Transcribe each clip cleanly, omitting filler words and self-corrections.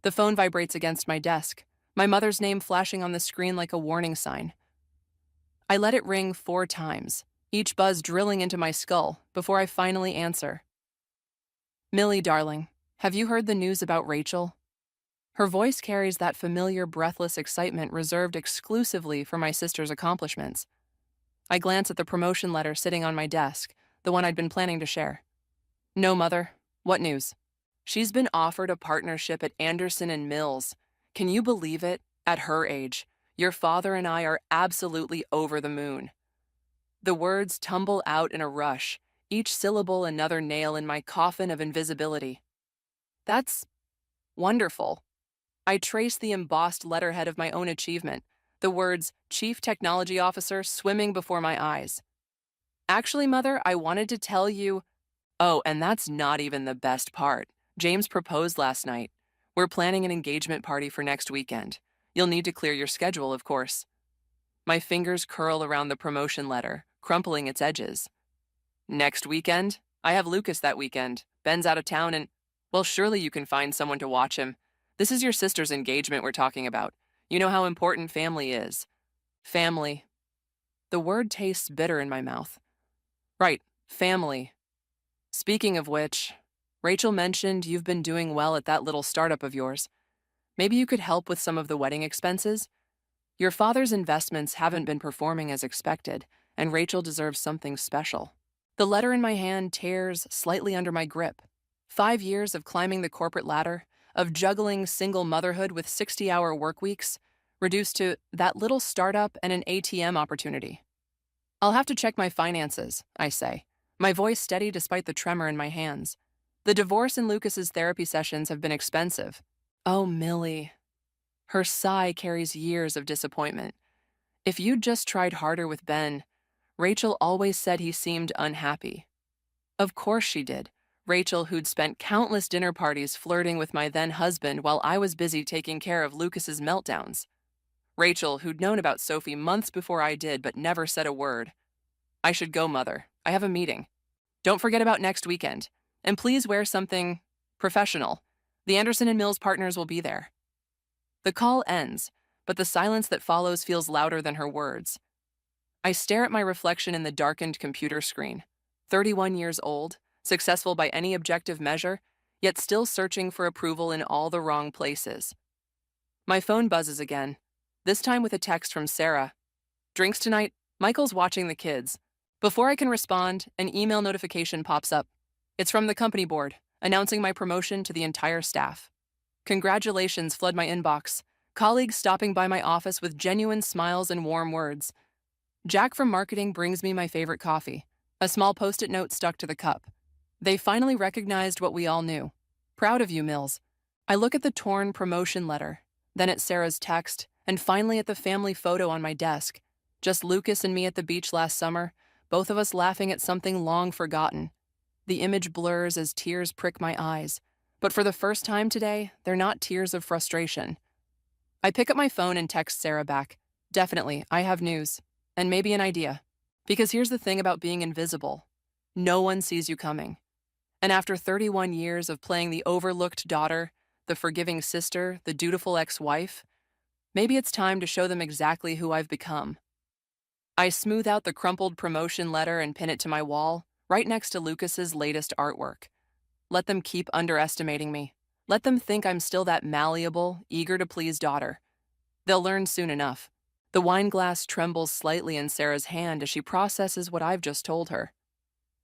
The phone vibrates against my desk, my mother's name flashing on the screen like a warning sign. I let it ring 4 times, each buzz drilling into my skull before I finally answer. Millie, darling, have you heard the news about Rachel? Her voice carries that familiar breathless excitement reserved exclusively for my sister's accomplishments. I glance at the promotion letter sitting on my desk, the one I'd been planning to share. No, Mother. What news? She's been offered a partnership at Anderson and Mills. Can you believe it? At her age, your father and I are absolutely over the moon. The words tumble out in a rush, each syllable another nail in my coffin of invisibility. That's wonderful. I trace the embossed letterhead of my own achievement, the words Chief Technology Officer swimming before my eyes. Actually, Mother, I wanted to tell you. Oh, and that's not even the best part. James proposed last night. We're planning an engagement party for next weekend. You'll need to clear your schedule, of course. My fingers curl around the promotion letter, crumpling its edges. Next weekend? I have Lucas that weekend. Ben's out of town and, well, surely you can find someone to watch him. This is your sister's engagement we're talking about. You know how important family is. Family. The word tastes bitter in my mouth. Right, family. Speaking of which, Rachel mentioned you've been doing well at that little startup of yours. Maybe you could help with some of the wedding expenses? Your father's investments haven't been performing as expected, and Rachel deserves something special. The letter in my hand tears slightly under my grip. 5 years of climbing the corporate ladder, of juggling single motherhood with 60-hour work weeks, reduced to that little startup and an ATM opportunity. I'll have to check my finances, I say, my voice steady despite the tremor in my hands. The divorce and Lucas's therapy sessions have been expensive. Oh, Millie. Her sigh carries years of disappointment. If you'd just tried harder with Ben, Rachel always said he seemed unhappy. Of course she did. Rachel, who'd spent countless dinner parties flirting with my then-husband while I was busy taking care of Lucas's meltdowns. Rachel, who'd known about Sophie months before I did but never said a word. I should go, Mother. I have a meeting. Don't forget about next weekend. And please wear something professional. The Anderson and Mills partners will be there. The call ends, but the silence that follows feels louder than her words. I stare at my reflection in the darkened computer screen. 31 years old, successful by any objective measure, yet still searching for approval in all the wrong places. My phone buzzes again, this time with a text from Sarah. Drinks tonight? Michael's watching the kids. Before I can respond, an email notification pops up. It's from the company board, announcing my promotion to the entire staff. Congratulations flood my inbox, colleagues stopping by my office with genuine smiles and warm words. Jack from marketing brings me my favorite coffee, a small post-it note stuck to the cup. They finally recognized what we all knew. Proud of you, Mills. I look at the torn promotion letter, then at Sarah's text, and finally at the family photo on my desk. Just Lucas and me at the beach last summer, both of us laughing at something long forgotten. The image blurs as tears prick my eyes, but for the first time today, they're not tears of frustration. I pick up my phone and text Sarah back. Definitely, I have news. And maybe an idea. Because here's the thing about being invisible. No one sees you coming. And after 31 years of playing the overlooked daughter, the forgiving sister, the dutiful ex-wife, maybe it's time to show them exactly who I've become. I smooth out the crumpled promotion letter and pin it to my wall, right next to Lucas's latest artwork. Let them keep underestimating me. Let them think I'm still that malleable, eager-to-please daughter. They'll learn soon enough. The wine glass trembles slightly in Sarah's hand as she processes what I've just told her.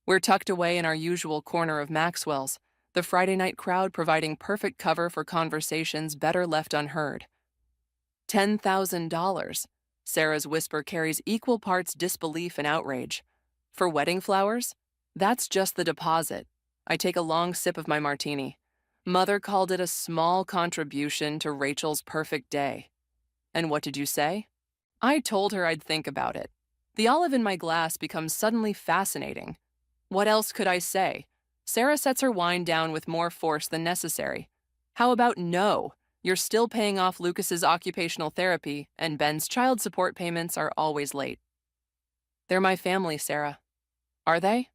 We're tucked away in our usual corner of Maxwell's, the Friday night crowd providing perfect cover for conversations better left unheard. $10,000. Sarah's whisper carries equal parts disbelief and outrage. For wedding flowers? That's just the deposit. I take a long sip of my martini. Mother called it a small contribution to Rachel's perfect day. And what did you say? I told her I'd think about it. The olive in my glass becomes suddenly fascinating. What else could I say? Sarah sets her wine down with more force than necessary. How about no? You're still paying off Lucas's occupational therapy, and Ben's child support payments are always late. They're my family, Sarah. Are they?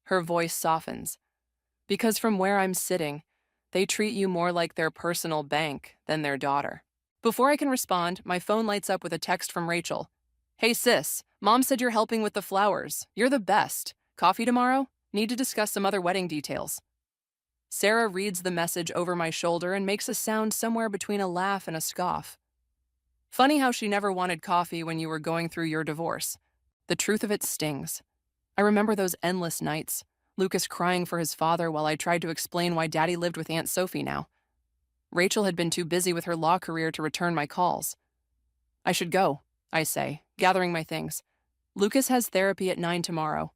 Her voice softens. Because from where I'm sitting, They treat you more like their personal bank than their daughter. Before I can respond, my phone lights up with a text from Rachel. Hey sis, Mom said you're helping with the flowers. You're the best. Coffee tomorrow? Need to discuss some other wedding details. Sarah reads the message over my shoulder and makes a sound somewhere between a laugh and a scoff. Funny how she never wanted coffee when you were going through your divorce. The truth of it stings. I remember those endless nights, Lucas crying for his father while I tried to explain why Daddy lived with Aunt Sophie now. Rachel had been too busy with her law career to return my calls. I should go, I say, gathering my things. Lucas has therapy at 9 tomorrow.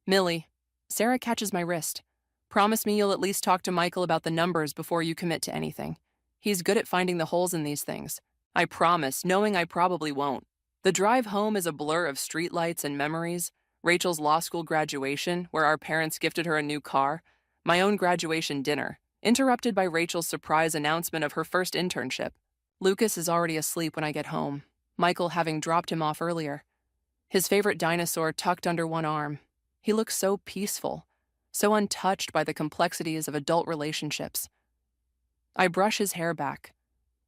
Millie, Sarah catches my wrist. Promise me you'll at least talk to Michael about the numbers before you commit to anything. He's good at finding the holes in these things. I promise, knowing I probably won't. The drive home is a blur of streetlights and memories, Rachel's law school graduation, where our parents gifted her a new car, my own graduation dinner, interrupted by Rachel's surprise announcement of her first internship. Lucas is already asleep when I get home, Michael having dropped him off earlier. His favorite dinosaur tucked under one arm. He looks so peaceful, so untouched by the complexities of adult relationships. I brush his hair back,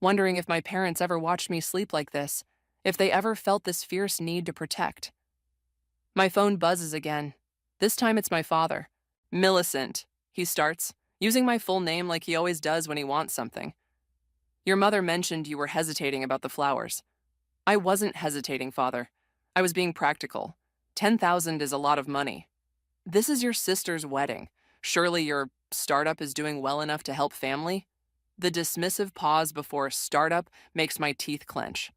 wondering if my parents ever watched me sleep like this, if they ever felt this fierce need to protect. My phone buzzes again. This time it's my father. Millicent, he starts, using my full name like he always does when he wants something. Your mother mentioned you were hesitating about the flowers. I wasn't hesitating, Father. I was being practical. 10,000 is a lot of money. This is your sister's wedding. Surely your startup is doing well enough to help family? The dismissive pause before startup makes my teeth clench.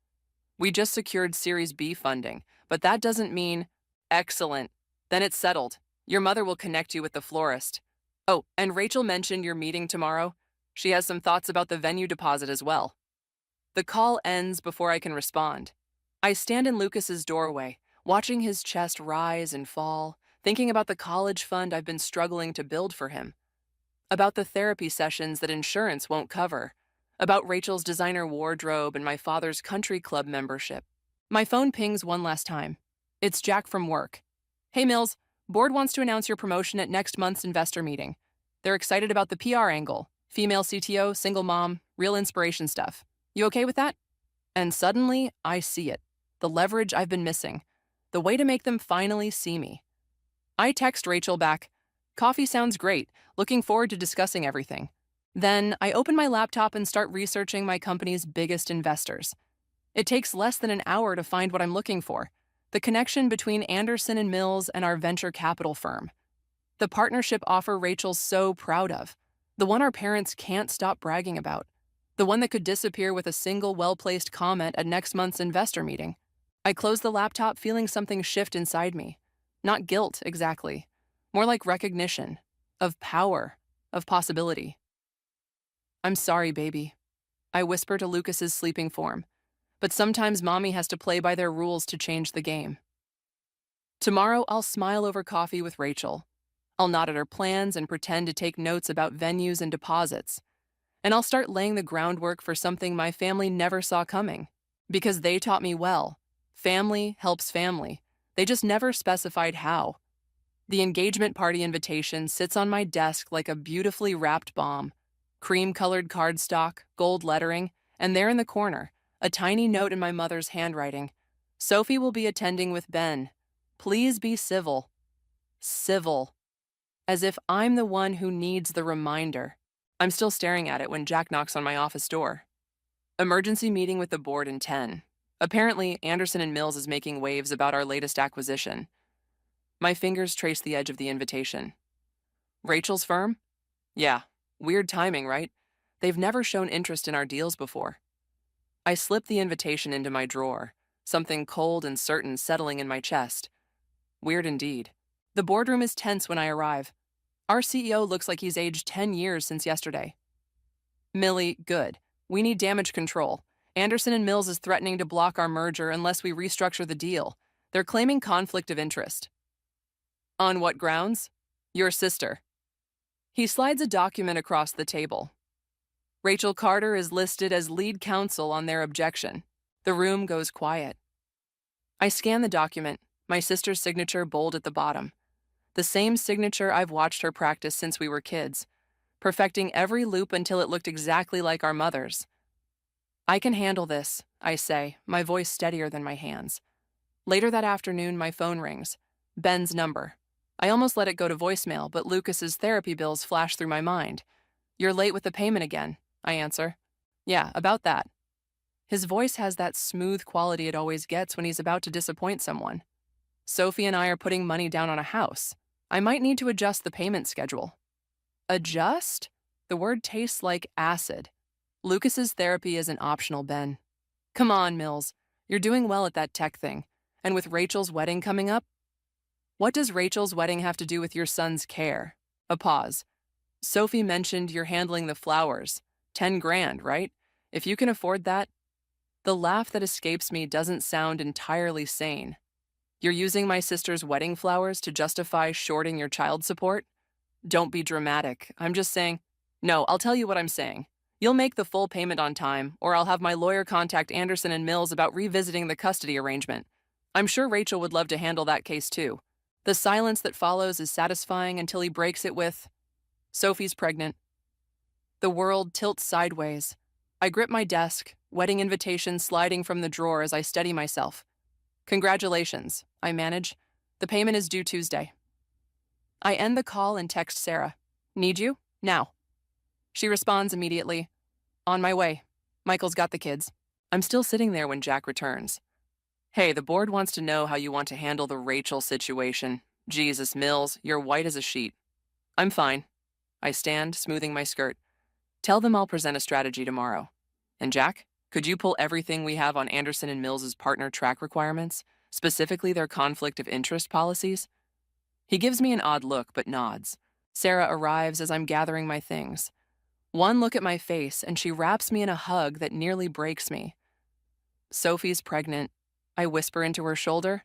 We just secured Series B funding, but that doesn't mean excellent. Then it's settled. Your mother will connect you with the florist. Oh, and Rachel mentioned your meeting tomorrow. She has some thoughts about the venue deposit as well. The call ends before I can respond. I stand in Lucas's doorway, watching his chest rise and fall, thinking about the college fund I've been struggling to build for him, about the therapy sessions that insurance won't cover, about Rachel's designer wardrobe and my father's country club membership. My phone pings one last time. It's Jack from work. Hey Mills, board wants to announce your promotion at next month's investor meeting. They're excited about the PR angle, female CTO, single mom, real inspiration stuff. You okay with that? And suddenly, I see it. The leverage I've been missing. The way to make them finally see me. I text Rachel back, coffee sounds great, looking forward to discussing everything. Then I open my laptop and start researching my company's biggest investors. It takes less than an hour to find what I'm looking for, the connection between Anderson and Mills and our venture capital firm. The partnership offer Rachel's so proud of, the one our parents can't stop bragging about, the one that could disappear with a single well-placed comment at next month's investor meeting. I close the laptop feeling something shift inside me. Not guilt, exactly. More like recognition, of power, of possibility. I'm sorry, baby. I whisper to Lucas's sleeping form, but sometimes mommy has to play by their rules to change the game. Tomorrow, I'll smile over coffee with Rachel. I'll nod at her plans and pretend to take notes about venues and deposits. And I'll start laying the groundwork for something my family never saw coming. Because they taught me well. Family helps family. They just never specified how. The engagement party invitation sits on my desk like a beautifully wrapped bomb. Cream-colored cardstock, gold lettering, and there in the corner, a tiny note in my mother's handwriting. Sophie will be attending with Ben. Please be civil. Civil. As if I'm the one who needs the reminder. I'm still staring at it when Jack knocks on my office door. Emergency meeting with the board in 10. Apparently, Anderson and Mills is making waves about our latest acquisition. My fingers trace the edge of the invitation. Rachel's firm? Yeah, weird timing, right? They've never shown interest in our deals before. I slip the invitation into my drawer, something cold and certain settling in my chest. Weird indeed. The boardroom is tense when I arrive. Our CEO looks like he's aged 10 years since yesterday. Millie, good. We need damage control. Anderson and Mills is threatening to block our merger unless we restructure the deal. They're claiming conflict of interest. On what grounds? Your sister. He slides a document across the table. Rachel Carter is listed as lead counsel on their objection. The room goes quiet. I scan the document, my sister's signature bold at the bottom. The same signature I've watched her practice since we were kids. perfecting every loop until it looked exactly like our mother's. I can handle this, I say, my voice steadier than my hands. Later that afternoon, my phone rings. Ben's number. I almost let it go to voicemail, but Lucas's therapy bills flash through my mind. "You're late with the payment again," I answer. "Yeah, about that." His voice has that smooth quality it always gets when he's about to disappoint someone. "Sophie and I are putting money down on a house. I might need to adjust the payment schedule." Adjust? The word tastes like acid. Lucas's therapy isn't optional, Ben. "Come on, Mills. You're doing well at that tech thing. And with Rachel's wedding coming up?" "What does Rachel's wedding have to do with your son's care?" A pause. "Sophie mentioned you're handling the flowers. 10 grand, right? If you can afford that." The laugh that escapes me doesn't sound entirely sane. "You're using my sister's wedding flowers to justify shorting your child support?" "Don't be dramatic. I'm just saying—" "No, I'll tell you what I'm saying. You'll make the full payment on time, or I'll have my lawyer contact Anderson and Mills about revisiting the custody arrangement. I'm sure Rachel would love to handle that case too." The silence that follows is satisfying until he breaks it with, "Sophie's pregnant." The world tilts sideways. I grip my desk, wedding invitation sliding from the drawer as I steady myself. "Congratulations," I manage. "The payment is due Tuesday." I end the call and text Sarah. "Need you? Now." She responds immediately. "On my way. Michael's got the kids." I'm still sitting there when Jack returns. "Hey, the board wants to know how you want to handle the Rachel situation. Jesus, Mills, you're white as a sheet." "I'm fine." I stand, smoothing my skirt. "Tell them I'll present a strategy tomorrow. And Jack, could you pull everything we have on Anderson and Mills's partner track requirements, specifically their conflict of interest policies?" He gives me an odd look, but nods. Sarah arrives as I'm gathering my things. One look at my face, and she wraps me in a hug that nearly breaks me. "Sophie's pregnant," I whisper into her shoulder.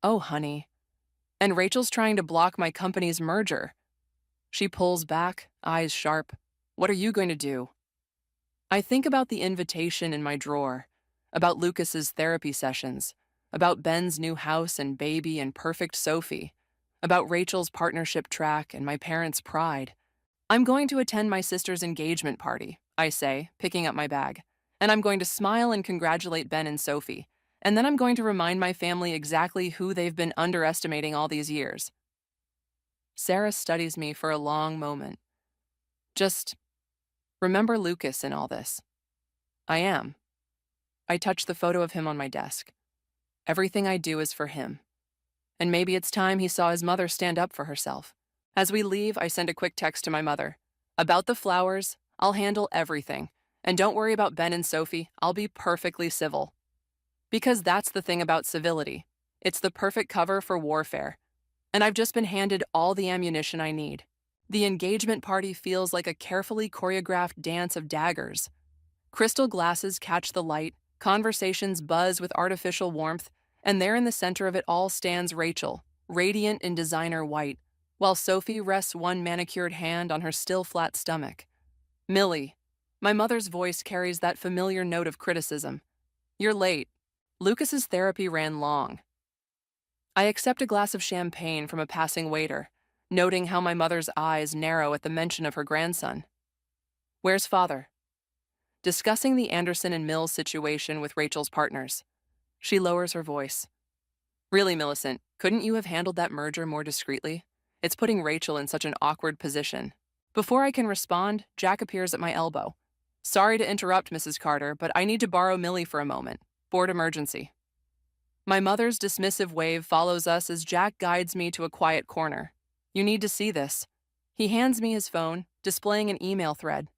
"Oh, honey." "And Rachel's trying to block my company's merger." She pulls back, eyes sharp. "What are you going to do?" I think about the invitation in my drawer, about Lucas's therapy sessions, about Ben's new house and baby and perfect Sophie, about Rachel's partnership track and my parents' pride. "I'm going to attend my sister's engagement party," I say, picking up my bag. "And I'm going to smile and congratulate Ben and Sophie. And then I'm going to remind my family exactly who they've been underestimating all these years." Sarah studies me for a long moment. "Just remember Lucas in all this." I am. I touch the photo of him on my desk. Everything I do is for him. And maybe it's time he saw his mother stand up for herself. As we leave, I send a quick text to my mother. "About the flowers, I'll handle everything. And don't worry about Ben and Sophie, I'll be perfectly civil." Because that's the thing about civility. It's the perfect cover for warfare. And I've just been handed all the ammunition I need. The engagement party feels like a carefully choreographed dance of daggers. Crystal glasses catch the light, conversations buzz with artificial warmth, and there in the center of it all stands Rachel, radiant in designer white, while Sophie rests one manicured hand on her still flat stomach. "Millie." My mother's voice carries that familiar note of criticism. "You're late. Lucas's therapy ran long." I accept a glass of champagne from a passing waiter, noting how my mother's eyes narrow at the mention of her grandson. "Where's father?" Discussing the Anderson and Mills situation with Rachel's partners. She lowers her voice. "Really, Millicent, couldn't you have handled that merger more discreetly? It's putting Rachel in such an awkward position." Before I can respond, Jack appears at my elbow. "Sorry to interrupt, Mrs. Carter, but I need to borrow Millie for a moment. Board emergency." My mother's dismissive wave follows us as Jack guides me to a quiet corner. "You need to see this." He hands me his phone, displaying an email thread.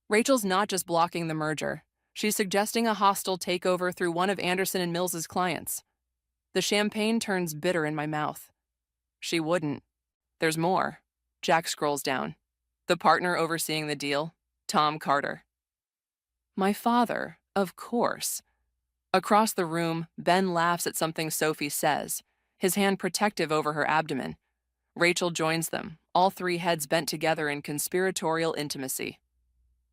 Rachel's not just blocking the merger. She's suggesting a hostile takeover through one of Anderson and Mills's clients. The champagne turns bitter in my mouth. She wouldn't. There's more. Jack scrolls down. The partner overseeing the deal, Tom Carter. My father, of course. Across the room, Ben laughs at something Sophie says, his hand protective over her abdomen. Rachel joins them, all three heads bent together in conspiratorial intimacy.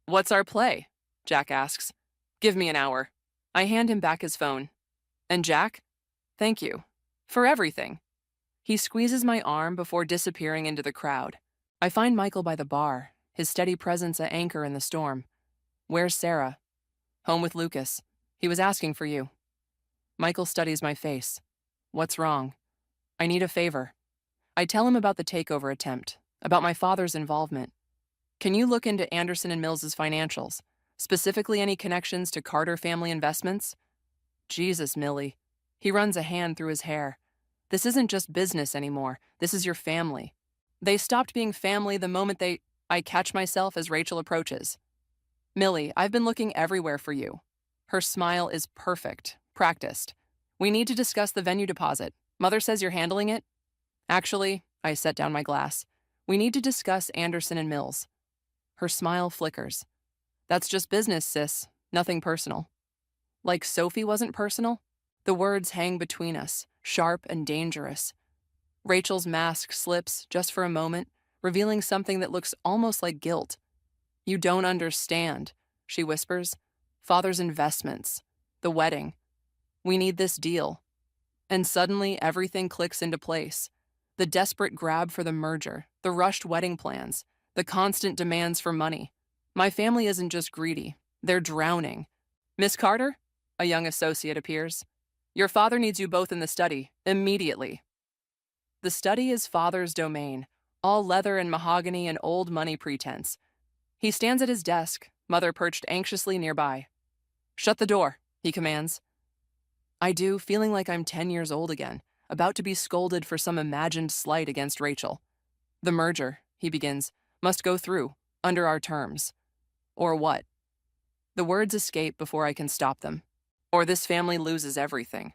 "What's our play?" Jack asks. "Give me an hour." I hand him back his phone. "And Jack? Thank you. For everything." He squeezes my arm before disappearing into the crowd. I find Michael by the bar, his steady presence an anchor in the storm. Where's Sarah? Home with Lucas. He was asking for you. Michael studies my face. What's wrong? I need a favor. I tell him about the takeover attempt, about my father's involvement. Can you look into Anderson and Mills's financials, specifically any connections to Carter family investments? Jesus, Millie. He runs a hand through his hair. This isn't just business anymore. This is your family. They stopped being family the moment I catch myself as Rachel approaches. Millie, I've been looking everywhere for you. Her smile is perfect, practiced. We need to discuss the venue deposit. Mother says you're handling it? Actually, I set down my glass. We need to discuss Anderson and Mills. Her smile flickers. That's just business, sis. Nothing personal. Like Sophie wasn't personal? The words hang between us, sharp and dangerous. Rachel's mask slips just for a moment, revealing something that looks almost like guilt. You don't understand, she whispers. Father's investments. The wedding. We need this deal. And suddenly everything clicks into place. The desperate grab for the merger, the rushed wedding plans, the constant demands for money. My family isn't just greedy, they're drowning. Miss Carter? A young associate appears. Your father needs you both in the study, immediately. The study is father's domain, all leather and mahogany and old money pretense. He stands at his desk, mother perched anxiously nearby. Shut the door, he commands. I do, feeling like I'm 10 years old again, about to be scolded for some imagined slight against Rachel. The merger, he begins, must go through, under our terms. Or what? The words escape before I can stop them. Or this family loses everything.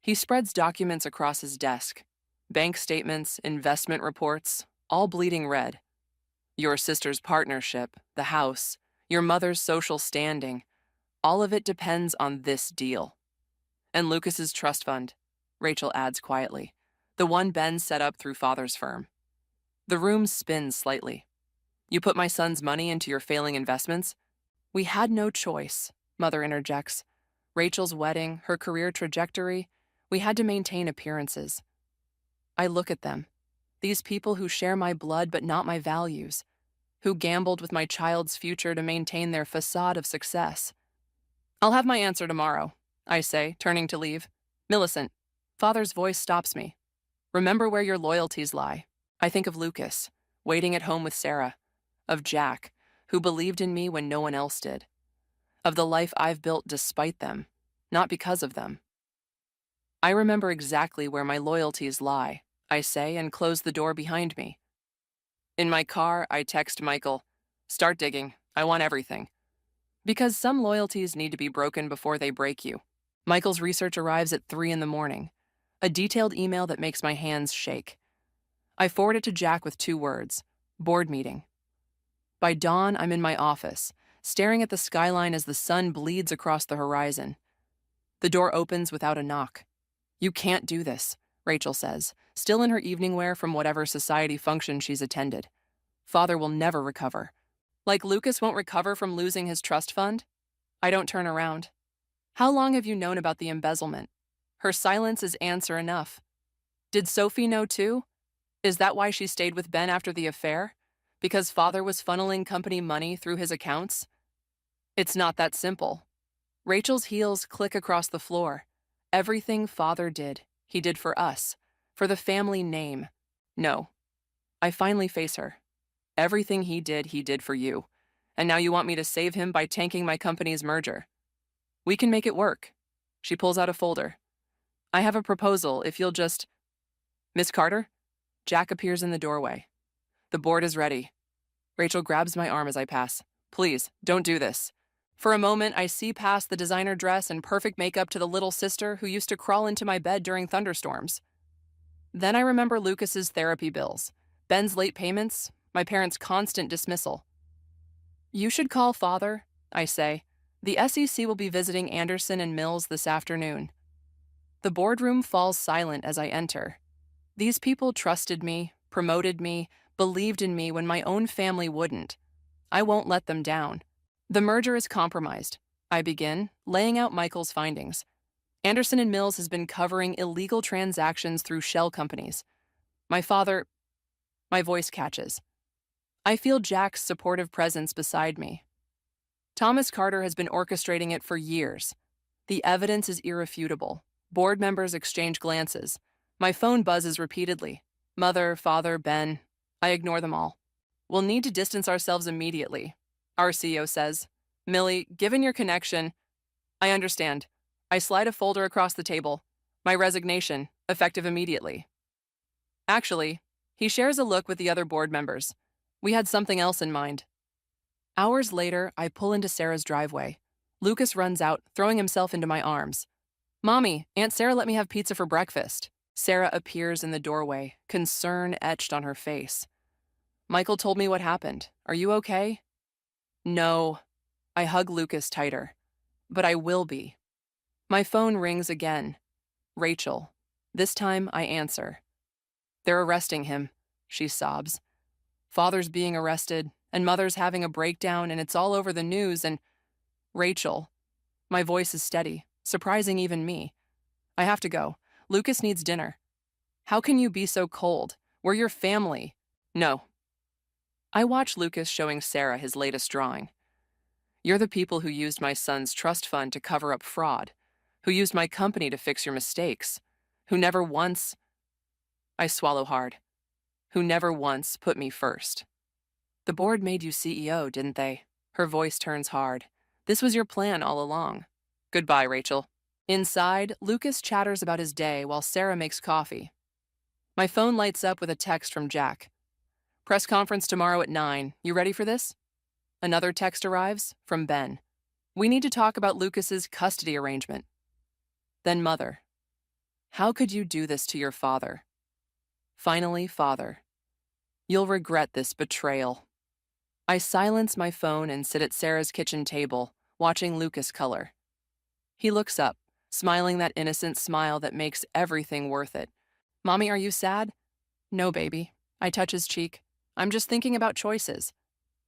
He spreads documents across his desk. Bank statements, investment reports, all bleeding red. Your sister's partnership, the house, your mother's social standing, all of it depends on this deal. And Lucas's trust fund, Rachel adds quietly, the one Ben set up through father's firm. The room spins slightly. You put my son's money into your failing investments? We had no choice, mother interjects. Rachel's wedding, her career trajectory, we had to maintain appearances. I look at them, these people who share my blood but not my values, who gambled with my child's future to maintain their facade of success. I'll have my answer tomorrow, I say, turning to leave. Millicent, father's voice stops me. Remember where your loyalties lie. I think of Lucas, waiting at home with Sarah, of Jack, who believed in me when no one else did, of the life I've built despite them, not because of them. I remember exactly where my loyalties lie, I say, and close the door behind me. In my car, I text Michael, start digging, I want everything. Because some loyalties need to be broken before they break you. Michael's research arrives at 3 a.m, a detailed email that makes my hands shake. I forward it to Jack with 2 words, board meeting. By dawn, I'm in my office, staring at the skyline as the sun bleeds across the horizon. The door opens without a knock. You can't do this, Rachel says, still in her evening wear from whatever society function she's attended. Father will never recover. Like Lucas won't recover from losing his trust fund? I don't turn around. How long have you known about the embezzlement? Her silence is answer enough. Did Sophie know too? Is that why she stayed with Ben after the affair? Because father was funneling company money through his accounts? It's not that simple. Rachel's heels click across the floor. Everything father did, he did for us, for the family name. No. I finally face her. Everything he did for you. And now you want me to save him by tanking my company's merger. We can make it work. She pulls out a folder. I have a proposal if you'll just... Miss Carter? Jack appears in the doorway. The board is ready. Rachel grabs my arm as I pass. Please, don't do this. For a moment, I see past the designer dress and perfect makeup to the little sister who used to crawl into my bed during thunderstorms. Then I remember Lucas's therapy bills, Ben's late payments, my parents' constant dismissal. You should call father, I say. The SEC will be visiting Anderson and Mills this afternoon. The boardroom falls silent as I enter. These people trusted me, promoted me, believed in me when my own family wouldn't. I won't let them down. The merger is compromised. I begin, laying out Michael's findings. Anderson and Mills has been covering illegal transactions through shell companies. My voice catches. I feel Jack's supportive presence beside me. Thomas Carter has been orchestrating it for years. The evidence is irrefutable. Board members exchange glances. My phone buzzes repeatedly. Mother, father, Ben. I ignore them all. We'll need to distance ourselves immediately, our CEO says. Millie, given your connection, I understand. I slide a folder across the table. My resignation, effective immediately. Actually, he shares a look with the other board members. We had something else in mind. Hours later, I pull into Sarah's driveway. Lucas runs out, throwing himself into my arms. Mommy, Aunt Sarah let me have pizza for breakfast. Sarah appears in the doorway, concern etched on her face. Michael told me what happened. Are you okay? No. I hug Lucas tighter. But I will be. My phone rings again. Rachel. This time I answer. They're arresting him, she sobs. Father's being arrested, and Mother's having a breakdown, and it's all over the news, and... Rachel. My voice is steady, surprising even me. I have to go. Lucas needs dinner. How can you be so cold? We're your family. No. I watch Lucas showing Sarah his latest drawing. You're the people who used my son's trust fund to cover up fraud, who used my company to fix your mistakes, who never once... I swallow hard. Who never once put me first. The board made you CEO, didn't they? Her voice turns hard. This was your plan all along. Goodbye, Rachel. Inside, Lucas chatters about his day while Sarah makes coffee. My phone lights up with a text from Jack. Press conference tomorrow at 9. You ready for this? Another text arrives from Ben. We need to talk about Lucas's custody arrangement. Then Mother. How could you do this to your father? Finally, Father. You'll regret this betrayal. I silence my phone and sit at Sarah's kitchen table, watching Lucas color. He looks up, smiling that innocent smile that makes everything worth it. Mommy, are you sad? No, baby. I touch his cheek. I'm just thinking about choices.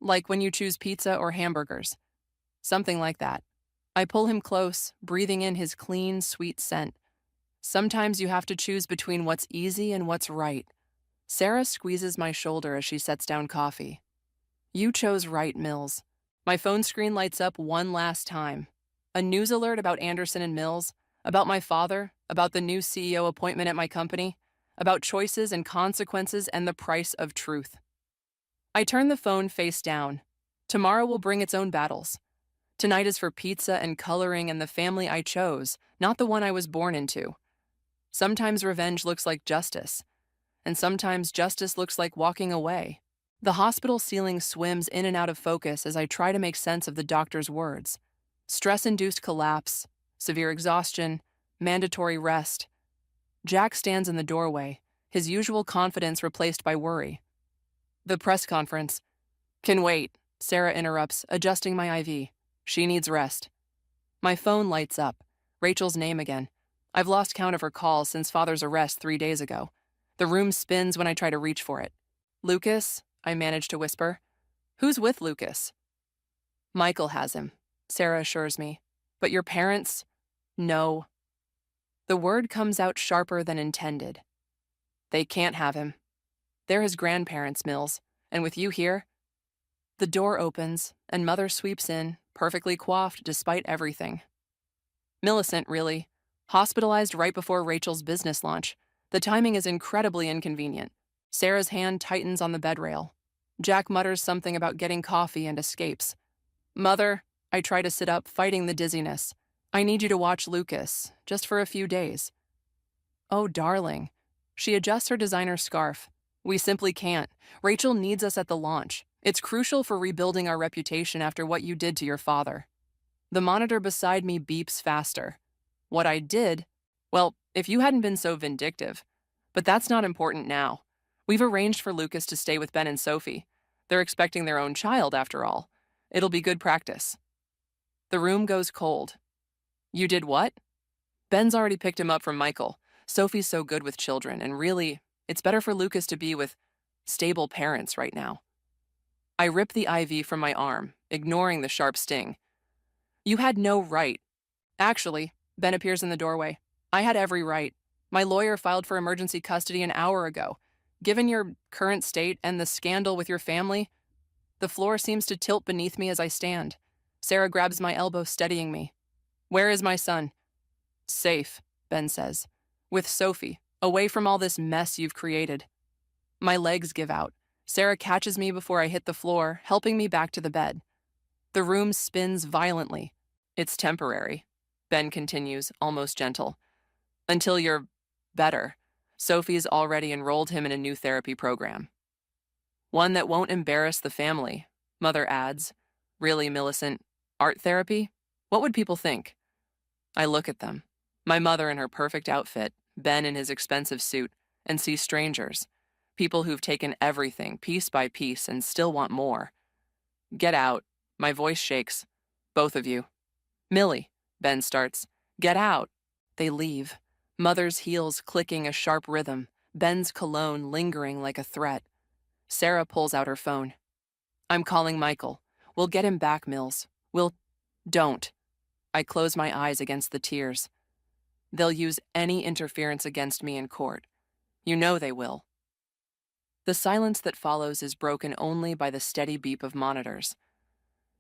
Like when you choose pizza or hamburgers. Something like that. I pull him close, breathing in his clean, sweet scent. Sometimes you have to choose between what's easy and what's right. Sarah squeezes my shoulder as she sets down coffee. You chose right, Mills. My phone screen lights up one last time. A news alert about Anderson and Mills, about my father, about the new CEO appointment at my company, about choices and consequences and the price of truth. I turn the phone face down. Tomorrow will bring its own battles. Tonight is for pizza and coloring and the family I chose, not the one I was born into. Sometimes revenge looks like justice, and sometimes justice looks like walking away. The hospital ceiling swims in and out of focus as I try to make sense of the doctor's words. Stress-induced collapse, severe exhaustion, mandatory rest. Jack stands in the doorway, his usual confidence replaced by worry. The press conference. Can wait, Sarah interrupts, adjusting my IV. She needs rest. My phone lights up. Rachel's name again. I've lost count of her calls since Father's arrest 3 days ago. The room spins when I try to reach for it. Lucas, I manage to whisper. Who's with Lucas? Michael has him, Sarah assures me. But your parents? No. The word comes out sharper than intended. They can't have him. They're his grandparents, Mills, and with you here... The door opens, and Mother sweeps in, perfectly coiffed despite everything. Millicent, really. Hospitalized right before Rachel's business launch. The timing is incredibly inconvenient. Sarah's hand tightens on the bed rail. Jack mutters something about getting coffee and escapes. Mother, I try to sit up, fighting the dizziness. I need you to watch Lucas, just for a few days. Oh, darling. She adjusts her designer scarf. We simply can't. Rachel needs us at the launch. It's crucial for rebuilding our reputation after what you did to your father. The monitor beside me beeps faster. What I did? Well, if you hadn't been so vindictive. But that's not important now. We've arranged for Lucas to stay with Ben and Sophie. They're expecting their own child, after all. It'll be good practice. The room goes cold. You did what? Ben's already picked him up from Michael. Sophie's so good with children, and really, it's better for Lucas to be with stable parents right now. I rip the IV from my arm, ignoring the sharp sting. You had no right. Actually, Ben appears in the doorway. I had every right. My lawyer filed for emergency custody an hour ago. Given your current state and the scandal with your family, The floor seems to tilt beneath me as I stand. Sarah grabs my elbow, steadying me. Where is my son? Safe, Ben says. With Sophie, away from all this mess you've created. My legs give out. Sarah catches me before I hit the floor, helping me back to the bed. The room spins violently. It's temporary, Ben continues, almost gentle. Until you're better. Sophie's already enrolled him in a new therapy program. One that won't embarrass the family, Mother adds. Really, Millicent? Art therapy? What would people think? I look at them. My mother in her perfect outfit, Ben in his expensive suit, and see strangers. People who've taken everything, piece by piece, and still want more. Get out. My voice shakes. Both of you. Millie, Ben starts. Get out. They leave. Mother's heels clicking a sharp rhythm, Ben's cologne lingering like a threat. Sarah pulls out her phone. I'm calling Michael. We'll get him back, Mills. Don't. I close my eyes against the tears. They'll use any interference against me in court. You know they will. The silence that follows is broken only by the steady beep of monitors.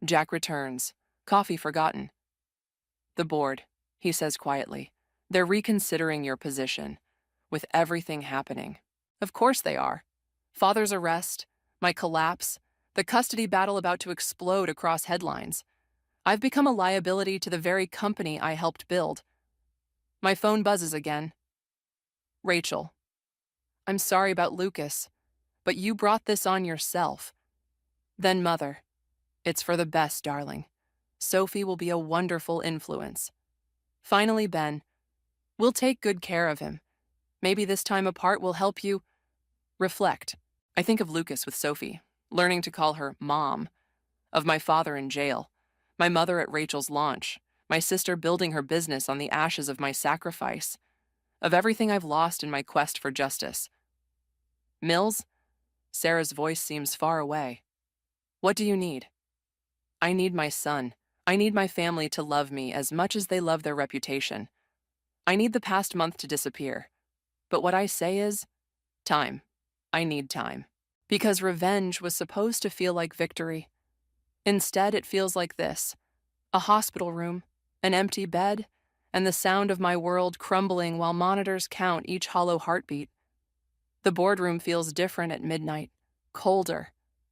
Jack returns. Coffee forgotten. The board, he says quietly. They're reconsidering your position. With everything happening. Of course they are. Father's arrest, my collapse, the custody battle about to explode across headlines. I've become a liability to the very company I helped build. My phone buzzes again. Rachel. I'm sorry about Lucas, but you brought this on yourself. Then Mother. It's for the best, darling. Sophie will be a wonderful influence. Finally, Ben. We'll take good care of him. Maybe this time apart will help you reflect. I think of Lucas with Sophie, learning to call her Mom, of my father in jail, my mother at Rachel's launch, my sister building her business on the ashes of my sacrifice, of everything I've lost in my quest for justice. Mills? Sarah's voice seems far away. What do you need? I need my son. I need my family to love me as much as they love their reputation. I need the past month to disappear. But what I say is, time. I need time. Because revenge was supposed to feel like victory. Instead, it feels like this. A hospital room, an empty bed, and the sound of my world crumbling while monitors count each hollow heartbeat. The boardroom feels different at midnight, colder.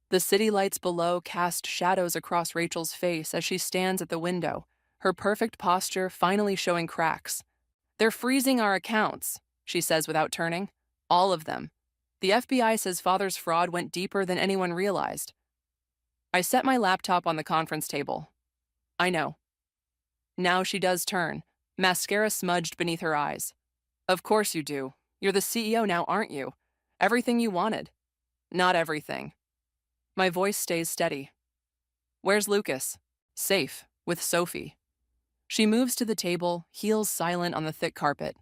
The city lights below cast shadows across Rachel's face as she stands at the window, her perfect posture finally showing cracks. They're freezing our accounts, she says without turning. All of them. The FBI says Father's fraud went deeper than anyone realized. I set my laptop on the conference table. I know. Now she does turn, mascara smudged beneath her eyes. Of course you do. You're the CEO now, aren't you? Everything you wanted. Not everything. My voice stays steady. Where's Lucas? Safe, with Sophie. She moves to the table, heels silent on the thick carpet.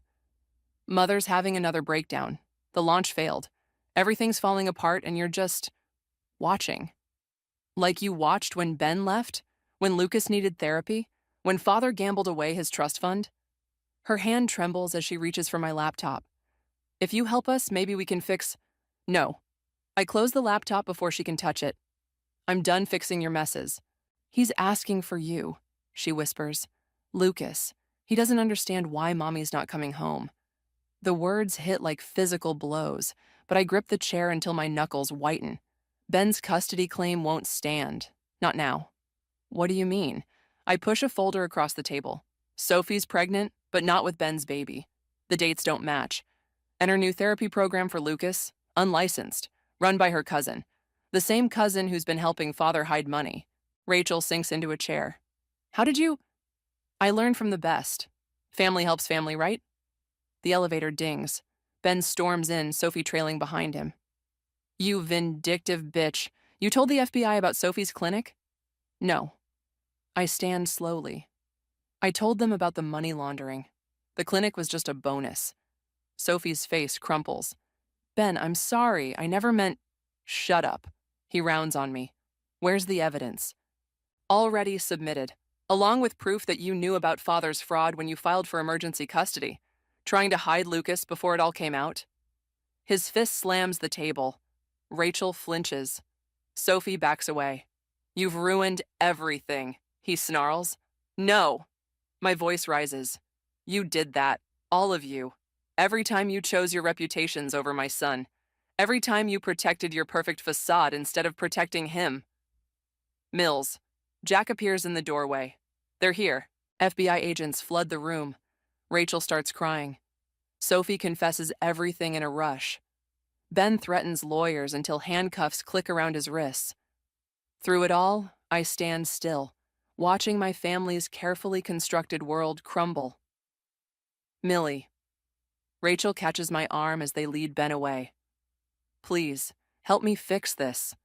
Mother's having another breakdown. The launch failed. Everything's falling apart and you're just watching. Like you watched when Ben left, when Lucas needed therapy, when Father gambled away his trust fund. Her hand trembles as she reaches for my laptop. If you help us, maybe we can fix... No. I close the laptop before she can touch it. I'm done fixing your messes. He's asking for you, she whispers. Lucas. He doesn't understand why Mommy's not coming home. The words hit like physical blows, but I grip the chair until my knuckles whiten. Ben's custody claim won't stand. Not now. What do you mean? I push a folder across the table. Sophie's pregnant, but not with Ben's baby. The dates don't match. And her new therapy program for Lucas, unlicensed, run by her cousin. The same cousin who's been helping Father hide money. Rachel sinks into a chair. How did you... I learned from the best. Family helps family, right? The elevator dings. Ben storms in, Sophie trailing behind him. You vindictive bitch. You told the FBI about Sophie's clinic? No. I stand slowly. I told them about the money laundering. The clinic was just a bonus. Sophie's face crumples. Ben, I'm sorry. I never meant... Shut up. He rounds on me. Where's the evidence? Already submitted, along with proof that you knew about Father's fraud when you filed for emergency custody, trying to hide Lucas before it all came out. His fist slams the table. Rachel flinches. Sophie backs away. You've ruined everything, he snarls. No. My voice rises. You did that. All of you. Every time you chose your reputations over my son. Every time you protected your perfect facade instead of protecting him. Mills. Jack appears in the doorway. They're here. FBI agents flood the room. Rachel starts crying. Sophie confesses everything in a rush. Ben threatens lawyers until handcuffs click around his wrists. Through it all, I stand still, watching my family's carefully constructed world crumble. Millie. Rachel catches my arm as they lead Ben away. Please, help me fix this.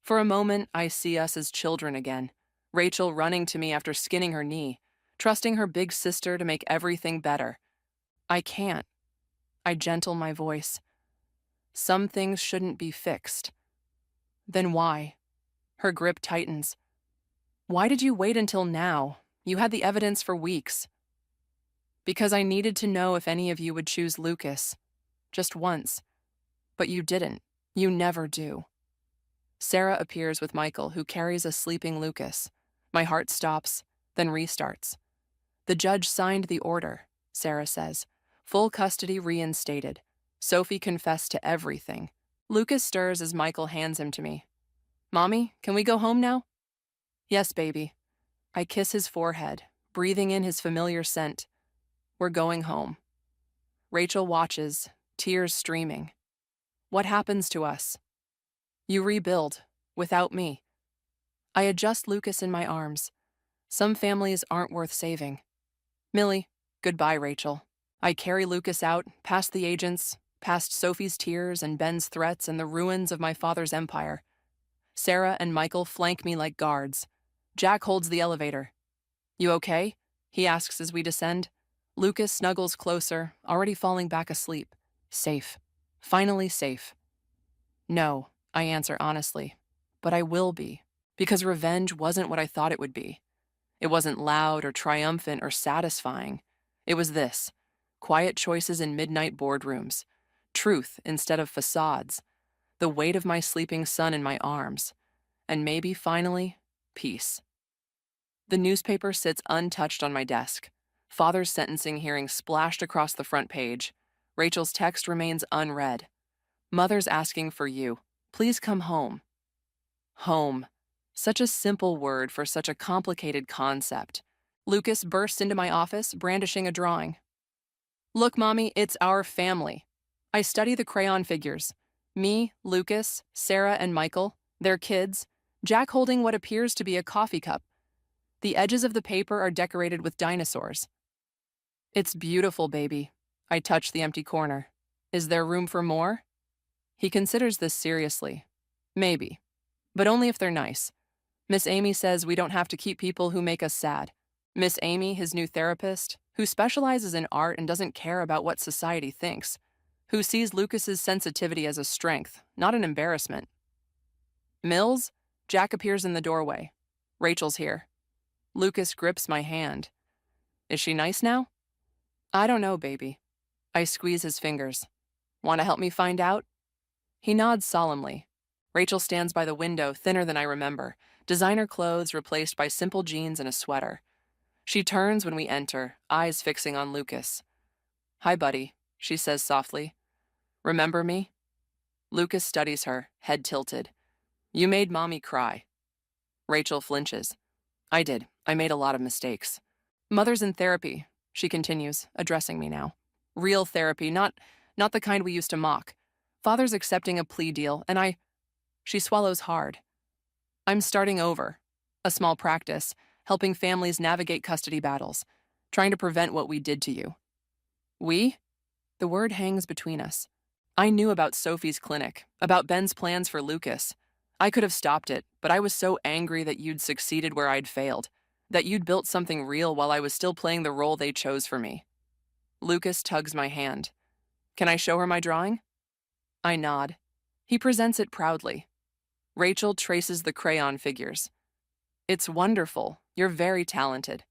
For a moment, I see us as children again. Rachel running to me after skinning her knee, trusting her big sister to make everything better. I can't. I gentle my voice. Some things shouldn't be fixed. Then why? Her grip tightens. Why did you wait until now? You had the evidence for weeks. Because I needed to know if any of you would choose Lucas. Just once. But you didn't. You never do. Sarah appears with Michael, who carries a sleeping Lucas. My heart stops, then restarts. The judge signed the order, Sarah says. Full custody reinstated. Sophie confessed to everything. Lucas stirs as Michael hands him to me. Mommy, can we go home now? Yes, baby. I kiss his forehead, breathing in his familiar scent. We're going home. Rachel watches, tears streaming. What happens to us? You rebuild, without me. I adjust Lucas in my arms. Some families aren't worth saving. Millie, goodbye, Rachel. I carry Lucas out, past the agents, past Sophie's tears and Ben's threats and the ruins of my father's empire. Sarah and Michael flank me like guards. Jack holds the elevator. You okay? He asks as we descend. Lucas snuggles closer, already falling back asleep. Safe. Finally safe. No, I answer honestly. But I will be. Because revenge wasn't what I thought it would be. It wasn't loud or triumphant or satisfying. It was this. Quiet choices in midnight boardrooms. Truth instead of facades. The weight of my sleeping son in my arms. And maybe, finally, peace. The newspaper sits untouched on my desk. Father's sentencing hearing splashed across the front page. Rachel's text remains unread. Mother's asking for you. Please come home. Home. Such a simple word for such a complicated concept. Lucas bursts into my office, brandishing a drawing. Look, Mommy, it's our family. I study the crayon figures. Me, Lucas, Sarah, and Michael, their kids, Jack holding what appears to be a coffee cup. The edges of the paper are decorated with dinosaurs. It's beautiful, baby. I touch the empty corner. Is there room for more? He considers this seriously. Maybe. But only if they're nice. Miss Amy says we don't have to keep people who make us sad. Miss Amy, his new therapist, who specializes in art and doesn't care about what society thinks, who sees Lucas's sensitivity as a strength, not an embarrassment. Mills? Jack appears in the doorway. Rachel's here. Lucas grips my hand. Is she nice now? I don't know, baby. I squeeze his fingers. Want to help me find out? He nods solemnly. Rachel stands by the window, thinner than I remember, designer clothes replaced by simple jeans and a sweater. She turns when we enter, eyes fixing on Lucas. Hi, buddy, she says softly. Remember me? Lucas studies her, head tilted. You made Mommy cry. Rachel flinches. I did. I made a lot of mistakes. Mother's in therapy, she continues, addressing me now. Real therapy, not the kind we used to mock. Father's accepting a plea deal, and She swallows hard. I'm starting over. A small practice, helping families navigate custody battles, trying to prevent what we did to you. We? The word hangs between us. I knew about Sophie's clinic, about Ben's plans for Lucas. I could have stopped it, but I was so angry that you'd succeeded where I'd failed, that you'd built something real while I was still playing the role they chose for me. Lucas tugs my hand. Can I show her my drawing? I nod. He presents it proudly. Rachel traces the crayon figures. It's wonderful. You're very talented.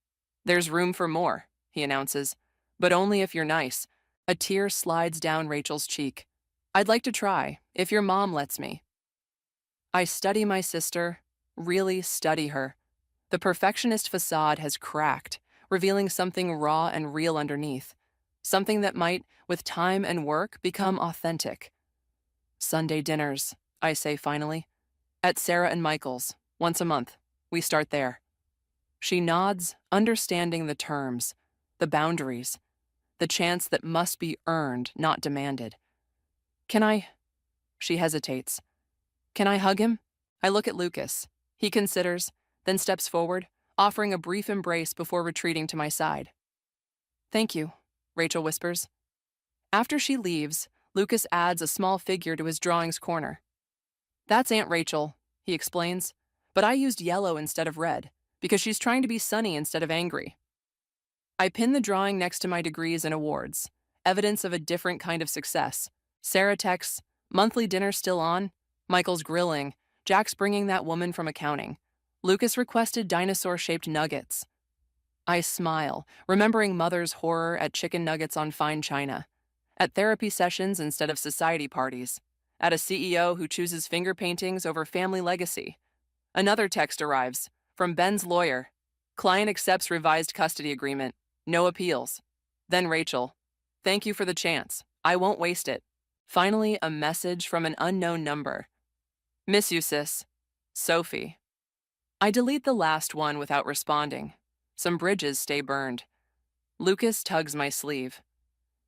There's room for more, he announces, but only if you're nice. A tear slides down Rachel's cheek. I'd like to try, if your mom lets me. I study my sister, really study her. The perfectionist facade has cracked, revealing something raw and real underneath, something that might, with time and work, become authentic. Sunday dinners, I say finally. At Sarah and Michael's, once a month. We start there. She nods, understanding the terms, the boundaries, the chance that must be earned, not demanded. Can I? She hesitates. Can I hug him? I look at Lucas. He considers, then steps forward, offering a brief embrace before retreating to my side. Thank you, Rachel whispers. After she leaves, Lucas adds a small figure to his drawing's corner. That's Aunt Rachel, he explains, but I used yellow instead of red, because she's trying to be sunny instead of angry. I pin the drawing next to my degrees and awards, evidence of a different kind of success. Sarah texts, monthly dinner still on, Michael's grilling, Jack's bringing that woman from accounting. Lucas requested dinosaur-shaped nuggets. I smile, remembering Mother's horror at chicken nuggets on fine china, at therapy sessions instead of society parties, at a CEO who chooses finger paintings over family legacy. Another text arrives, from Ben's lawyer. Client accepts revised custody agreement. No appeals. Then Rachel. Thank you for the chance. I won't waste it. Finally, a message from an unknown number. Miss you, sis. Sophie. I delete the last one without responding. Some bridges stay burned. Lucas tugs my sleeve.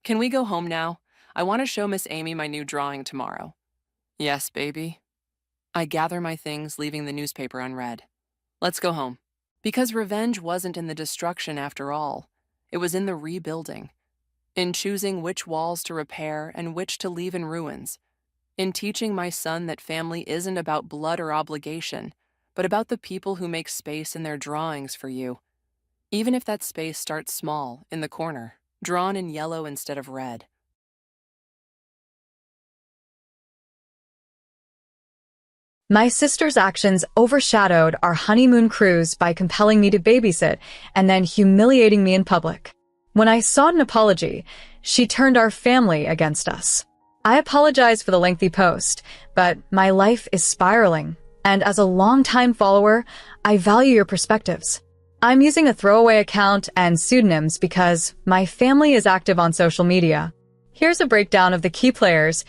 Can we go home now? I want to show Miss Amy my new drawing tomorrow. Yes, baby. I gather my things, leaving the newspaper unread. Let's go home. Because revenge wasn't in the destruction after all. It was in the rebuilding. In choosing which walls to repair and which to leave in ruins. In teaching my son that family isn't about blood or obligation, but about the people who make space in their drawings for you. Even if that space starts small, in the corner, drawn in yellow instead of red. My sister's actions overshadowed our honeymoon cruise by compelling me to babysit and then humiliating me in public. When I sought an apology, she turned our family against us. I apologize for the lengthy post, but my life is spiraling, and as a longtime follower, I value your perspectives. I'm using a throwaway account and pseudonyms because my family is active on social media. Here's a breakdown of the key players.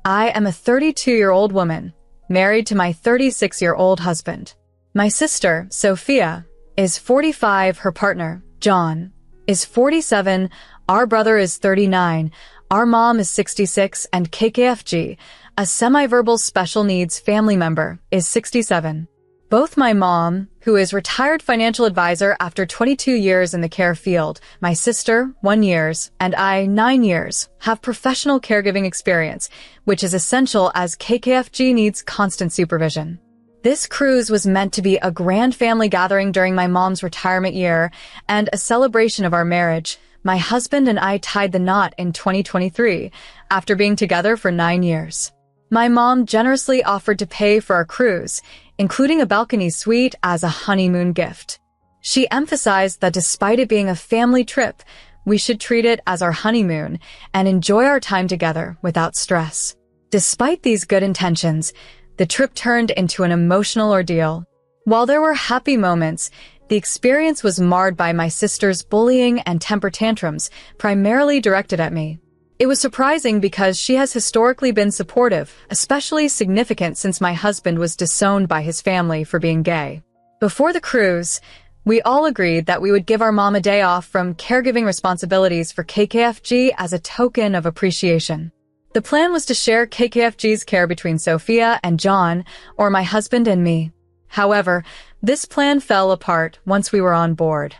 I am a 32-year-old woman, married to my 36-year-old husband. My sister, Sophia, is 45, her partner, John, is 47, our brother is 39, our mom is 66, and KKFG, a semi-verbal special needs family member, is 67. Both my mom, who is retired financial advisor after 22 years in the care field, my sister, 1 year, and I, 9 years, have professional caregiving experience, which is essential as KKFG needs constant supervision. This cruise was meant to be a grand family gathering during my mom's retirement year and a celebration of our marriage. My husband and I tied the knot in 2023, after being together for 9 years. My mom generously offered to pay for our cruise, including a balcony suite as a honeymoon gift. She emphasized that despite it being a family trip, we should treat it as our honeymoon and enjoy our time together without stress. Despite these good intentions, the trip turned into an emotional ordeal. While there were happy moments, the experience was marred by my sister's bullying and temper tantrums, primarily directed at me. It was surprising because she has historically been supportive, especially significant since my husband was disowned by his family for being gay. Before the cruise, we all agreed that we would give our mom a day off from caregiving responsibilities for KKFG as a token of appreciation. The plan was to share KKFG's care between Sophia and John, or my husband and me. However, this plan fell apart once we were on board.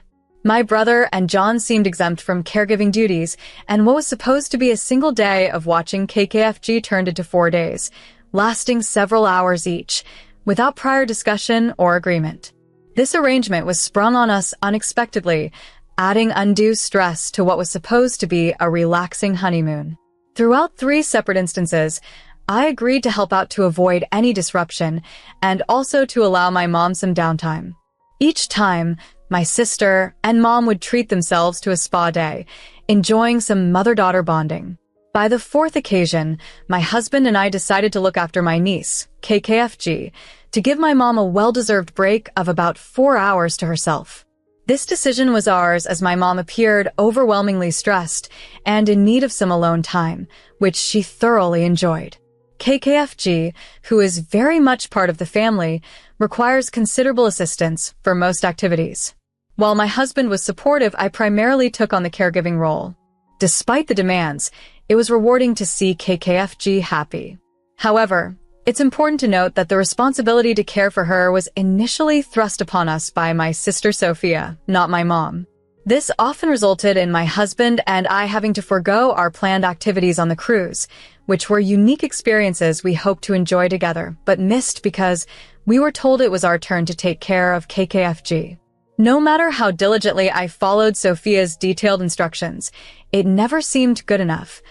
My brother and John seemed exempt from caregiving duties, and what was supposed to be a single day of watching KKFG turned into 4 days, lasting several hours each, without prior discussion or agreement. This arrangement was sprung on us unexpectedly, adding undue stress to what was supposed to be a relaxing honeymoon. Throughout 3 separate instances, I agreed to help out to avoid any disruption and also to allow my mom some downtime. Each time, my sister and mom would treat themselves to a spa day, enjoying some mother-daughter bonding. By the fourth occasion, my husband and I decided to look after my niece, KKFG, to give my mom a well-deserved break of about 4 hours to herself. This decision was ours as my mom appeared overwhelmingly stressed and in need of some alone time, which she thoroughly enjoyed. KKFG, who is very much part of the family, requires considerable assistance for most activities. While my husband was supportive, I primarily took on the caregiving role. Despite the demands, it was rewarding to see KKFG happy. However, it's important to note that the responsibility to care for her was initially thrust upon us by my sister Sophia, not my mom. This often resulted in my husband and I having to forego our planned activities on the cruise, which were unique experiences we hoped to enjoy together, but missed because we were told it was our turn to take care of KKFG. No matter how diligently I followed Sophia's detailed instructions, it never seemed good enough.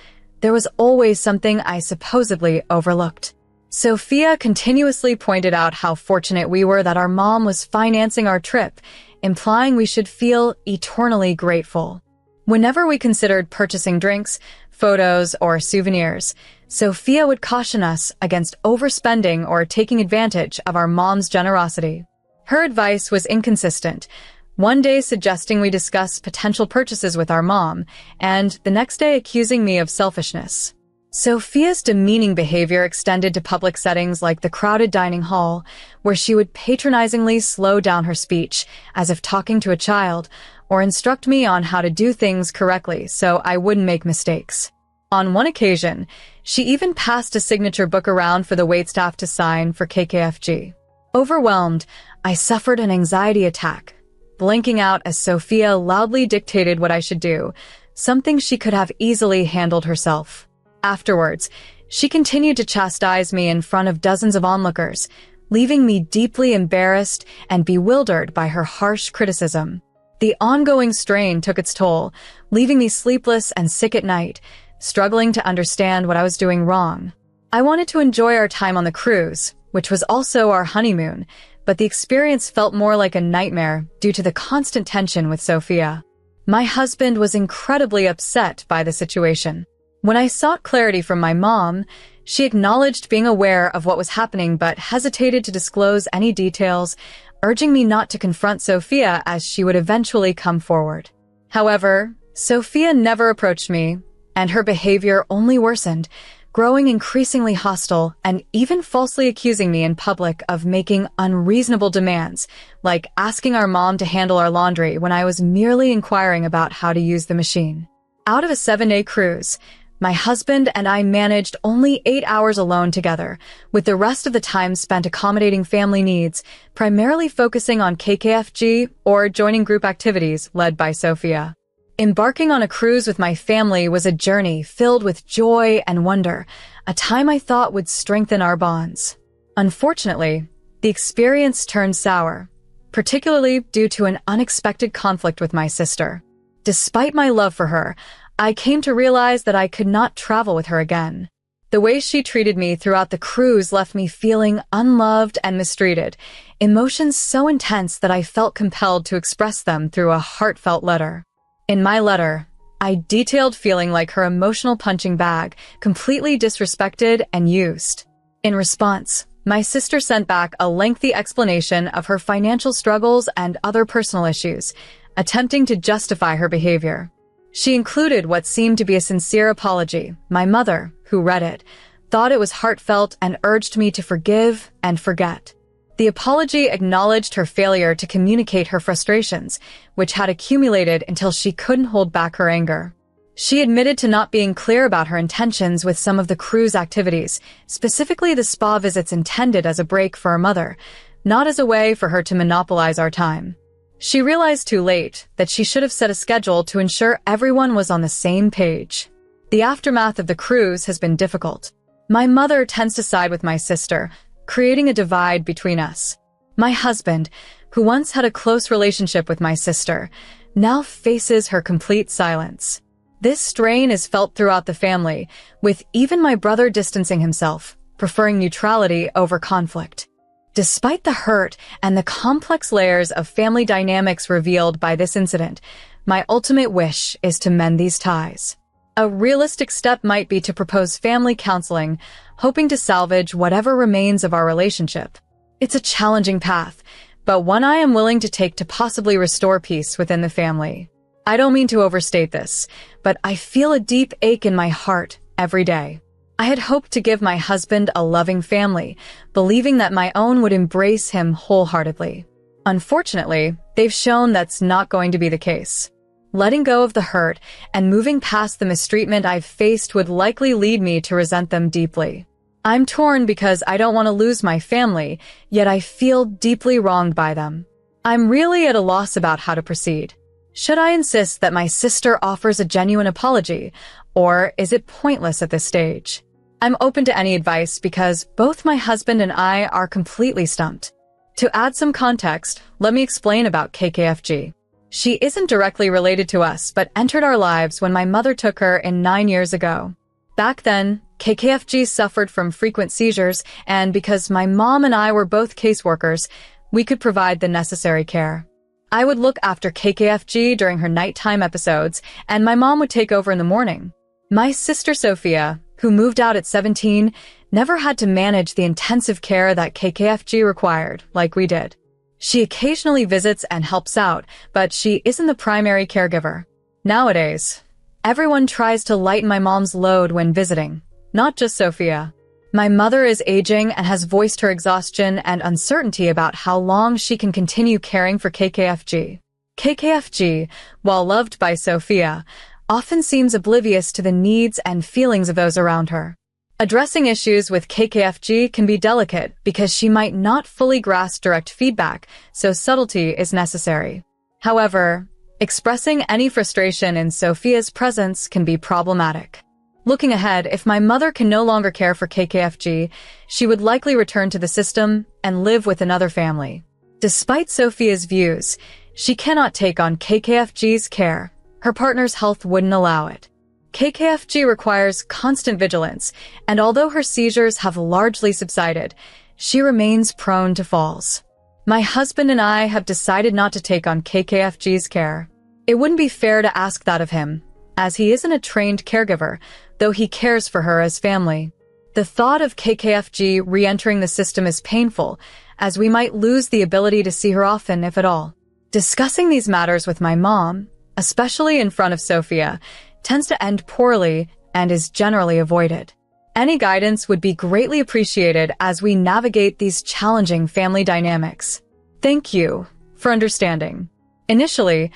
There was always something I supposedly overlooked. Sophia continuously pointed out how fortunate we were that our mom was financing our trip, implying we should feel eternally grateful. Whenever we considered purchasing drinks, photos, or souvenirs, Sophia would caution us against overspending or taking advantage of our mom's generosity. Her advice was inconsistent, one day suggesting we discuss potential purchases with our mom, and the next day accusing me of selfishness. Sophia's demeaning behavior extended to public settings like the crowded dining hall, where she would patronizingly slow down her speech, as if talking to a child, or instruct me on how to do things correctly so I wouldn't make mistakes. On one occasion, she even passed a signature book around for the waitstaff to sign for KKFG. Overwhelmed, I suffered an anxiety attack, blinking out as Sophia loudly dictated what I should do, something she could have easily handled herself. Afterwards, she continued to chastise me in front of dozens of onlookers, leaving me deeply embarrassed and bewildered by her harsh criticism. The ongoing strain took its toll, leaving me sleepless and sick at night, struggling to understand what I was doing wrong. I wanted to enjoy our time on the cruise, which was also our honeymoon, but the experience felt more like a nightmare due to the constant tension with Sophia. My husband was incredibly upset by the situation. When I sought clarity from my mom, she acknowledged being aware of what was happening but hesitated to disclose any details, urging me not to confront Sophia as she would eventually come forward. However, Sophia never approached me, and her behavior only worsened, growing increasingly hostile and even falsely accusing me in public of making unreasonable demands, like asking our mom to handle our laundry when I was merely inquiring about how to use the machine. Out of a 7-day cruise, my husband and I managed only 8 hours alone together, with the rest of the time spent accommodating family needs, primarily focusing on KKFG or joining group activities led by Sophia. Embarking on a cruise with my family was a journey filled with joy and wonder, a time I thought would strengthen our bonds. Unfortunately, the experience turned sour, particularly due to an unexpected conflict with my sister. Despite my love for her, I came to realize that I could not travel with her again. The way she treated me throughout the cruise left me feeling unloved and mistreated, emotions so intense that I felt compelled to express them through a heartfelt letter. In my letter, I detailed feeling like her emotional punching bag, completely disrespected and used. In response, my sister sent back a lengthy explanation of her financial struggles and other personal issues, attempting to justify her behavior. She included what seemed to be a sincere apology. My mother, who read it, thought it was heartfelt and urged me to forgive and forget. The apology acknowledged her failure to communicate her frustrations, which had accumulated until she couldn't hold back her anger. She admitted to not being clear about her intentions with some of the cruise activities, specifically the spa visits intended as a break for her mother, not as a way for her to monopolize our time. She realized too late that she should have set a schedule to ensure everyone was on the same page. The aftermath of the cruise has been difficult. My mother tends to side with my sister, creating a divide between us. My husband, who once had a close relationship with my sister, now faces her complete silence. This strain is felt throughout the family, with even my brother distancing himself, preferring neutrality over conflict. Despite the hurt and the complex layers of family dynamics revealed by this incident, my ultimate wish is to mend these ties. A realistic step might be to propose family counseling, hoping to salvage whatever remains of our relationship. It's a challenging path, but one I am willing to take to possibly restore peace within the family. I don't mean to overstate this, but I feel a deep ache in my heart every day. I had hoped to give my husband a loving family, believing that my own would embrace him wholeheartedly. Unfortunately, they've shown that's not going to be the case. Letting go of the hurt and moving past the mistreatment I've faced would likely lead me to resent them deeply. I'm torn because I don't want to lose my family, yet I feel deeply wronged by them. I'm really at a loss about how to proceed. Should I insist that my sister offers a genuine apology, or is it pointless at this stage? I'm open to any advice because both my husband and I are completely stumped. To add some context, let me explain about KKFG. She isn't directly related to us, but entered our lives when my mother took her in 9 years ago. Back then, KKFG suffered from frequent seizures, and because my mom and I were both caseworkers, we could provide the necessary care. I would look after KKFG during her nighttime episodes, and my mom would take over in the morning. My sister Sophia, who moved out at 17, never had to manage the intensive care that KKFG required, like we did. She occasionally visits and helps out, but she isn't the primary caregiver. Nowadays, everyone tries to lighten my mom's load when visiting, not just Sophia. My mother is aging and has voiced her exhaustion and uncertainty about how long she can continue caring for KKFG. KKFG, while loved by Sophia, often seems oblivious to the needs and feelings of those around her. Addressing issues with KKFG can be delicate because she might not fully grasp direct feedback, so subtlety is necessary. However, expressing any frustration in Sophia's presence can be problematic. Looking ahead, if my mother can no longer care for KKFG, she would likely return to the system and live with another family. Despite Sophia's views, she cannot take on KKFG's care. Her partner's health wouldn't allow it. KKFG requires constant vigilance, and although her seizures have largely subsided, she remains prone to falls. My husband and I have decided not to take on KKFG's care. It wouldn't be fair to ask that of him, as he isn't a trained caregiver, though he cares for her as family. The thought of KKFG re-entering the system is painful, as we might lose the ability to see her often, if at all. Discussing these matters with my mom, especially in front of Sophia, tends to end poorly and is generally avoided. Any guidance would be greatly appreciated as we navigate these challenging family dynamics. Thank you for understanding. Initially,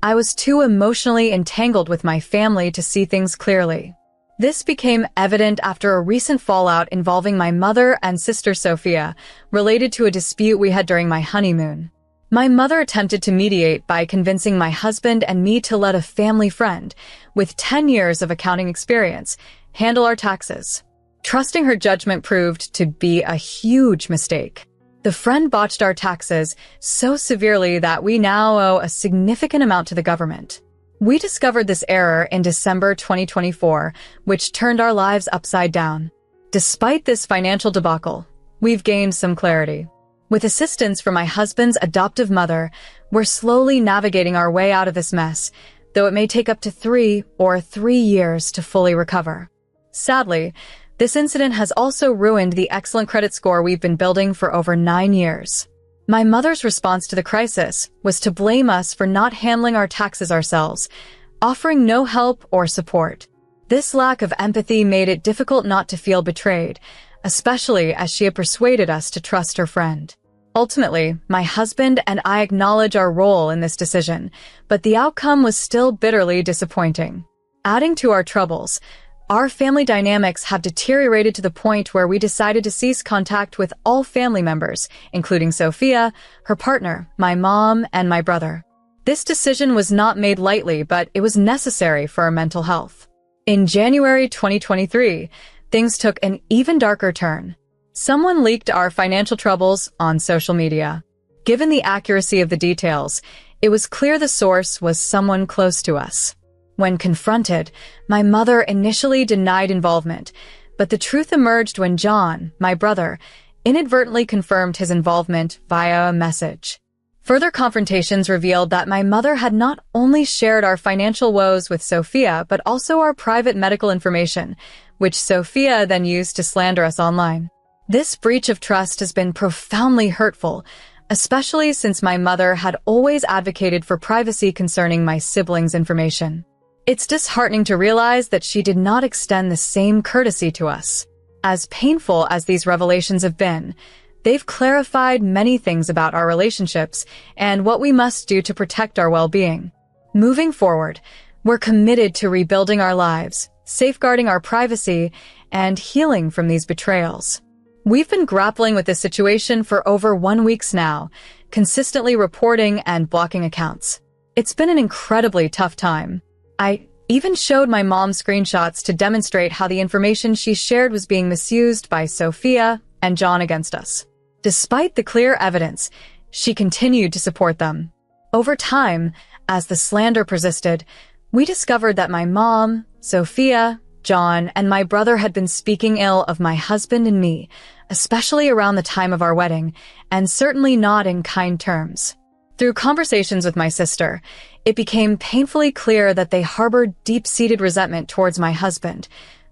I was too emotionally entangled with my family to see things clearly. This became evident after a recent fallout involving my mother and sister Sophia, related to a dispute we had during my honeymoon. My mother attempted to mediate by convincing my husband and me to let a family friend, with 10 years of accounting experience, handle our taxes. Trusting her judgment proved to be a huge mistake. The friend botched our taxes so severely that we now owe a significant amount to the government. We discovered this error in December 2024, which turned our lives upside down. Despite this financial debacle, we've gained some clarity. With assistance from my husband's adoptive mother, we're slowly navigating our way out of this mess, though it may take up to 3 years to fully recover. Sadly, this incident has also ruined the excellent credit score we've been building for over 9 years. My mother's response to the crisis was to blame us for not handling our taxes ourselves, offering no help or support. This lack of empathy made it difficult not to feel betrayed, especially as she had persuaded us to trust her friend. Ultimately, my husband and I acknowledge our role in this decision, but the outcome was still bitterly disappointing. Adding to our troubles, our family dynamics have deteriorated to the point where we decided to cease contact with all family members, including Sophia, her partner, my mom, and my brother. This decision was not made lightly, but it was necessary for our mental health. In January 2023, things took an even darker turn. Someone leaked our financial troubles on social media. Given the accuracy of the details, it was clear the source was someone close to us. When confronted, my mother initially denied involvement, but the truth emerged when John, my brother, inadvertently confirmed his involvement via a message. Further confrontations revealed that my mother had not only shared our financial woes with Sophia, but also our private medical information, which Sophia then used to slander us online. This breach of trust has been profoundly hurtful, especially since my mother had always advocated for privacy concerning my siblings' information. It's disheartening to realize that she did not extend the same courtesy to us. As painful as these revelations have been, they've clarified many things about our relationships and what we must do to protect our well-being. Moving forward, we're committed to rebuilding our lives, safeguarding our privacy, and healing from these betrayals. We've been grappling with this situation for over 1 week now, consistently reporting and blocking accounts. It's been an incredibly tough time. I even showed my mom screenshots to demonstrate how the information she shared was being misused by Sophia and John against us. Despite the clear evidence, she continued to support them. Over time, as the slander persisted, we discovered that my mom, Sophia, John, and my brother had been speaking ill of my husband and me, especially around the time of our wedding, and certainly not in kind terms. Through conversations with my sister, it became painfully clear that they harbored deep-seated resentment towards my husband.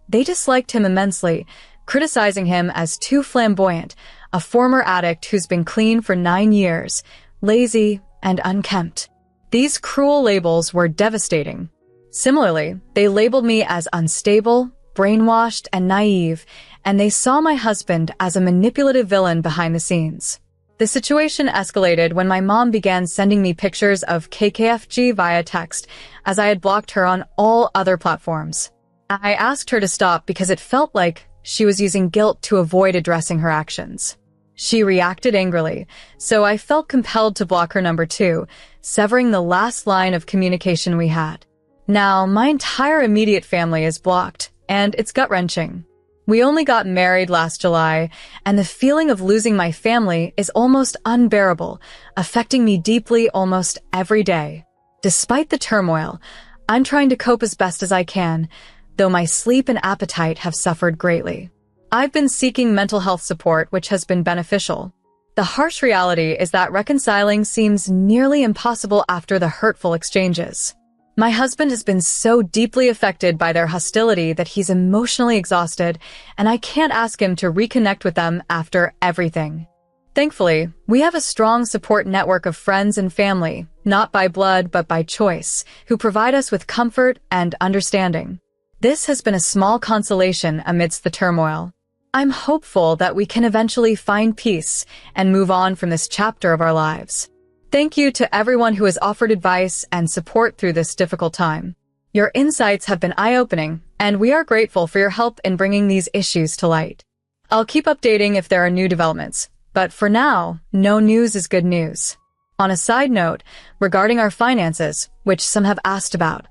They disliked him immensely, criticizing him as too flamboyant, a former addict who's been clean for 9 years, lazy, and unkempt. These cruel labels were devastating. Similarly, they labeled me as unstable, brainwashed, and naive, and they saw my husband as a manipulative villain behind the scenes. The situation escalated when my mom began sending me pictures of KKFG via text, as I had blocked her on all other platforms. I asked her to stop because it felt like she was using guilt to avoid addressing her actions. She reacted angrily, so I felt compelled to block her number 2, severing the last line of communication we had. Now, my entire immediate family is blocked, and it's gut-wrenching. We only got married last July, and the feeling of losing my family is almost unbearable, affecting me deeply almost every day. Despite the turmoil, I'm trying to cope as best as I can, though my sleep and appetite have suffered greatly. I've been seeking mental health support, which has been beneficial. The harsh reality is that reconciling seems nearly impossible after the hurtful exchanges. My husband has been so deeply affected by their hostility that he's emotionally exhausted, and I can't ask him to reconnect with them after everything. Thankfully, we have a strong support network of friends and family, not by blood but by choice, who provide us with comfort and understanding. This has been a small consolation amidst the turmoil. I'm hopeful that we can eventually find peace and move on from this chapter of our lives. Thank you to everyone who has offered advice and support through this difficult time. Your insights have been eye-opening, and we are grateful for your help in bringing these issues to light. I'll keep updating if there are new developments, but for now, no news is good news. On a side note, regarding our finances, which some have asked about,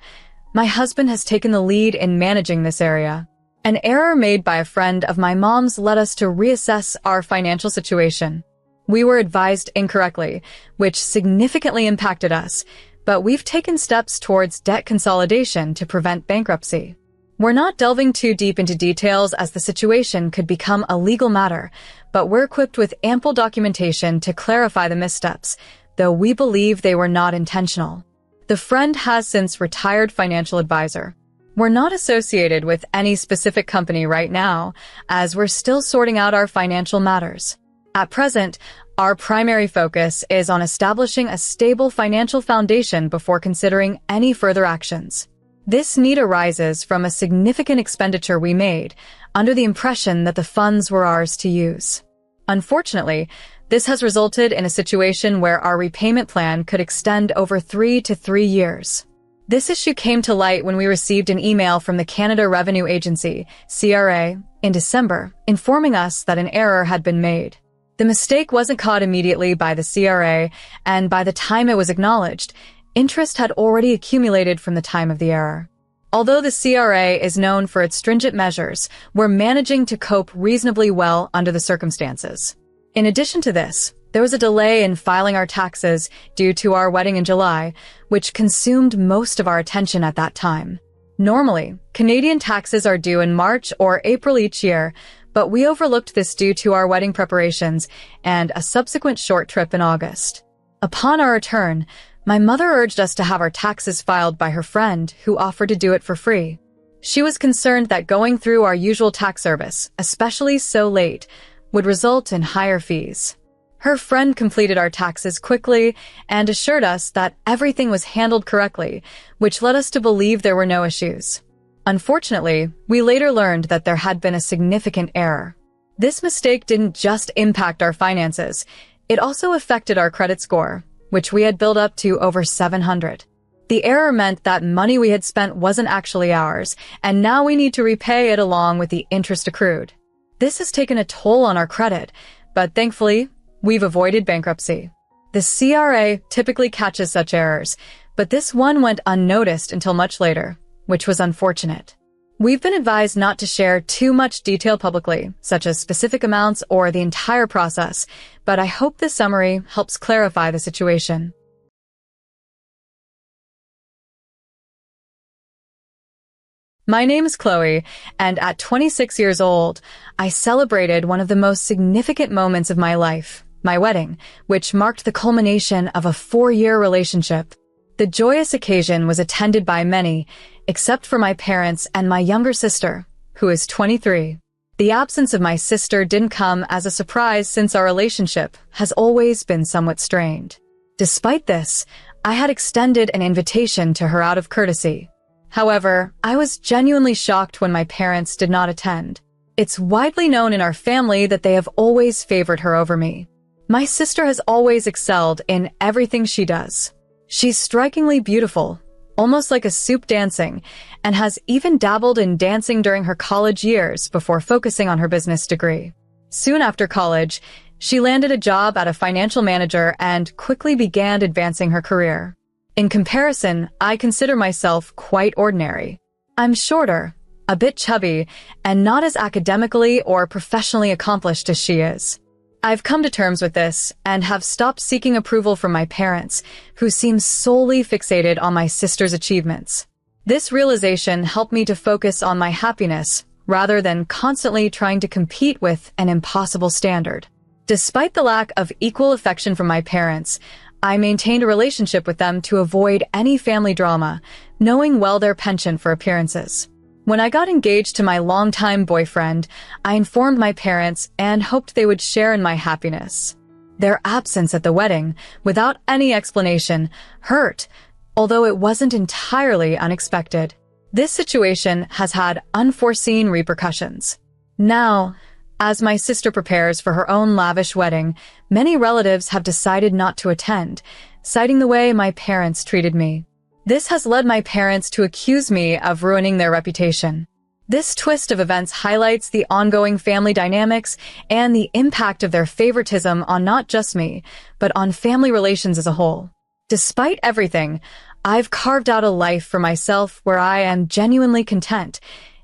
my husband has taken the lead in managing this area. An error made by a friend of my mom's led us to reassess our financial situation. We were advised incorrectly, which significantly impacted us, but we've taken steps towards debt consolidation to prevent bankruptcy. We're not delving too deep into details as the situation could become a legal matter, but we're equipped with ample documentation to clarify the missteps, though we believe they were not intentional. The friend has since retired financial advisor. We're not associated with any specific company right now, as we're still sorting out our financial matters. At present, our primary focus is on establishing a stable financial foundation before considering any further actions. This need arises from a significant expenditure we made, under the impression that the funds were ours to use. Unfortunately, this has resulted in a situation where our repayment plan could extend over 3 to 3 years. This issue came to light when we received an email from the Canada Revenue Agency, CRA, in December, informing us that an error had been made. The mistake wasn't caught immediately by the CRA, and by the time it was acknowledged, interest had already accumulated from the time of the error. Although the CRA is known for its stringent measures, we're managing to cope reasonably well under the circumstances. In addition to this, there was a delay in filing our taxes due to our wedding in July, which consumed most of our attention at that time. Normally, Canadian taxes are due in March or April each year, but we overlooked this due to our wedding preparations and a subsequent short trip in August. Upon our return, my mother urged us to have our taxes filed by her friend, who offered to do it for free. She was concerned that going through our usual tax service, especially so late, would result in higher fees. Her friend completed our taxes quickly and assured us that everything was handled correctly, which led us to believe there were no issues. Unfortunately, we later learned that there had been a significant error. This mistake didn't just impact our finances, it also affected our credit score, which we had built up to over 700. The error meant that money we had spent wasn't actually ours, and now we need to repay it along with the interest accrued. This has taken a toll on our credit, but thankfully, we've avoided bankruptcy. The CRA typically catches such errors, but this one went unnoticed until much later, which was unfortunate. We've been advised not to share too much detail publicly, such as specific amounts or the entire process, but I hope this summary helps clarify the situation. My name is Chloe, and at 26 years old, I celebrated one of the most significant moments of my life, my wedding, which marked the culmination of a 4-year relationship. The joyous occasion was attended by many, except for my parents and my younger sister, who is 23. The absence of my sister didn't come as a surprise since our relationship has always been somewhat strained. Despite this, I had extended an invitation to her out of courtesy. However, I was genuinely shocked when my parents did not attend. It's widely known in our family that they have always favored her over me. My sister has always excelled in everything she does. She's strikingly beautiful, almost like a soup dancing, and has even dabbled in dancing during her college years before focusing on her business degree. Soon after college, she landed a job at a financial manager and quickly began advancing her career. In comparison, I consider myself quite ordinary. I'm shorter, a bit chubby, and not as academically or professionally accomplished as she is. I've come to terms with this and have stopped seeking approval from my parents, who seem solely fixated on my sister's achievements. This realization helped me to focus on my happiness rather than constantly trying to compete with an impossible standard. Despite the lack of equal affection from my parents, I maintained a relationship with them to avoid any family drama, knowing well their penchant for appearances. When I got engaged to my longtime boyfriend, I informed my parents and hoped they would share in my happiness. Their absence at the wedding, without any explanation, hurt, although it wasn't entirely unexpected. This situation has had unforeseen repercussions. Now, as my sister prepares for her own lavish wedding, many relatives have decided not to attend, citing the way my parents treated me. This has led my parents to accuse me of ruining their reputation. This twist of events highlights the ongoing family dynamics and the impact of their favoritism on not just me, but on family relations as a whole. Despite everything, I've carved out a life for myself where I am genuinely content,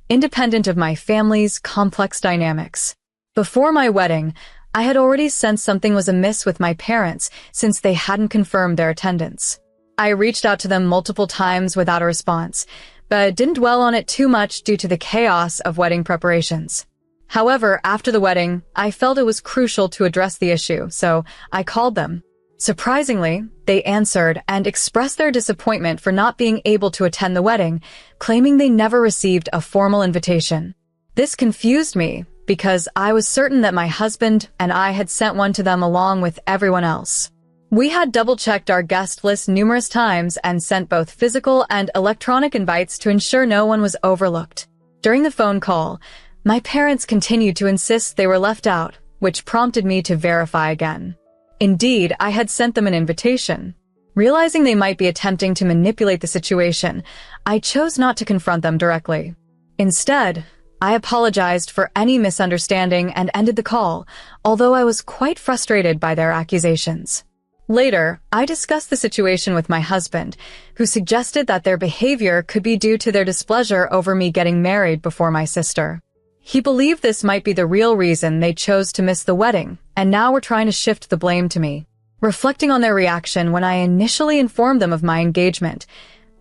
independent of my family's complex dynamics. Before my wedding, I had already sensed something was amiss with my parents since they hadn't confirmed their attendance. I reached out to them multiple times without a response, but didn't dwell on it too much due to the chaos of wedding preparations. However, after the wedding, I felt it was crucial to address the issue, so I called them. Surprisingly, they answered and expressed their disappointment for not being able to attend the wedding, claiming they never received a formal invitation. This confused me because I was certain that my husband and I had sent one to them along with everyone else. We had double-checked our guest list numerous times and sent both physical and electronic invites to ensure no one was overlooked. During the phone call, my parents continued to insist they were left out, which prompted me to verify again. Indeed, I had sent them an invitation. Realizing they might be attempting to manipulate the situation, I chose not to confront them directly. Instead, I apologized for any misunderstanding and ended the call, although I was quite frustrated by their accusations. Later, I discussed the situation with my husband, who suggested that their behavior could be due to their displeasure over me getting married before my sister. He believed this might be the real reason they chose to miss the wedding, and now were trying to shift the blame to me. Reflecting on their reaction when I initially informed them of my engagement,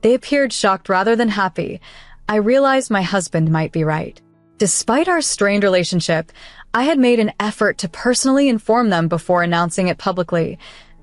they appeared shocked rather than happy. I realized my husband might be right. Despite our strained relationship, I had made an effort to personally inform them before announcing it publicly.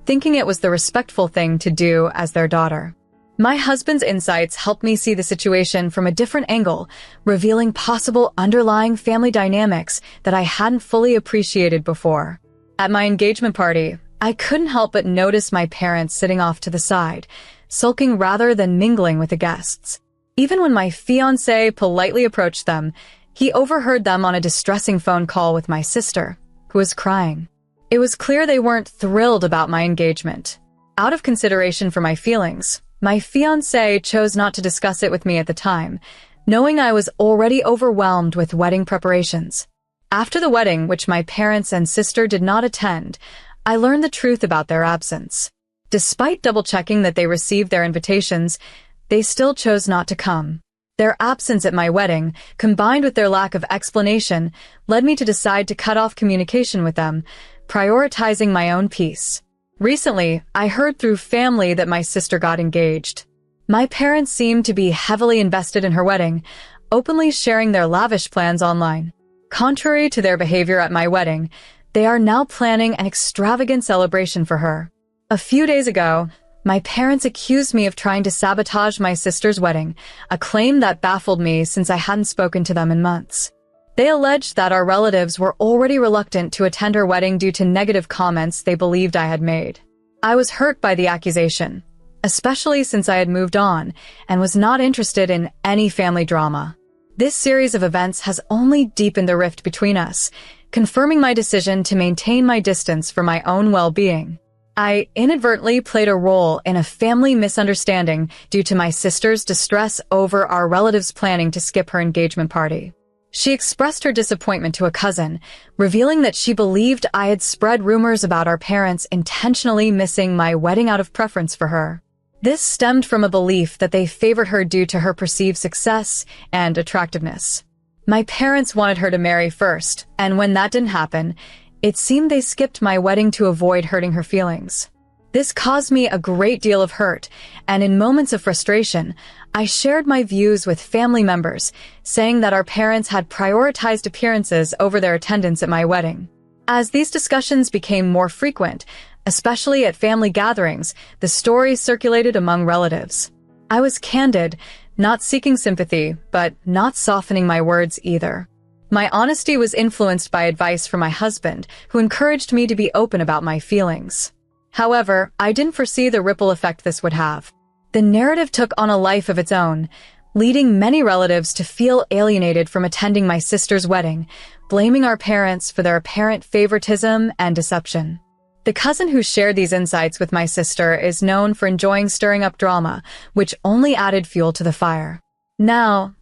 thinking it was the respectful thing to do as their daughter. My husband's insights helped me see the situation from a different angle, revealing possible underlying family dynamics that I hadn't fully appreciated before. At my engagement party, I couldn't help but notice my parents sitting off to the side, sulking rather than mingling with the guests. Even when my fiancé politely approached them, he overheard them on a distressing phone call with my sister, who was crying. It was clear they weren't thrilled about my engagement. Out of consideration for my feelings, my fiancé chose not to discuss it with me at the time, knowing I was already overwhelmed with wedding preparations. After the wedding, which my parents and sister did not attend, I learned the truth about their absence. Despite double-checking that they received their invitations, they still chose not to come. Their absence at my wedding, combined with their lack of explanation, led me to decide to cut off communication with them, prioritizing my own peace. Recently, I heard through family that my sister got engaged. My parents seemed to be heavily invested in her wedding, openly sharing their lavish plans online. Contrary to their behavior at my wedding, they are now planning an extravagant celebration for her. A few days ago, my parents accused me of trying to sabotage my sister's wedding, a claim that baffled me since I hadn't spoken to them in months. They alleged that our relatives were already reluctant to attend her wedding due to negative comments they believed I had made. I was hurt by the accusation, especially since I had moved on and was not interested in any family drama. This series of events has only deepened the rift between us, confirming my decision to maintain my distance for my own well-being. I inadvertently played a role in a family misunderstanding due to my sister's distress over our relatives planning to skip her engagement party. She expressed her disappointment to a cousin, revealing that she believed I had spread rumors about our parents intentionally missing my wedding out of preference for her. This stemmed from a belief that they favored her due to her perceived success and attractiveness. My parents wanted her to marry first, and when that didn't happen, it seemed they skipped my wedding to avoid hurting her feelings. This caused me a great deal of hurt, and in moments of frustration, I shared my views with family members, saying that our parents had prioritized appearances over their attendance at my wedding. As these discussions became more frequent, especially at family gatherings, the story circulated among relatives. I was candid, not seeking sympathy, but not softening my words either. My honesty was influenced by advice from my husband, who encouraged me to be open about my feelings. However, I didn't foresee the ripple effect this would have. The narrative took on a life of its own, leading many relatives to feel alienated from attending my sister's wedding, blaming our parents for their apparent favoritism and deception. The cousin who shared these insights with my sister is known for enjoying stirring up drama, which only added fuel to the fire. Now,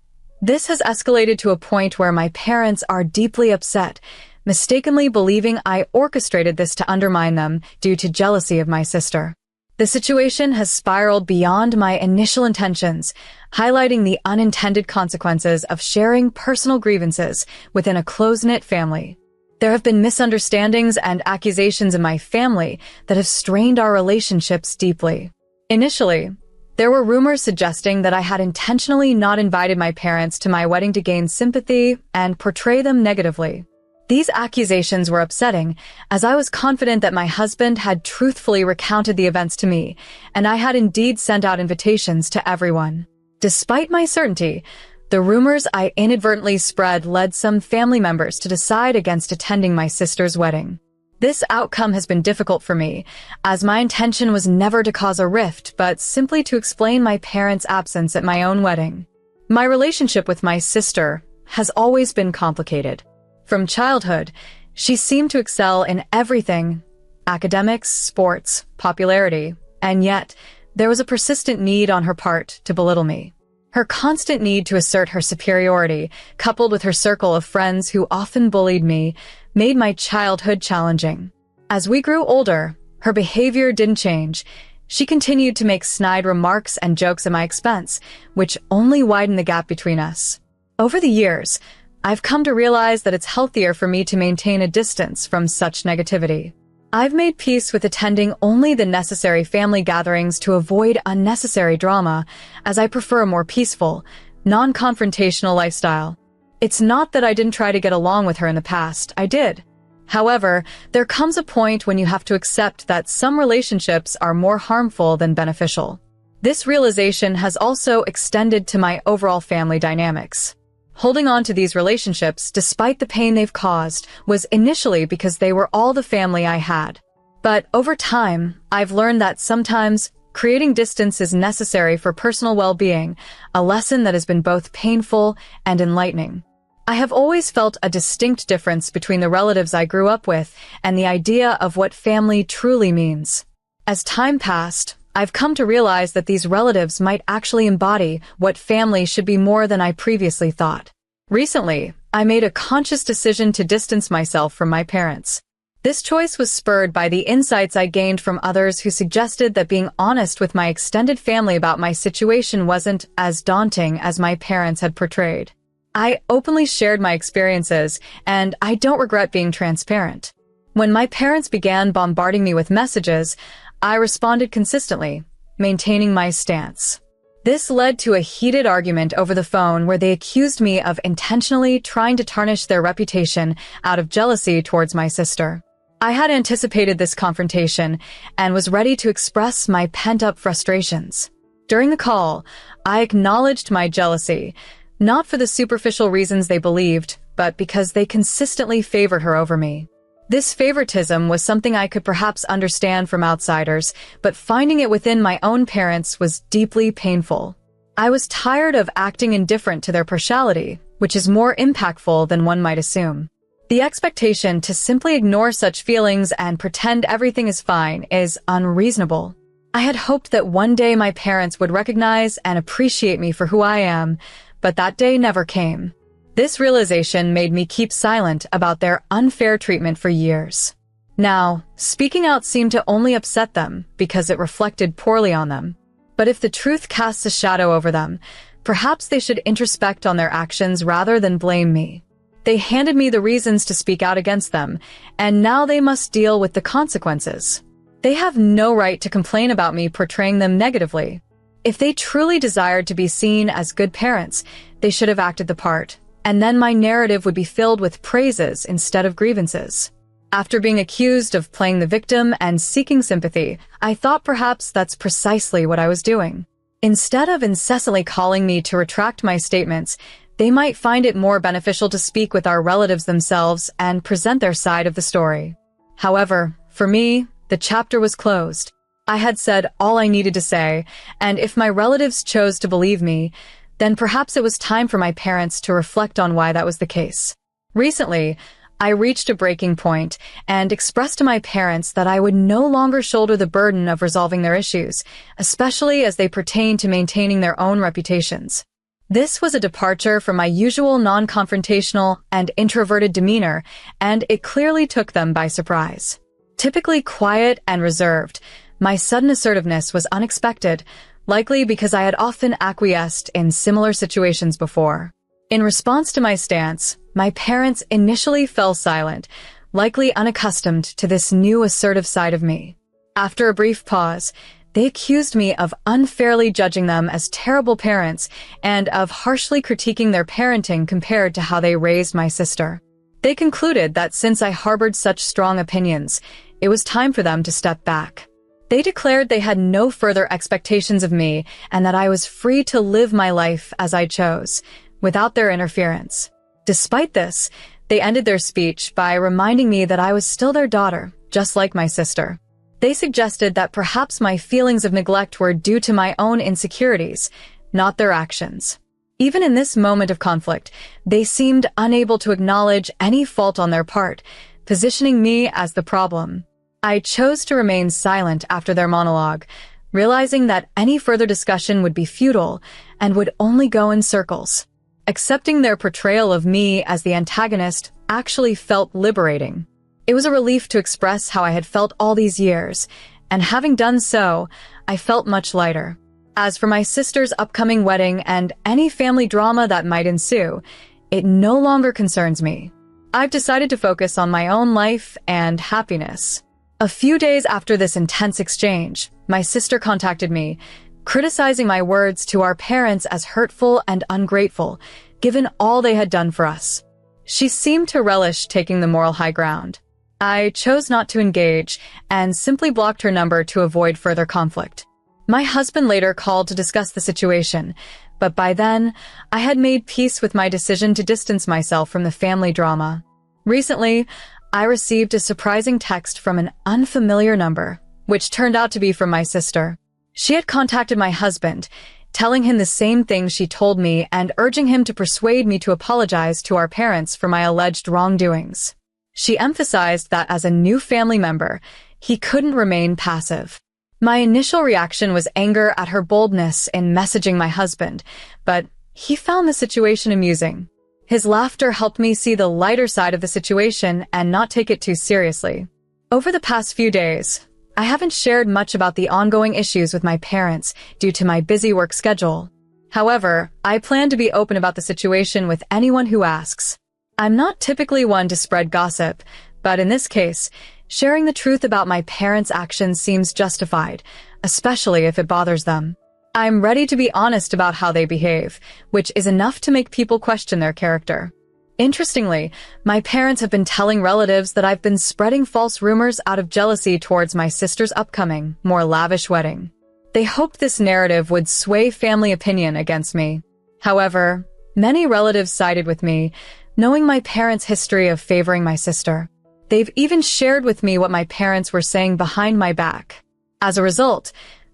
this has escalated to a point where my parents are deeply upset, mistakenly believing I orchestrated this to undermine them due to jealousy of my sister. The situation has spiraled beyond my initial intentions, highlighting the unintended consequences of sharing personal grievances within a close-knit family. There have been misunderstandings and accusations in my family that have strained our relationships deeply. Initially, there were rumors suggesting that I had intentionally not invited my parents to my wedding to gain sympathy and portray them negatively. These accusations were upsetting, as I was confident that my husband had truthfully recounted the events to me, and I had indeed sent out invitations to everyone. Despite my certainty, the rumors I inadvertently spread led some family members to decide against attending my sister's wedding. This outcome has been difficult for me, as my intention was never to cause a rift, but simply to explain my parents' absence at my own wedding. My relationship with my sister has always been complicated. From childhood, she seemed to excel in everything: academics, sports, popularity, and yet there was a persistent need on her part to belittle me. Her constant need to assert her superiority, coupled with her circle of friends who often bullied me, made my childhood challenging. As we grew older, her behavior didn't change. She continued to make snide remarks and jokes at my expense, which only widened the gap between us. Over the years, I've come to realize that it's healthier for me to maintain a distance from such negativity. I've made peace with attending only the necessary family gatherings to avoid unnecessary drama, as I prefer a more peaceful, non-confrontational lifestyle. It's not that I didn't try to get along with her in the past. I did. However, there comes a point when you have to accept that some relationships are more harmful than beneficial. This realization has also extended to my overall family dynamics. Holding on to these relationships, despite the pain they've caused, was initially because they were all the family I had. But over time, I've learned that sometimes creating distance is necessary for personal well-being, a lesson that has been both painful and enlightening. I have always felt a distinct difference between the relatives I grew up with and the idea of what family truly means. As time passed, I've come to realize that these relatives might actually embody what family should be more than I previously thought. Recently, I made a conscious decision to distance myself from my parents. This choice was spurred by the insights I gained from others who suggested that being honest with my extended family about my situation wasn't as daunting as my parents had portrayed. I openly shared my experiences, and I don't regret being transparent. When my parents began bombarding me with messages, I responded consistently, maintaining my stance. This led to a heated argument over the phone where they accused me of intentionally trying to tarnish their reputation out of jealousy towards my sister. I had anticipated this confrontation and was ready to express my pent-up frustrations. During the call, I acknowledged my jealousy, not for the superficial reasons they believed, but because they consistently favored her over me. This favoritism was something I could perhaps understand from outsiders, but finding it within my own parents was deeply painful. I was tired of acting indifferent to their partiality, which is more impactful than one might assume. The expectation to simply ignore such feelings and pretend everything is fine is unreasonable. I had hoped that one day my parents would recognize and appreciate me for who I am, but that day never came. This realization made me keep silent about their unfair treatment for years. Now, speaking out seemed to only upset them because it reflected poorly on them. But if the truth casts a shadow over them, perhaps they should introspect on their actions rather than blame me. They handed me the reasons to speak out against them, and now they must deal with the consequences. They have no right to complain about me portraying them negatively. If they truly desired to be seen as good parents, they should have acted the part, and then my narrative would be filled with praises instead of grievances. After being accused of playing the victim and seeking sympathy, I thought perhaps that's precisely what I was doing. Instead of incessantly calling me to retract my statements, they might find it more beneficial to speak with our relatives themselves and present their side of the story. However, for me, the chapter was closed. I had said all I needed to say, and if my relatives chose to believe me, then perhaps it was time for my parents to reflect on why that was the case. Recently, I reached a breaking point and expressed to my parents that I would no longer shoulder the burden of resolving their issues, especially as they pertain to maintaining their own reputations. This was a departure from my usual non-confrontational and introverted demeanor, and it clearly took them by surprise. Typically quiet and reserved, my sudden assertiveness was unexpected, likely because I had often acquiesced in similar situations before. In response to my stance, my parents initially fell silent, likely unaccustomed to this new assertive side of me. After a brief pause, they accused me of unfairly judging them as terrible parents and of harshly critiquing their parenting compared to how they raised my sister. They concluded that since I harbored such strong opinions, it was time for them to step back. They declared they had no further expectations of me and that I was free to live my life as I chose, without their interference. Despite this, they ended their speech by reminding me that I was still their daughter, just like my sister. They suggested that perhaps my feelings of neglect were due to my own insecurities, not their actions. Even in this moment of conflict, they seemed unable to acknowledge any fault on their part, positioning me as the problem. I chose to remain silent after their monologue, realizing that any further discussion would be futile and would only go in circles. Accepting their portrayal of me as the antagonist actually felt liberating. It was a relief to express how I had felt all these years, and having done so, I felt much lighter. As for my sister's upcoming wedding and any family drama that might ensue, it no longer concerns me. I've decided to focus on my own life and happiness. A few days after this intense exchange, my sister contacted me, criticizing my words to our parents as hurtful and ungrateful, given all they had done for us. She seemed to relish taking the moral high ground. I chose not to engage and simply blocked her number to avoid further conflict. My husband later called to discuss the situation, but by then, I had made peace with my decision to distance myself from the family drama. Recently, I received a surprising text from an unfamiliar number, which turned out to be from my sister. She had contacted my husband, telling him the same thing she told me and urging him to persuade me to apologize to our parents for my alleged wrongdoings. She emphasized that as a new family member, he couldn't remain passive. My initial reaction was anger at her boldness in messaging my husband, but he found the situation amusing. His laughter helped me see the lighter side of the situation and not take it too seriously. Over the past few days, I haven't shared much about the ongoing issues with my parents due to my busy work schedule. However, I plan to be open about the situation with anyone who asks. I'm not typically one to spread gossip, but in this case, sharing the truth about my parents' actions seems justified, especially if it bothers them. I'm ready to be honest about how they behave, which is enough to make people question their character. Interestingly, my parents have been telling relatives that I've been spreading false rumors out of jealousy towards my sister's upcoming, more lavish wedding. They hoped this narrative would sway family opinion against me. However, many relatives sided with me, knowing my parents' history of favoring my sister. They've even shared with me what my parents were saying behind my back. As a result,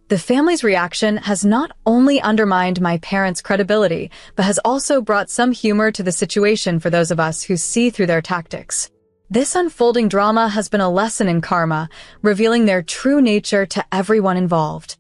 the family's reaction has not only undermined my parents' credibility, but has also brought some humor to the situation for those of us who see through their tactics. This unfolding drama has been a lesson in karma, revealing their true nature to everyone involved.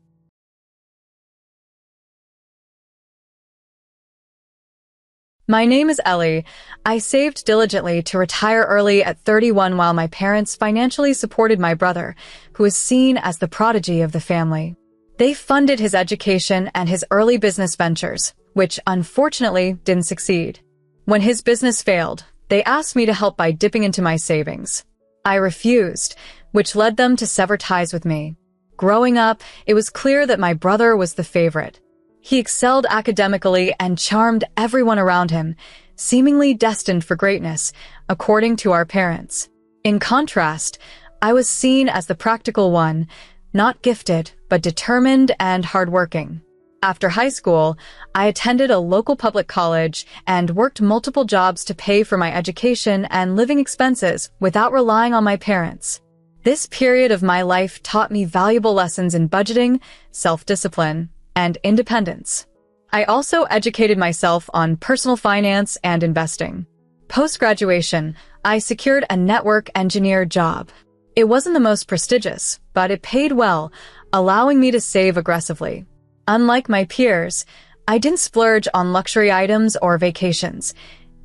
My name is Ellie. I saved diligently to retire early at 31 while my parents financially supported my brother, who is seen as the prodigy of the family. They funded his education and his early business ventures, which unfortunately didn't succeed. When his business failed, they asked me to help by dipping into my savings. I refused, which led them to sever ties with me. Growing up, it was clear that my brother was the favorite. He excelled academically and charmed everyone around him, seemingly destined for greatness, according to our parents. In contrast, I was seen as the practical one, not gifted, but determined and hardworking. After high school, I attended a local public college and worked multiple jobs to pay for my education and living expenses without relying on my parents. This period of my life taught me valuable lessons in budgeting, self-discipline, and independence. I also educated myself on personal finance and investing. Post-graduation, I secured a network engineer job. It wasn't the most prestigious, but it paid well, allowing me to save aggressively. Unlike my peers, I didn't splurge on luxury items or vacations.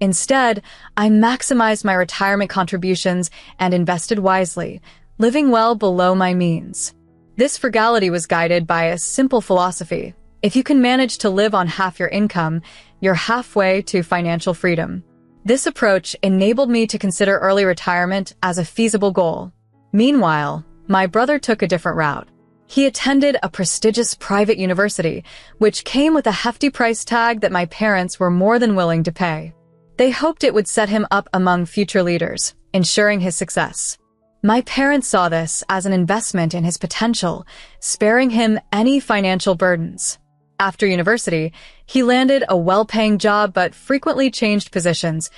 Instead, I maximized my retirement contributions and invested wisely, living well below my means. This frugality was guided by a simple philosophy. If you can manage to live on half your income, you're halfway to financial freedom. This approach enabled me to consider early retirement as a feasible goal. Meanwhile, my brother took a different route. He attended a prestigious private university, which came with a hefty price tag that my parents were more than willing to pay. They hoped it would set him up among future leaders, ensuring his success. My parents saw this as an investment in his potential, sparing him any financial burdens. After university, he landed a well-paying job but frequently changed positions,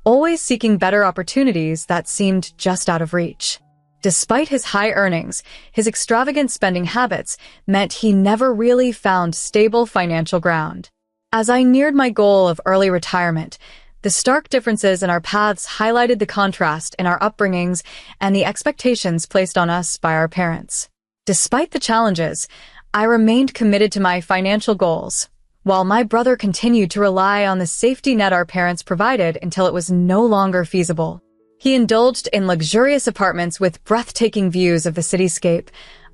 always seeking better opportunities that seemed just out of reach. Despite his high earnings, his extravagant spending habits meant he never really found stable financial ground. As I neared my goal of early retirement, the stark differences in our paths highlighted the contrast in our upbringings and the expectations placed on us by our parents. Despite the challenges, I remained committed to my financial goals, while my brother continued to rely on the safety net our parents provided until it was no longer feasible. He indulged in luxurious apartments with breathtaking views of the cityscape,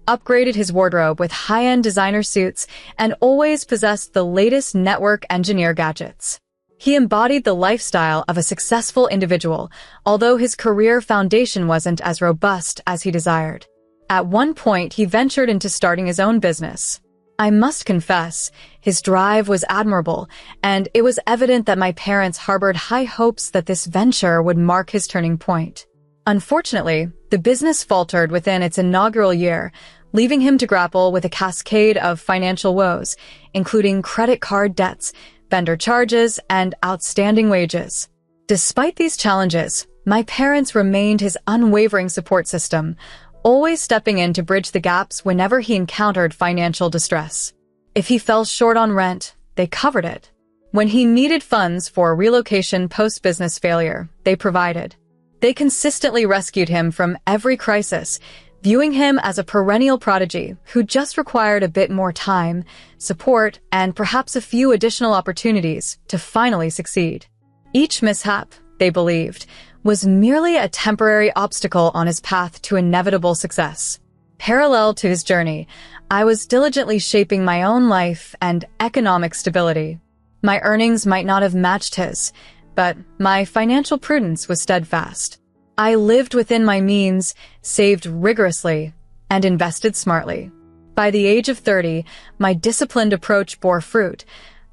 upgraded his wardrobe with high-end designer suits, and always possessed the latest network engineer gadgets. He embodied the lifestyle of a successful individual, although his career foundation wasn't as robust as he desired. At one point, he ventured into starting his own business. I must confess, his drive was admirable, and it was evident that my parents harbored high hopes that this venture would mark his turning point. Unfortunately, the business faltered within its inaugural year, leaving him to grapple with a cascade of financial woes, including credit card debts, vendor charges, and outstanding wages. Despite these challenges, my parents remained his unwavering support system, always stepping in to bridge the gaps whenever he encountered financial distress. If he fell short on rent, they covered it. When he needed funds for relocation post-business failure, they provided. They consistently rescued him from every crisis, viewing him as a perennial prodigy who just required a bit more time, support, and perhaps a few additional opportunities to finally succeed. Each mishap, they believed, was merely a temporary obstacle on his path to inevitable success. Parallel to his journey, I was diligently shaping my own life and economic stability. My earnings might not have matched his, but my financial prudence was steadfast. I lived within my means, saved rigorously, and invested smartly. By the age of 30, my disciplined approach bore fruit.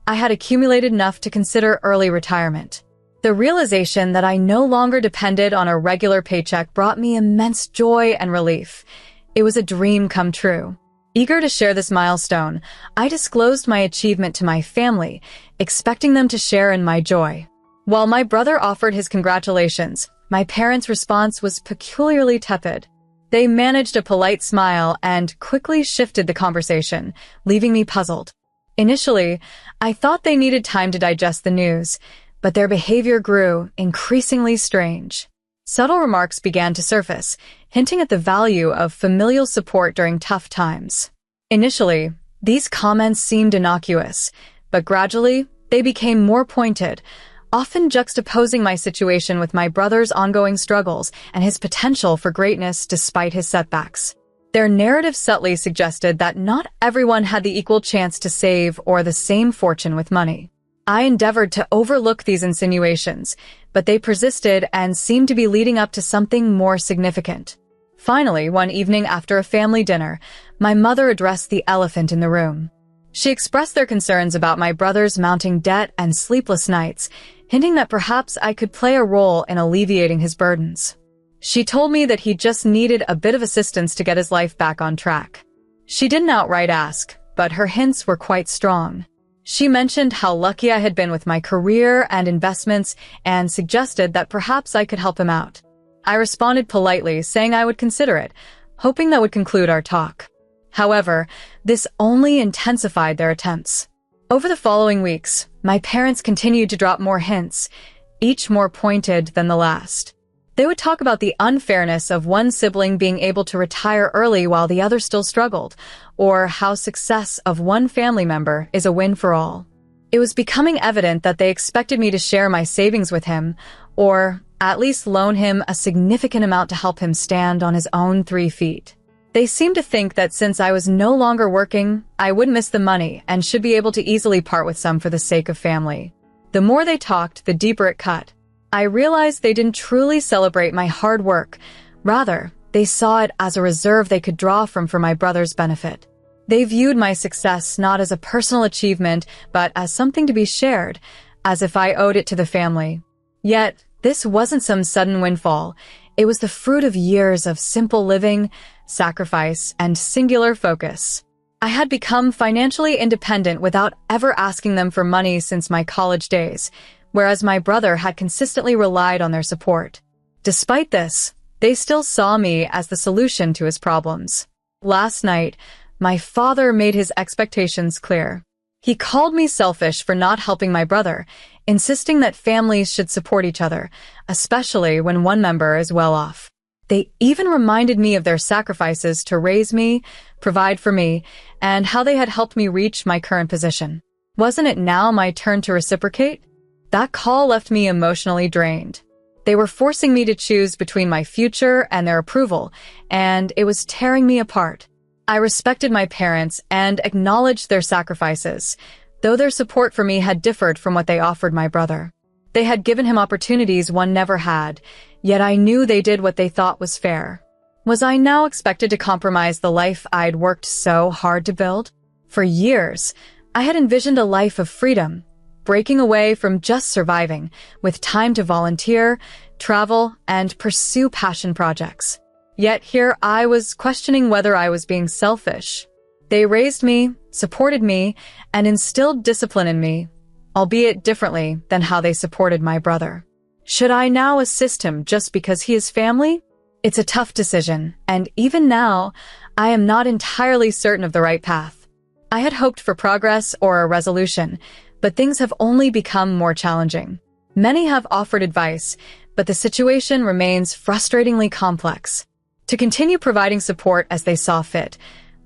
I had accumulated enough to consider early retirement. The realization that I no longer depended on a regular paycheck brought me immense joy and relief. It was a dream come true. Eager to share this milestone, I disclosed my achievement to my family, expecting them to share in my joy. While my brother offered his congratulations, my parents' response was peculiarly tepid. They managed a polite smile and quickly shifted the conversation, leaving me puzzled. Initially, I thought they needed time to digest the news, but their behavior grew increasingly strange. Subtle remarks began to surface, hinting at the value of familial support during tough times. Initially, these comments seemed innocuous, but gradually, they became more pointed, often juxtaposing my situation with my brother's ongoing struggles and his potential for greatness despite his setbacks. Their narrative subtly suggested that not everyone had the equal chance to save or the same fortune with money. I endeavored to overlook these insinuations, but they persisted and seemed to be leading up to something more significant. Finally, one evening after a family dinner, my mother addressed the elephant in the room. She expressed their concerns about my brother's mounting debt and sleepless nights, hinting that perhaps I could play a role in alleviating his burdens. She told me that he just needed a bit of assistance to get his life back on track. She didn't outright ask, but her hints were quite strong. She mentioned how lucky I had been with my career and investments and suggested that perhaps I could help him out. I responded politely, saying I would consider it, hoping that would conclude our talk. However, this only intensified their attempts. Over the following weeks, my parents continued to drop more hints, each more pointed than the last. They would talk about the unfairness of one sibling being able to retire early while the other still struggled, or how success of one family member is a win for all. It was becoming evident that they expected me to share my savings with him, or at least loan him a significant amount to help him stand on his own 3 feet. They seemed to think that since I was no longer working, I would miss the money and should be able to easily part with some for the sake of family. The more they talked, the deeper it cut. I realized they didn't truly celebrate my hard work. Rather, they saw it as a reserve they could draw from for my brother's benefit. They viewed my success not as a personal achievement, but as something to be shared, as if I owed it to the family. Yet, this wasn't some sudden windfall. It was the fruit of years of simple living, sacrifice, and singular focus. I had become financially independent without ever asking them for money since my college days, whereas my brother had consistently relied on their support. Despite this, they still saw me as the solution to his problems. Last night, my father made his expectations clear. He called me selfish for not helping my brother, insisting that families should support each other, especially when one member is well off. They even reminded me of their sacrifices to raise me, provide for me, and how they had helped me reach my current position. Wasn't it now my turn to reciprocate? That call left me emotionally drained. They were forcing me to choose between my future and their approval, and it was tearing me apart. I respected my parents and acknowledged their sacrifices, though their support for me had differed from what they offered my brother. They had given him opportunities one never had, yet I knew they did what they thought was fair. Was I now expected to compromise the life I'd worked so hard to build? For years, I had envisioned a life of freedom, breaking away from just surviving, with time to volunteer, travel, and pursue passion projects. Yet here I was questioning whether I was being selfish. They raised me, supported me, and instilled discipline in me, albeit differently than how they supported my brother. Should I now assist him just because he is family? It's a tough decision, and even now, I am not entirely certain of the right path. I had hoped for progress or a resolution, but things have only become more challenging. Many have offered advice, but the situation remains frustratingly complex. To continue providing support as they saw fit,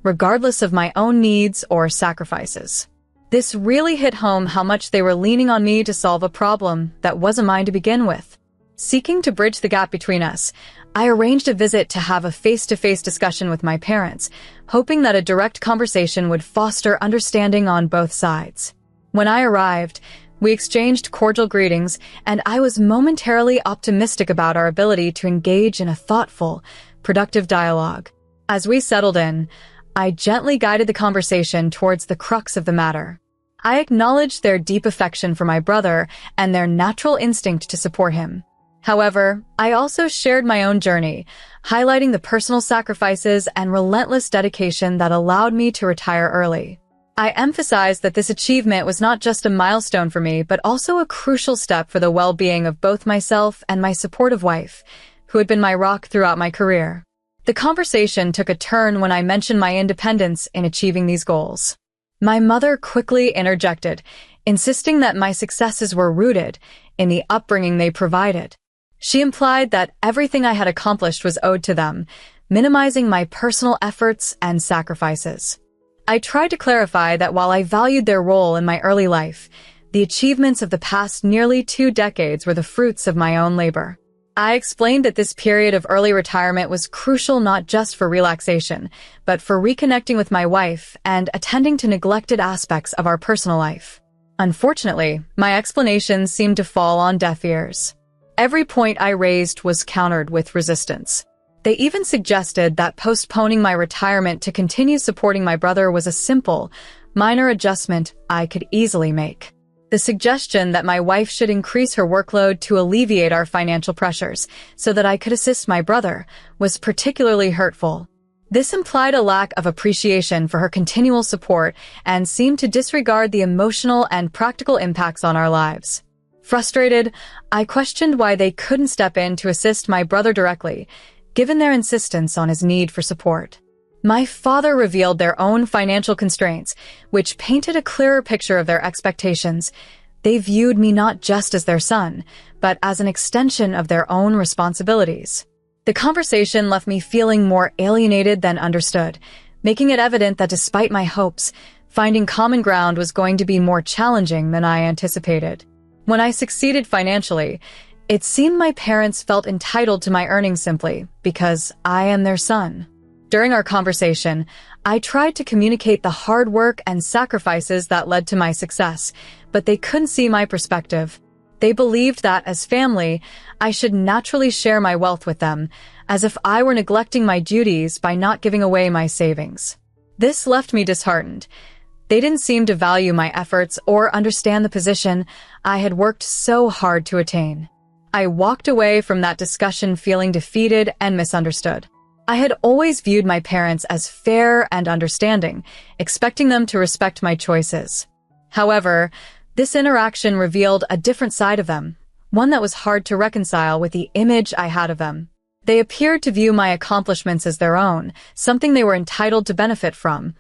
regardless of my own needs or sacrifices. This really hit home how much they were leaning on me to solve a problem that wasn't mine to begin with. Seeking to bridge the gap between us, I arranged a visit to have a face-to-face discussion with my parents, hoping that a direct conversation would foster understanding on both sides. When I arrived, we exchanged cordial greetings, and I was momentarily optimistic about our ability to engage in a thoughtful, productive dialogue. As we settled in, I gently guided the conversation towards the crux of the matter. I acknowledged their deep affection for my brother and their natural instinct to support him. However, I also shared my own journey, highlighting the personal sacrifices and relentless dedication that allowed me to retire early. I emphasized that this achievement was not just a milestone for me, but also a crucial step for the well-being of both myself and my supportive wife, who had been my rock throughout my career. The conversation took a turn when I mentioned my independence in achieving these goals. My mother quickly interjected, insisting that my successes were rooted in the upbringing they provided. She implied that everything I had accomplished was owed to them, minimizing my personal efforts and sacrifices. I tried to clarify that while I valued their role in my early life, the achievements of the past nearly 2 decades were the fruits of my own labor. I explained that this period of early retirement was crucial not just for relaxation, but for reconnecting with my wife and attending to neglected aspects of our personal life. Unfortunately, my explanations seemed to fall on deaf ears. Every point I raised was countered with resistance. They even suggested that postponing my retirement to continue supporting my brother was a simple, minor adjustment I could easily make. The suggestion that my wife should increase her workload to alleviate our financial pressures so that I could assist my brother was particularly hurtful. This implied a lack of appreciation for her continual support and seemed to disregard the emotional and practical impacts on our lives. Frustrated, I questioned why they couldn't step in to assist my brother directly, given their insistence on his need for support. My father revealed their own financial constraints, which painted a clearer picture of their expectations. They viewed me not just as their son, but as an extension of their own responsibilities. The conversation left me feeling more alienated than understood, making it evident that despite my hopes, finding common ground was going to be more challenging than I anticipated. When I succeeded financially, it seemed my parents felt entitled to my earnings simply because I am their son. During our conversation, I tried to communicate the hard work and sacrifices that led to my success, but they couldn't see my perspective. They believed that, as family, I should naturally share my wealth with them, as if I were neglecting my duties by not giving away my savings. This left me disheartened. They didn't seem to value my efforts or understand the position I had worked so hard to attain. I walked away from that discussion feeling defeated and misunderstood. I had always viewed my parents as fair and understanding, expecting them to respect my choices. However, this interaction revealed a different side of them, one that was hard to reconcile with the image I had of them. They appeared to view my accomplishments as their own, something they were entitled to benefit from,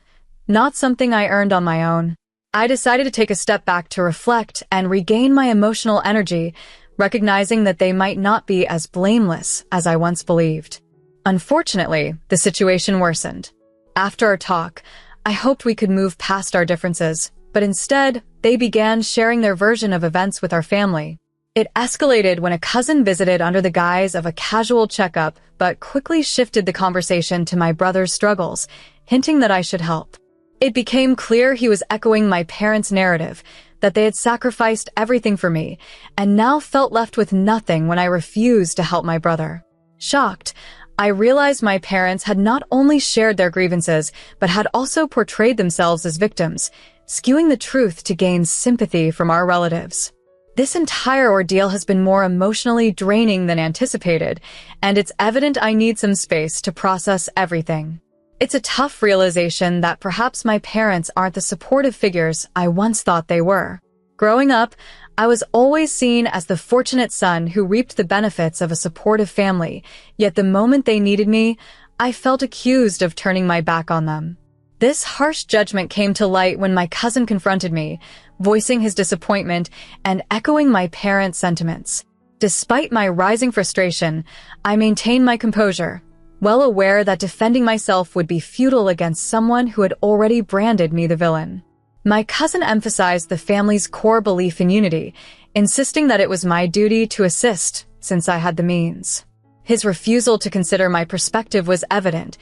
not something I earned on my own. I decided to take a step back to reflect and regain my emotional energy, recognizing that they might not be as blameless as I once believed. Unfortunately, the situation worsened. After our talk, I hoped we could move past our differences, but instead, they began sharing their version of events with our family. It escalated when a cousin visited under the guise of a casual checkup, but quickly shifted the conversation to my brother's struggles, hinting that I should help. It became clear he was echoing my parents' narrative, that they had sacrificed everything for me, and now felt left with nothing when I refused to help my brother. Shocked, I realized my parents had not only shared their grievances, but had also portrayed themselves as victims, skewing the truth to gain sympathy from our relatives. This entire ordeal has been more emotionally draining than anticipated, and it's evident I need some space to process everything. It's a tough realization that perhaps my parents aren't the supportive figures I once thought they were. Growing up, I was always seen as the fortunate son who reaped the benefits of a supportive family, yet the moment they needed me, I felt accused of turning my back on them. This harsh judgment came to light when my cousin confronted me, voicing his disappointment and echoing my parents' sentiments. Despite my rising frustration, I maintained my composure, well aware that defending myself would be futile against someone who had already branded me the villain. My cousin emphasized the family's core belief in unity, insisting that it was my duty to assist since I had the means. His refusal to consider my perspective was evident.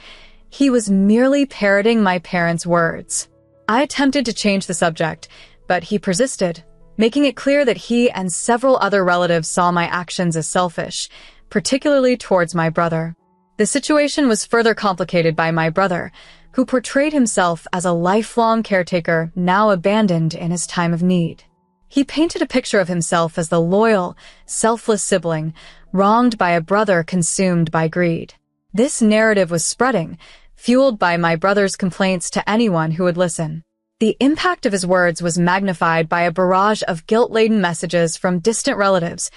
He was merely parroting my parents' words. I attempted to change the subject, but he persisted, making it clear that he and several other relatives saw my actions as selfish, particularly towards my brother. The situation was further complicated by my brother, who portrayed himself as a lifelong caretaker now abandoned in his time of need. He painted a picture of himself as the loyal, selfless sibling, wronged by a brother consumed by greed. This narrative was spreading, fueled by my brother's complaints to anyone who would listen. The impact of his words was magnified by a barrage of guilt-laden messages from distant relatives,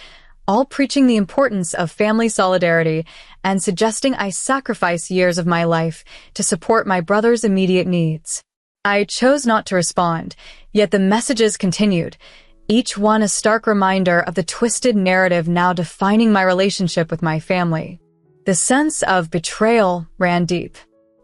all preaching the importance of family solidarity and suggesting I sacrifice years of my life to support my brother's immediate needs. I chose not to respond, yet the messages continued, each one a stark reminder of the twisted narrative now defining my relationship with my family. The sense of betrayal ran deep.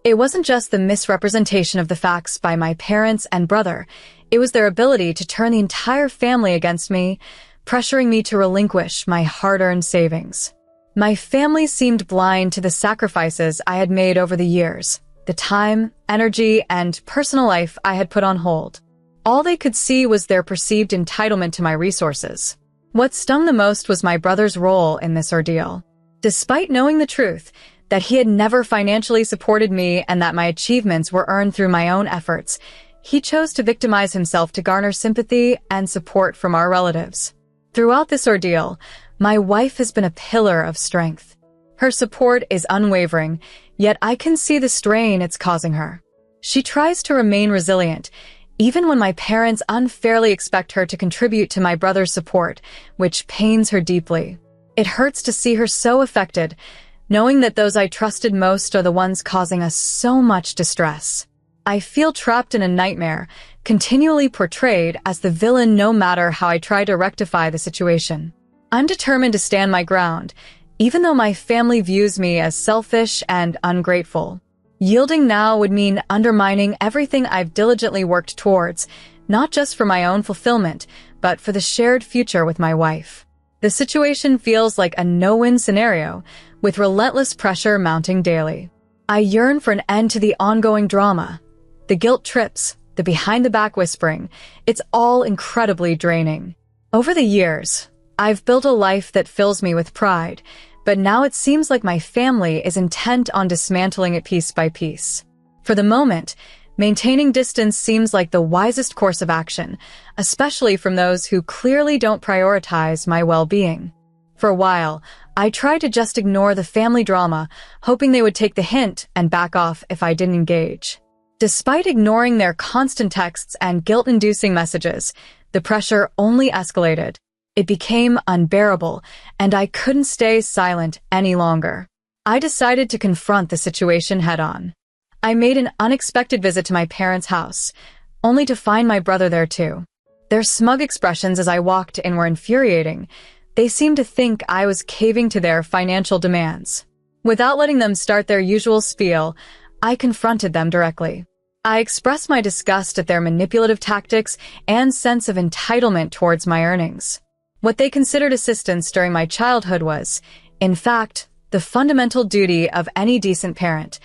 It wasn't just the misrepresentation of the facts by my parents and brother, it was their ability to turn the entire family against me, pressuring me to relinquish my hard-earned savings. My family seemed blind to the sacrifices I had made over the years, the time, energy, and personal life I had put on hold. All they could see was their perceived entitlement to my resources. What stung the most was my brother's role in this ordeal. Despite knowing the truth, that he had never financially supported me and that my achievements were earned through my own efforts, he chose to victimize himself to garner sympathy and support from our relatives. Throughout this ordeal, my wife has been a pillar of strength. Her support is unwavering, yet I can see the strain it's causing her. She tries to remain resilient, even when my parents unfairly expect her to contribute to my brother's support, which pains her deeply. It hurts to see her so affected, knowing that those I trusted most are the ones causing us so much distress. I feel trapped in a nightmare, continually portrayed as the villain no matter how I try to rectify the situation. I'm determined to stand my ground, even though my family views me as selfish and ungrateful. Yielding now would mean undermining everything I've diligently worked towards, not just for my own fulfillment, but for the shared future with my wife. The situation feels like a no-win scenario, with relentless pressure mounting daily. I yearn for an end to the ongoing drama. The guilt trips, the behind-the-back whispering, it's all incredibly draining. Over the years, I've built a life that fills me with pride, but now it seems like my family is intent on dismantling it piece by piece. For the moment, maintaining distance seems like the wisest course of action, especially from those who clearly don't prioritize my well-being. For a while, I tried to just ignore the family drama, hoping they would take the hint and back off if I didn't engage. Despite ignoring their constant texts and guilt-inducing messages, the pressure only escalated. It became unbearable, and I couldn't stay silent any longer. I decided to confront the situation head-on. I made an unexpected visit to my parents' house, only to find my brother there too. Their smug expressions as I walked in were infuriating. They seemed to think I was caving to their financial demands. Without letting them start their usual spiel, I confronted them directly. I expressed my disgust at their manipulative tactics and sense of entitlement towards my earnings. What they considered assistance during my childhood was, in fact, the fundamental duty of any decent parent,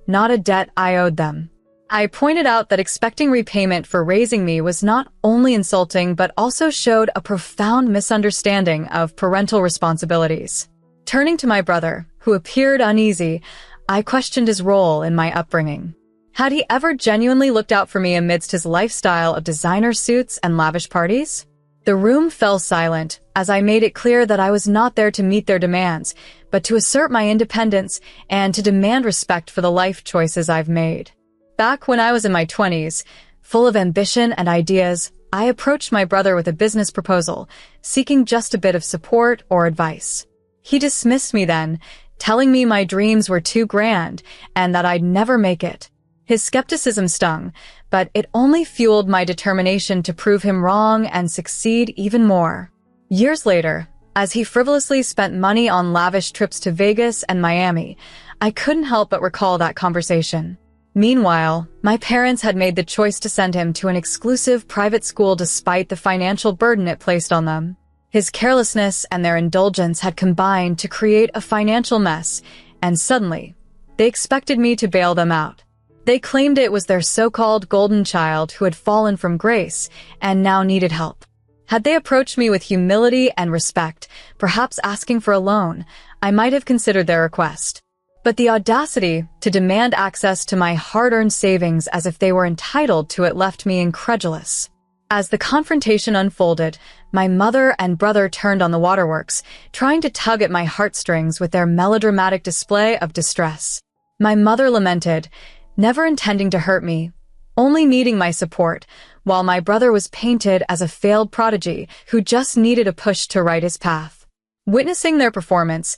not a debt I owed them. I pointed out that expecting repayment for raising me was not only insulting but also showed a profound misunderstanding of parental responsibilities. Turning to my brother, who appeared uneasy, I questioned his role in my upbringing. Had he ever genuinely looked out for me amidst his lifestyle of designer suits and lavish parties? The room fell silent as I made it clear that I was not there to meet their demands, but to assert my independence and to demand respect for the life choices I've made. Back when I was in my 20s, full of ambition and ideas, I approached my brother with a business proposal, seeking just a bit of support or advice. He dismissed me then, telling me my dreams were too grand and that I'd never make it. His skepticism stung, but it only fueled my determination to prove him wrong and succeed even more. Years later, as he frivolously spent money on lavish trips to Vegas and Miami, I couldn't help but recall that conversation. Meanwhile, my parents had made the choice to send him to an exclusive private school despite the financial burden it placed on them. His carelessness and their indulgence had combined to create a financial mess, and suddenly, they expected me to bail them out. They claimed it was their so-called golden child who had fallen from grace and now needed help. Had they approached me with humility and respect, perhaps asking for a loan, I might have considered their request. But the audacity to demand access to my hard-earned savings as if they were entitled to it left me incredulous. As the confrontation unfolded, my mother and brother turned on the waterworks, trying to tug at my heartstrings with their melodramatic display of distress. My mother lamented, never intending to hurt me, only needing my support, while my brother was painted as a failed prodigy who just needed a push to right his path. Witnessing their performance,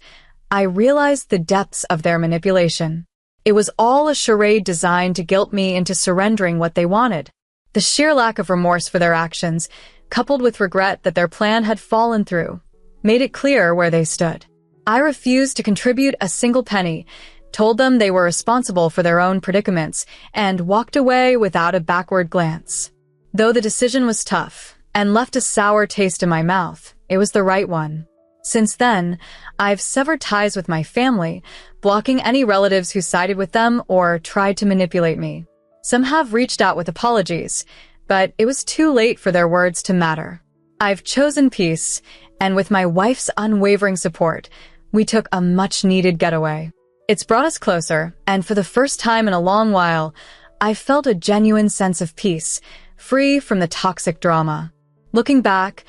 I realized the depths of their manipulation. It was all a charade designed to guilt me into surrendering what they wanted. The sheer lack of remorse for their actions, coupled with regret that their plan had fallen through, made it clear where they stood. I refused to contribute a single penny, told them they were responsible for their own predicaments, and walked away without a backward glance. Though the decision was tough and left a sour taste in my mouth, it was the right one. Since then, I've severed ties with my family, blocking any relatives who sided with them or tried to manipulate me. Some have reached out with apologies, but it was too late for their words to matter. I've chosen peace, and with my wife's unwavering support, we took a much-needed getaway. It's brought us closer, and for the first time in a long while, I felt a genuine sense of peace, free from the toxic drama. Looking back,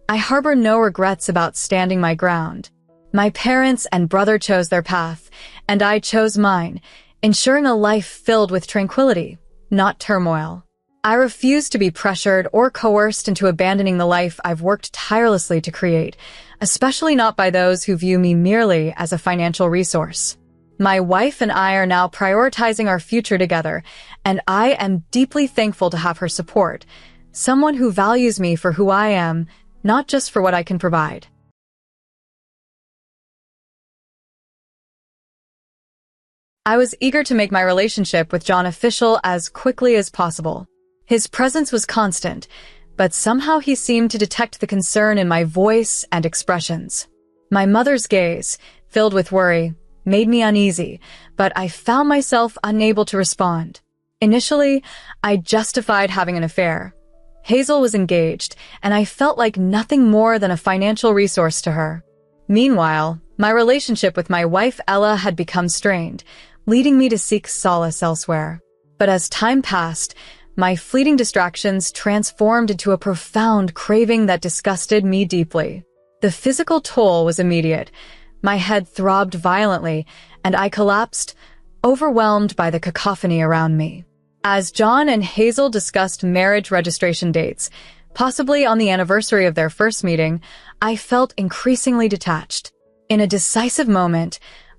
I harbor no regrets about standing my ground. My parents and brother chose their path, and I chose mine, ensuring a life filled with tranquility, not turmoil. I refuse to be pressured or coerced into abandoning the life I've worked tirelessly to create, especially not by those who view me merely as a financial resource. My wife and I are now prioritizing our future together, and I am deeply thankful to have her support, someone who values me for who I am, not just for what I can provide. I was eager to make my relationship with John official as quickly as possible. His presence was constant, but somehow he seemed to detect the concern in my voice and expressions. My mother's gaze, filled with worry, made me uneasy, but I found myself unable to respond. Initially, I justified having an affair. Hazel was engaged, and I felt like nothing more than a financial resource to her. Meanwhile, my relationship with my wife Ella had become strained, leading me to seek solace elsewhere. But as time passed, my fleeting distractions transformed into a profound craving that disgusted me deeply. The physical toll was immediate. My head throbbed violently, and I collapsed, overwhelmed by the cacophony around me. As John and Hazel discussed marriage registration dates, possibly on the anniversary of their first meeting, I felt increasingly detached. In a decisive moment,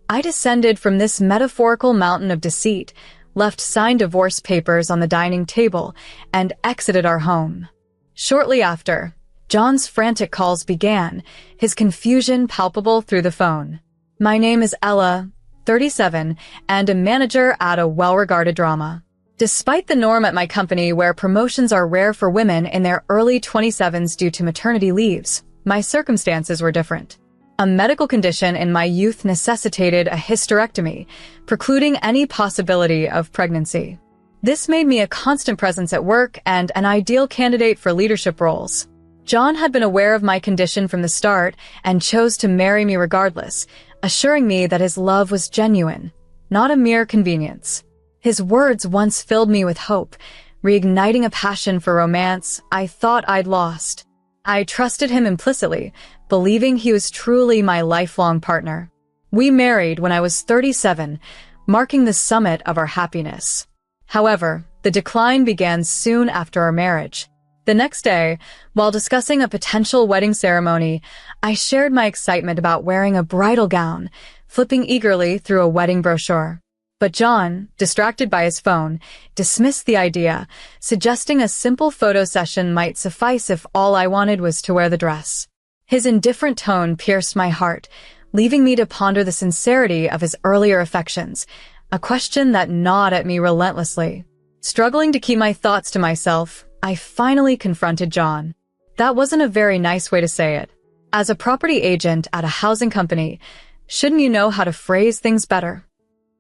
I descended from this metaphorical mountain of deceit, left signed divorce papers on the dining table, and exited our home. Shortly after, John's frantic calls began, his confusion palpable through the phone. My name is Ella, 37, and a manager at a well-regarded drama. Despite the norm at my company where promotions are rare for women in their early 27s due to maternity leaves, my circumstances were different. A medical condition in my youth necessitated a hysterectomy, precluding any possibility of pregnancy. This made me a constant presence at work and an ideal candidate for leadership roles. John had been aware of my condition from the start and chose to marry me regardless, assuring me that his love was genuine, not a mere convenience. His words once filled me with hope, reigniting a passion for romance I thought I'd lost. I trusted him implicitly, believing he was truly my lifelong partner. We married when I was 37, marking the summit of our happiness. However, the decline began soon after our marriage. The next day, while discussing a potential wedding ceremony, I shared my excitement about wearing a bridal gown, flipping eagerly through a wedding brochure. But John, distracted by his phone, dismissed the idea, suggesting a simple photo session might suffice if all I wanted was to wear the dress. His indifferent tone pierced my heart, leaving me to ponder the sincerity of his earlier affections, a question that gnawed at me relentlessly. Struggling to keep my thoughts to myself, I finally confronted John. That wasn't a very nice way to say it. As a property agent at a housing company, shouldn't you know how to phrase things better?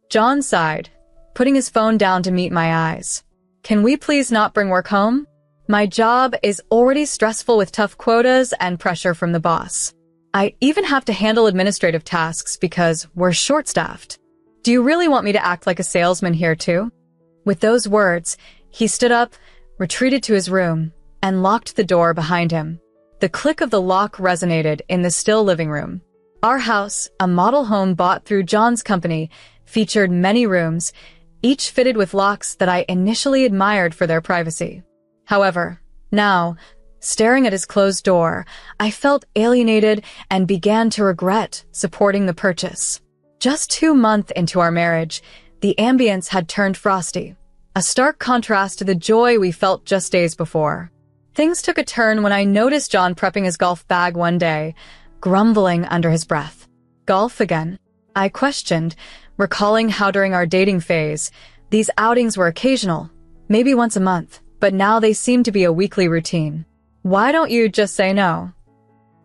John sighed, putting his phone down to meet my eyes. Can we please not bring work home? My job is already stressful with tough quotas and pressure from the boss. I even have to handle administrative tasks because we're short-staffed. Do you really want me to act like a salesman here too? With those words, he stood up, retreated to his room, and locked the door behind him. The click of the lock resonated in the still living room. Our house, a model home bought through John's company, featured many rooms, each fitted with locks that I initially admired for their privacy. However, now, staring at his closed door, I felt alienated and began to regret supporting the purchase. Just 2 months into our marriage, the ambience had turned frosty, a stark contrast to the joy we felt just days before. Things took a turn when I noticed John prepping his golf bag one day, grumbling under his breath. Golf again? I questioned, recalling how during our dating phase, these outings were occasional, maybe once a month, but now they seemed to be a weekly routine. Why don't you just say no?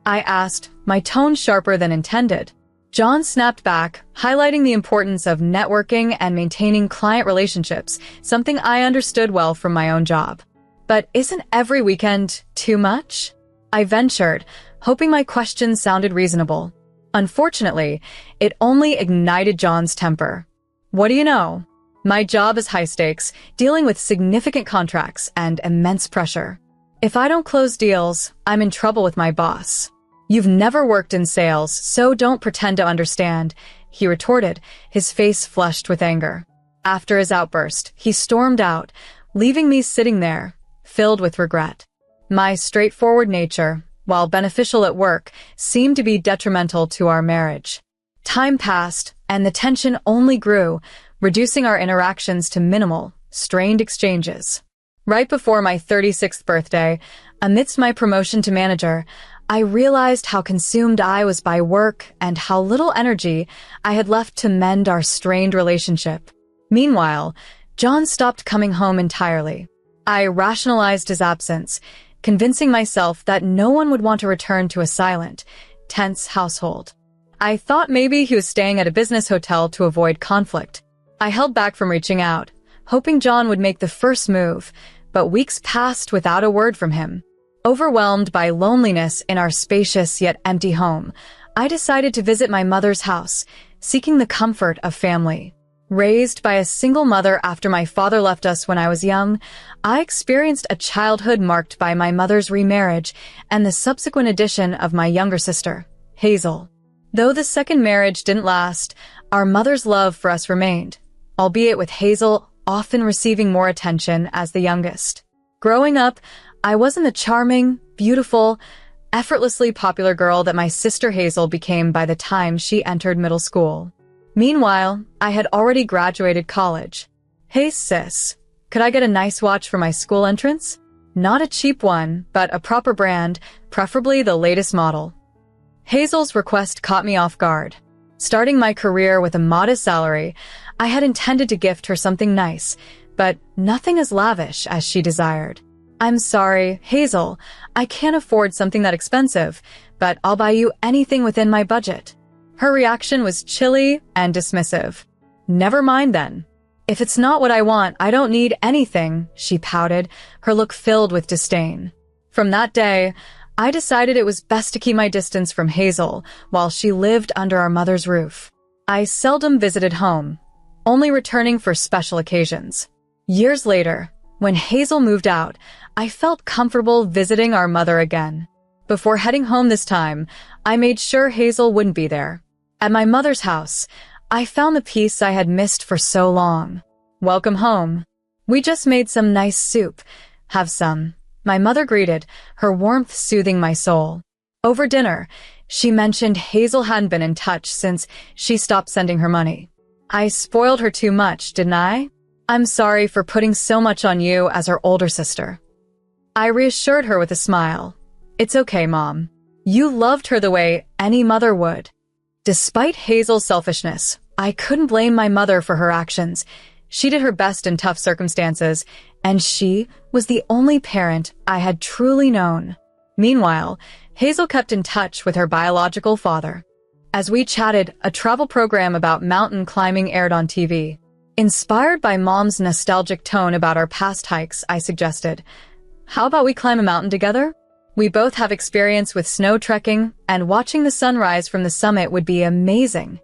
I asked, my tone sharper than intended. John snapped back, highlighting the importance of networking and maintaining client relationships, something I understood well from my own job. But isn't every weekend too much? I ventured, hoping my question sounded reasonable. Unfortunately, it only ignited John's temper. What do you know? My job is high stakes, dealing with significant contracts and immense pressure. If I don't close deals, I'm in trouble with my boss. You've never worked in sales, so don't pretend to understand, he retorted, his face flushed with anger. After his outburst, he stormed out, leaving me sitting there, filled with regret. My straightforward nature, while beneficial at work, seemed to be detrimental to our marriage. Time passed, and the tension only grew, reducing our interactions to minimal, strained exchanges. Right before my 36th birthday, amidst my promotion to manager, I realized how consumed I was by work and how little energy I had left to mend our strained relationship. Meanwhile, John stopped coming home entirely. I rationalized his absence, convincing myself that no one would want to return to a silent, tense household. I thought maybe he was staying at a business hotel to avoid conflict. I held back from reaching out, hoping John would make the first move, but weeks passed without a word from him. Overwhelmed by loneliness in our spacious yet empty home, I decided to visit my mother's house, seeking the comfort of family. Raised by a single mother after my father left us when I was young, I experienced a childhood marked by my mother's remarriage and the subsequent addition of my younger sister, Hazel. Though the second marriage didn't last, our mother's love for us remained, albeit with Hazel often receiving more attention as the youngest. Growing up, I wasn't the charming, beautiful, effortlessly popular girl that my sister Hazel became by the time she entered middle school. Meanwhile, I had already graduated college. Hey sis, could I get a nice watch for my school entrance? Not a cheap one, but a proper brand, preferably the latest model. Hazel's request caught me off guard. Starting my career with a modest salary, I had intended to gift her something nice, but nothing as lavish as she desired. I'm sorry, Hazel, I can't afford something that expensive, but I'll buy you anything within my budget. Her reaction was chilly and dismissive. Never mind then. If it's not what I want, I don't need anything, she pouted, her look filled with disdain. From that day, I decided it was best to keep my distance from Hazel while she lived under our mother's roof. I seldom visited home, only returning for special occasions. Years later, when Hazel moved out, I felt comfortable visiting our mother again. Before heading home this time, I made sure Hazel wouldn't be there. At my mother's house, I found the peace I had missed for so long. "Welcome home. We just made some nice soup. Have some," my mother greeted, her warmth soothing my soul. Over dinner, she mentioned Hazel hadn't been in touch since she stopped sending her money. I spoiled her too much, didn't I? "I'm sorry for putting so much on you as her older sister." I reassured her with a smile. "It's okay, Mom. You loved her the way any mother would." Despite Hazel's selfishness, I couldn't blame my mother for her actions. She did her best in tough circumstances, and she was the only parent I had truly known. Meanwhile, Hazel kept in touch with her biological father. As we chatted, a travel program about mountain climbing aired on TV. Inspired by Mom's nostalgic tone about our past hikes, I suggested, "How about we climb a mountain together? We both have experience with snow trekking, and watching the sunrise from the summit would be amazing."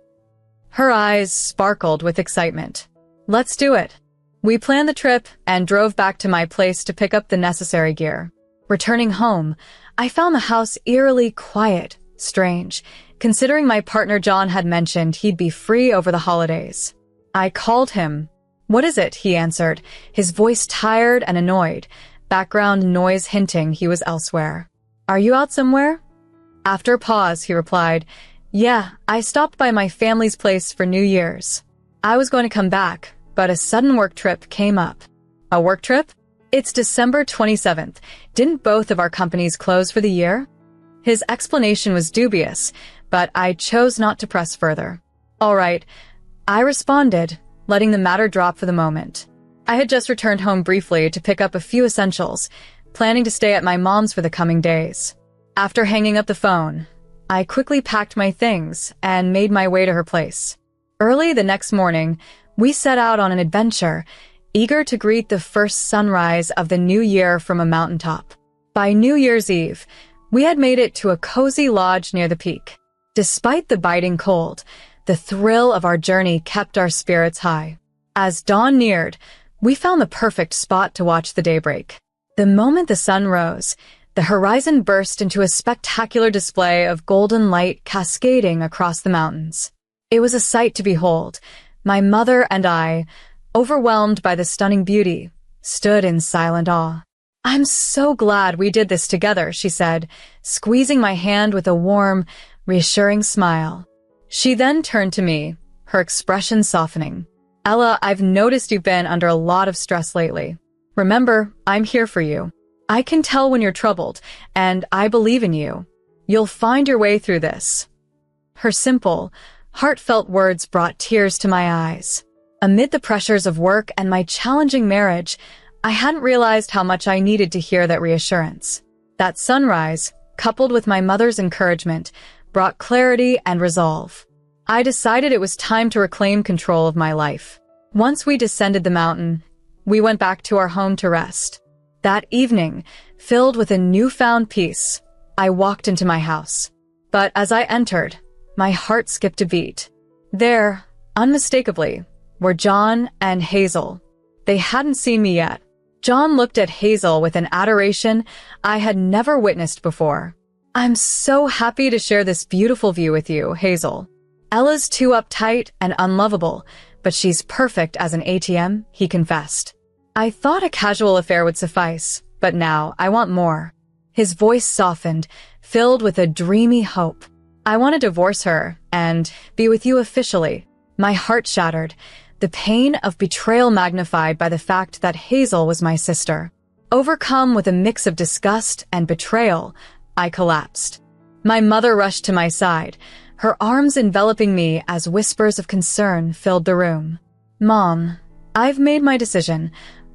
Her eyes sparkled with excitement. "Let's do it." We planned the trip and drove back to my place to pick up the necessary gear. Returning home, I found the house eerily quiet, strange, considering my partner John had mentioned he'd be free over the holidays. I called him. "What is it?" he answered, his voice tired and annoyed, background noise hinting he was elsewhere. "Are you out somewhere?" After a pause, he replied, "Yeah, I stopped by my family's place for New Year's. I was going to come back, but a sudden work trip came up." "A work trip? It's December 27th. Didn't both of our companies close for the year?" His explanation was dubious, but I chose not to press further. "All right," I responded, letting the matter drop for the moment. I had just returned home briefly to pick up a few essentials, planning to stay at my mom's for the coming days. After hanging up the phone, I quickly packed my things and made my way to her place. Early the next morning, we set out on an adventure, eager to greet the first sunrise of the new year from a mountaintop. By New Year's Eve, we had made it to a cozy lodge near the peak. Despite the biting cold, the thrill of our journey kept our spirits high. As dawn neared, we found the perfect spot to watch the daybreak. The moment the sun rose, the horizon burst into a spectacular display of golden light cascading across the mountains. It was a sight to behold. My mother and I, overwhelmed by the stunning beauty, stood in silent awe. "I'm so glad we did this together," she said, squeezing my hand with a warm, reassuring smile. She then turned to me, her expression softening. "Ella, I've noticed you've been under a lot of stress lately. Remember, I'm here for you. I can tell when you're troubled, and I believe in you. You'll find your way through this." Her simple, heartfelt words brought tears to my eyes. Amid the pressures of work and my challenging marriage, I hadn't realized how much I needed to hear that reassurance. That sunrise, coupled with my mother's encouragement, brought clarity and resolve. I decided it was time to reclaim control of my life. Once we descended the mountain, we went back to our home to rest. That evening, filled with a newfound peace, I walked into my house. But as I entered, my heart skipped a beat. There, unmistakably, were John and Hazel. They hadn't seen me yet. John looked at Hazel with an adoration I had never witnessed before. "I'm so happy to share this beautiful view with you, Hazel. Ella's too uptight and unlovable, but she's perfect as an ATM," he confessed. I thought a casual affair would suffice, but now I want more. His voice softened, filled with a dreamy hope. "I want to divorce her and be with you officially." My heart shattered, the pain of betrayal magnified by the fact that Hazel was my sister. Overcome with a mix of disgust and betrayal, I collapsed. My mother rushed to my side, her arms enveloping me as whispers of concern filled the room. "Mom, I've made my decision,"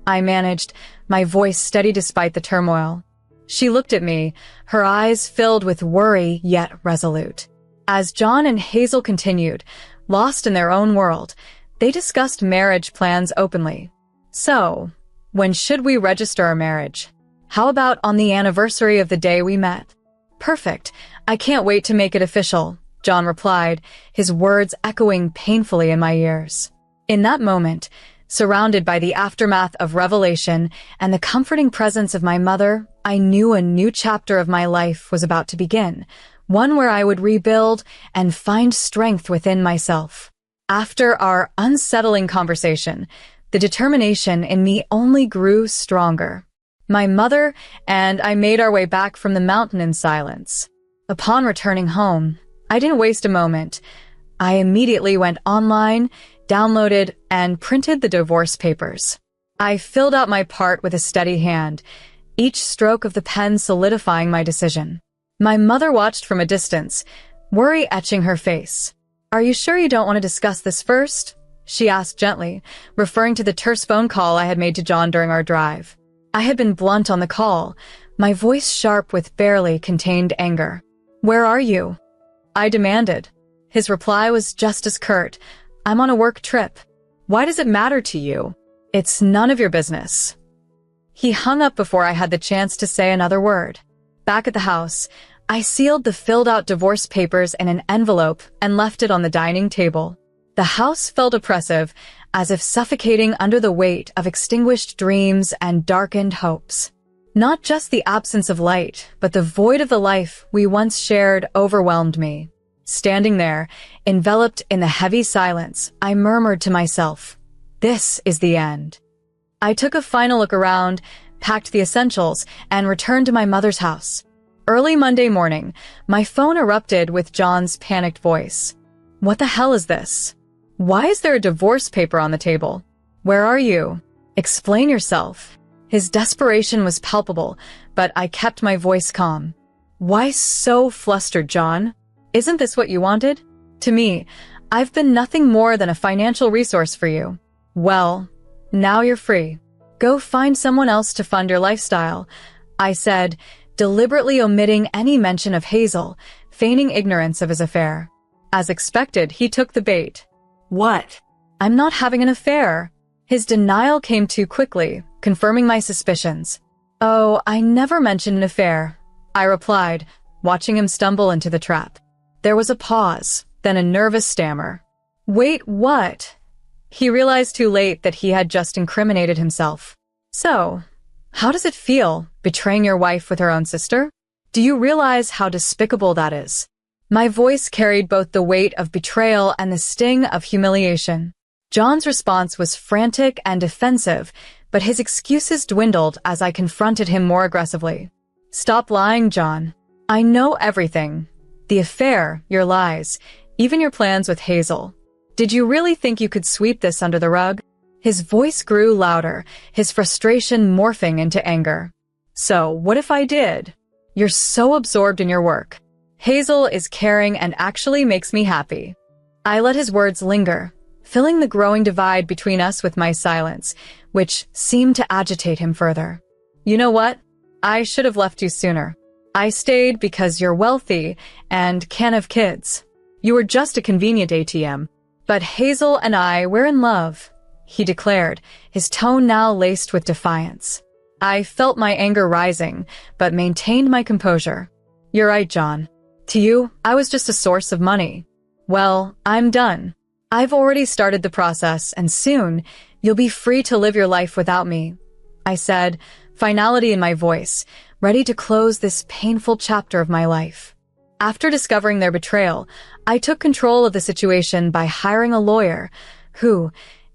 I managed, my voice steady despite the turmoil. She looked at me, her eyes filled with worry yet resolute. As John and Hazel continued, lost in their own world, they discussed marriage plans openly. "So, when should we register our marriage? How about on the anniversary of the day we met?" "Perfect. I can't wait to make it official," John replied, his words echoing painfully in my ears. In that moment, surrounded by the aftermath of revelation and the comforting presence of my mother, I knew a new chapter of my life was about to begin, one where I would rebuild and find strength within myself. After our unsettling conversation, the determination in me only grew stronger. My mother and I made our way back from the mountain in silence. Upon returning home, I didn't waste a moment. I immediately went online, downloaded, and printed the divorce papers. I filled out my part with a steady hand, each stroke of the pen solidifying my decision. My mother watched from a distance, worry etching her face. "Are you sure you don't want to discuss this first?" she asked gently, referring to the terse phone call I had made to John during our drive. I had been blunt on the call, my voice sharp with barely contained anger. "Where are you?" I demanded. His reply was just as curt. "I'm on a work trip." "Why does it matter to you?" "It's none of your business." He hung up before I had the chance to say another word. Back at the house, I sealed the filled-out divorce papers in an envelope and left it on the dining table. The house felt oppressive, as if suffocating under the weight of extinguished dreams and darkened hopes. Not just the absence of light, but the void of the life we once shared overwhelmed me. Standing there, enveloped in the heavy silence, I murmured to myself, "This is the end." I took a final look around, packed the essentials, and returned to my mother's house. Early Monday morning, my phone erupted with John's panicked voice. "What the hell is this? Why is there a divorce paper on the table? Where are you? Explain yourself." His desperation was palpable, but I kept my voice calm. "Why so flustered, John? Isn't this what you wanted? To me, I've been nothing more than a financial resource for you. Well, now you're free. Go find someone else to fund your lifestyle," I said, deliberately omitting any mention of Hazel, feigning ignorance of his affair. As expected, he took the bait. "What? I'm not having an affair." His denial came too quickly, confirming my suspicions. "Oh, I never mentioned an affair," I replied, watching him stumble into the trap. There was a pause, then a nervous stammer. "Wait, what?" He realized too late that he had just incriminated himself. "So, how does it feel, betraying your wife with her own sister? Do you realize how despicable that is?" My voice carried both the weight of betrayal and the sting of humiliation. John's response was frantic and defensive, but his excuses dwindled as I confronted him more aggressively. "Stop lying, John. I know everything. The affair, your lies, even your plans with Hazel. Did you really think you could sweep this under the rug?" His voice grew louder, his frustration morphing into anger. "So, what if I did? You're so absorbed in your work. Hazel is caring and actually makes me happy." I let his words linger, filling the growing divide between us with my silence, which seemed to agitate him further. "You know what? I should have left you sooner. I stayed because you're wealthy and can have kids. You were just a convenient ATM. But Hazel and I, we're in love," he declared, his tone now laced with defiance. I felt my anger rising, but maintained my composure. "You're right, John. To you, I was just a source of money. Well, I'm done. I've already started the process, and soon, you'll be free to live your life without me," I said, finality in my voice, ready to close this painful chapter of my life. After discovering their betrayal, I took control of the situation by hiring a lawyer who,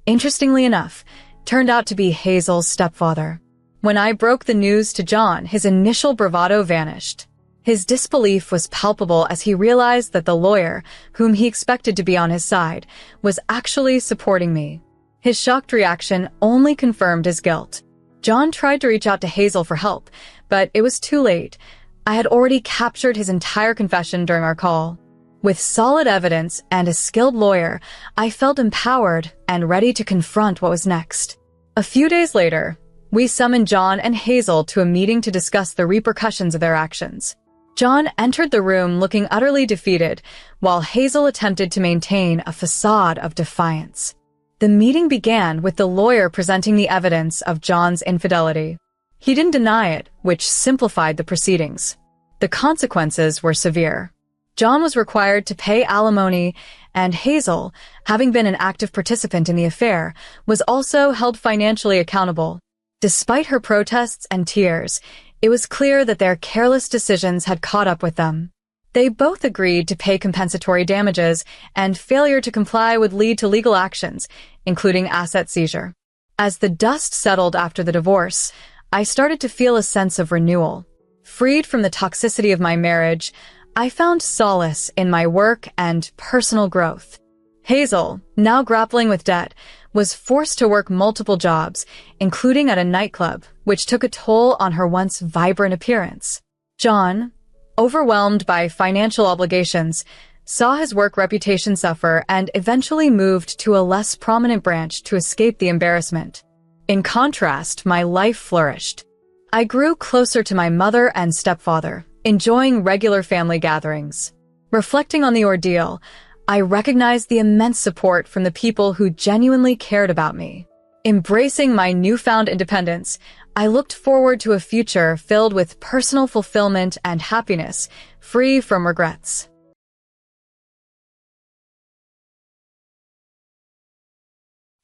interestingly enough, turned out to be Hazel's stepfather. When I broke the news to John, his initial bravado vanished. His disbelief was palpable as he realized that the lawyer, whom he expected to be on his side, was actually supporting me. His shocked reaction only confirmed his guilt. John tried to reach out to Hazel for help, but it was too late. I had already captured his entire confession during our call. With solid evidence and a skilled lawyer, I felt empowered and ready to confront what was next. A few days later, we summoned John and Hazel to a meeting to discuss the repercussions of their actions. John entered the room looking utterly defeated, while Hazel attempted to maintain a facade of defiance. The meeting began with the lawyer presenting the evidence of John's infidelity. He didn't deny it, which simplified the proceedings. The consequences were severe. John was required to pay alimony, and Hazel, having been an active participant in the affair, was also held financially accountable. Despite her protests and tears, it was clear that their careless decisions had caught up with them. They both agreed to pay compensatory damages, and failure to comply would lead to legal actions, including asset seizure. As the dust settled after the divorce, I started to feel a sense of renewal. Freed from the toxicity of my marriage, I found solace in my work and personal growth. Hazel, now grappling with debt, was forced to work multiple jobs, including at a nightclub, which took a toll on her once vibrant appearance. John, overwhelmed by financial obligations, saw his work reputation suffer and eventually moved to a less prominent branch to escape the embarrassment. In contrast, my life flourished. I grew closer to my mother and stepfather, enjoying regular family gatherings. Reflecting on the ordeal, I recognized the immense support from the people who genuinely cared about me. Embracing my newfound independence, I looked forward to a future filled with personal fulfillment and happiness, free from regrets.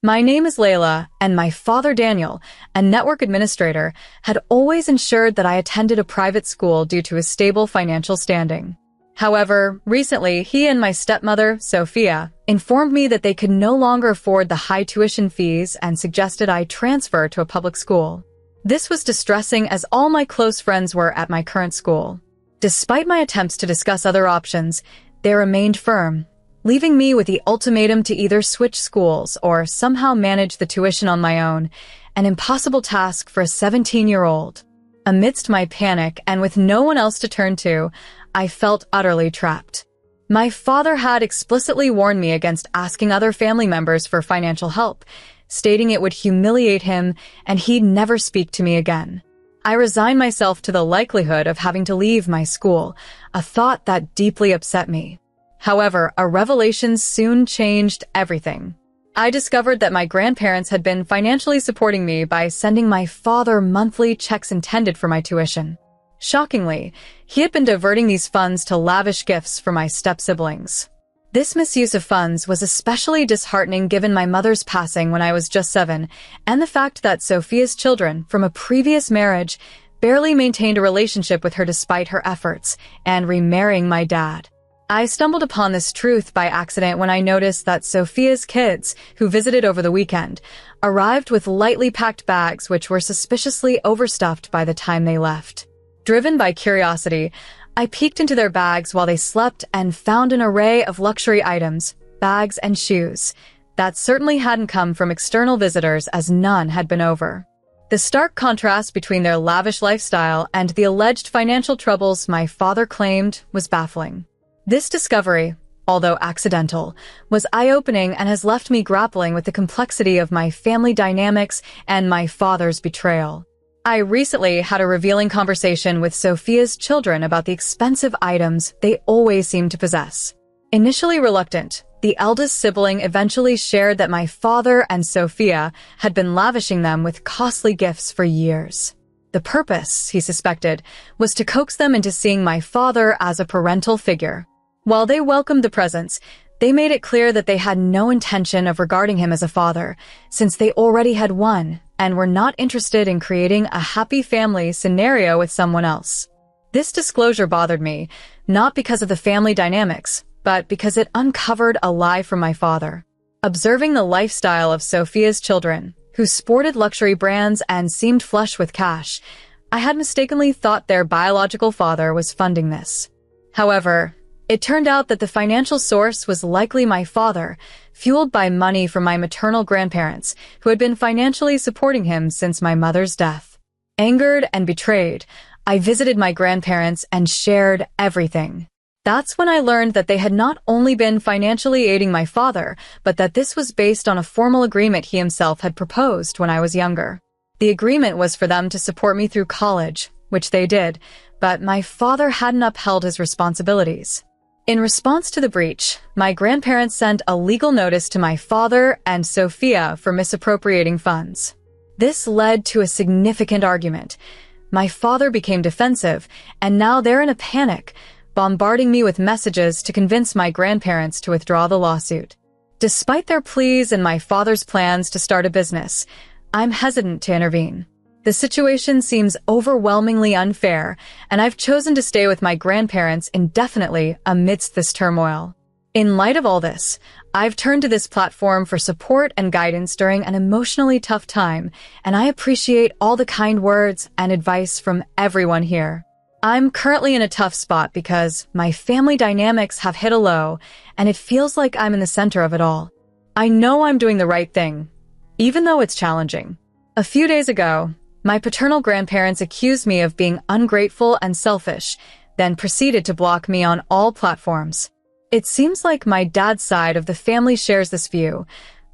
My name is Layla, and my father Daniel, a network administrator, had always ensured that I attended a private school due to a stable financial standing. However, recently he and my stepmother, Sophia, informed me that they could no longer afford the high tuition fees and suggested I transfer to a public school. This was distressing as all my close friends were at my current school. Despite my attempts to discuss other options, they remained firm, leaving me with the ultimatum to either switch schools or somehow manage the tuition on my own, an impossible task for a 17-year-old. Amidst my panic and with no one else to turn to, I felt utterly trapped. My father had explicitly warned me against asking other family members for financial help, stating it would humiliate him and he'd never speak to me again. I resigned myself to the likelihood of having to leave my school, a thought that deeply upset me. However, a revelation soon changed everything. I discovered that my grandparents had been financially supporting me by sending my father monthly checks intended for my tuition. Shockingly, he had been diverting these funds to lavish gifts for my step-siblings. This misuse of funds was especially disheartening given my mother's passing when I was just 7, and the fact that Sophia's children from a previous marriage barely maintained a relationship with her despite her efforts, and remarrying my dad. I stumbled upon this truth by accident when I noticed that Sophia's kids, who visited over the weekend, arrived with lightly packed bags which were suspiciously overstuffed by the time they left. Driven by curiosity, I peeked into their bags while they slept and found an array of luxury items, bags and shoes, that certainly hadn't come from external visitors as none had been over. The stark contrast between their lavish lifestyle and the alleged financial troubles my father claimed was baffling. This discovery, although accidental, was eye-opening and has left me grappling with the complexity of my family dynamics and my father's betrayal. I recently had a revealing conversation with Sophia's children about the expensive items they always seemed to possess. Initially reluctant, the eldest sibling eventually shared that my father and Sophia had been lavishing them with costly gifts for years. The purpose, he suspected, was to coax them into seeing my father as a parental figure. While they welcomed the presents, they made it clear that they had no intention of regarding him as a father, since they already had one, and were not interested in creating a happy family scenario with someone else. This disclosure bothered me, not because of the family dynamics, but because it uncovered a lie from my father. Observing the lifestyle of Sophia's children, who sported luxury brands and seemed flush with cash, I had mistakenly thought their biological father was funding this. However, it turned out that the financial source was likely my father, fueled by money from my maternal grandparents, who had been financially supporting him since my mother's death. Angered and betrayed, I visited my grandparents and shared everything. That's when I learned that they had not only been financially aiding my father, but that this was based on a formal agreement he himself had proposed when I was younger. The agreement was for them to support me through college, which they did, but my father hadn't upheld his responsibilities. In response to the breach, my grandparents sent a legal notice to my father and Sophia for misappropriating funds. This led to a significant argument. My father became defensive, and now they're in a panic, bombarding me with messages to convince my grandparents to withdraw the lawsuit. Despite their pleas and my father's plans to start a business, I'm hesitant to intervene. The situation seems overwhelmingly unfair, and I've chosen to stay with my grandparents indefinitely amidst this turmoil. In light of all this, I've turned to this platform for support and guidance during an emotionally tough time, and I appreciate all the kind words and advice from everyone here. I'm currently in a tough spot because my family dynamics have hit a low, and it feels like I'm in the center of it all. I know I'm doing the right thing, even though it's challenging. A few days ago, my paternal grandparents accused me of being ungrateful and selfish, then proceeded to block me on all platforms. It seems like my dad's side of the family shares this view,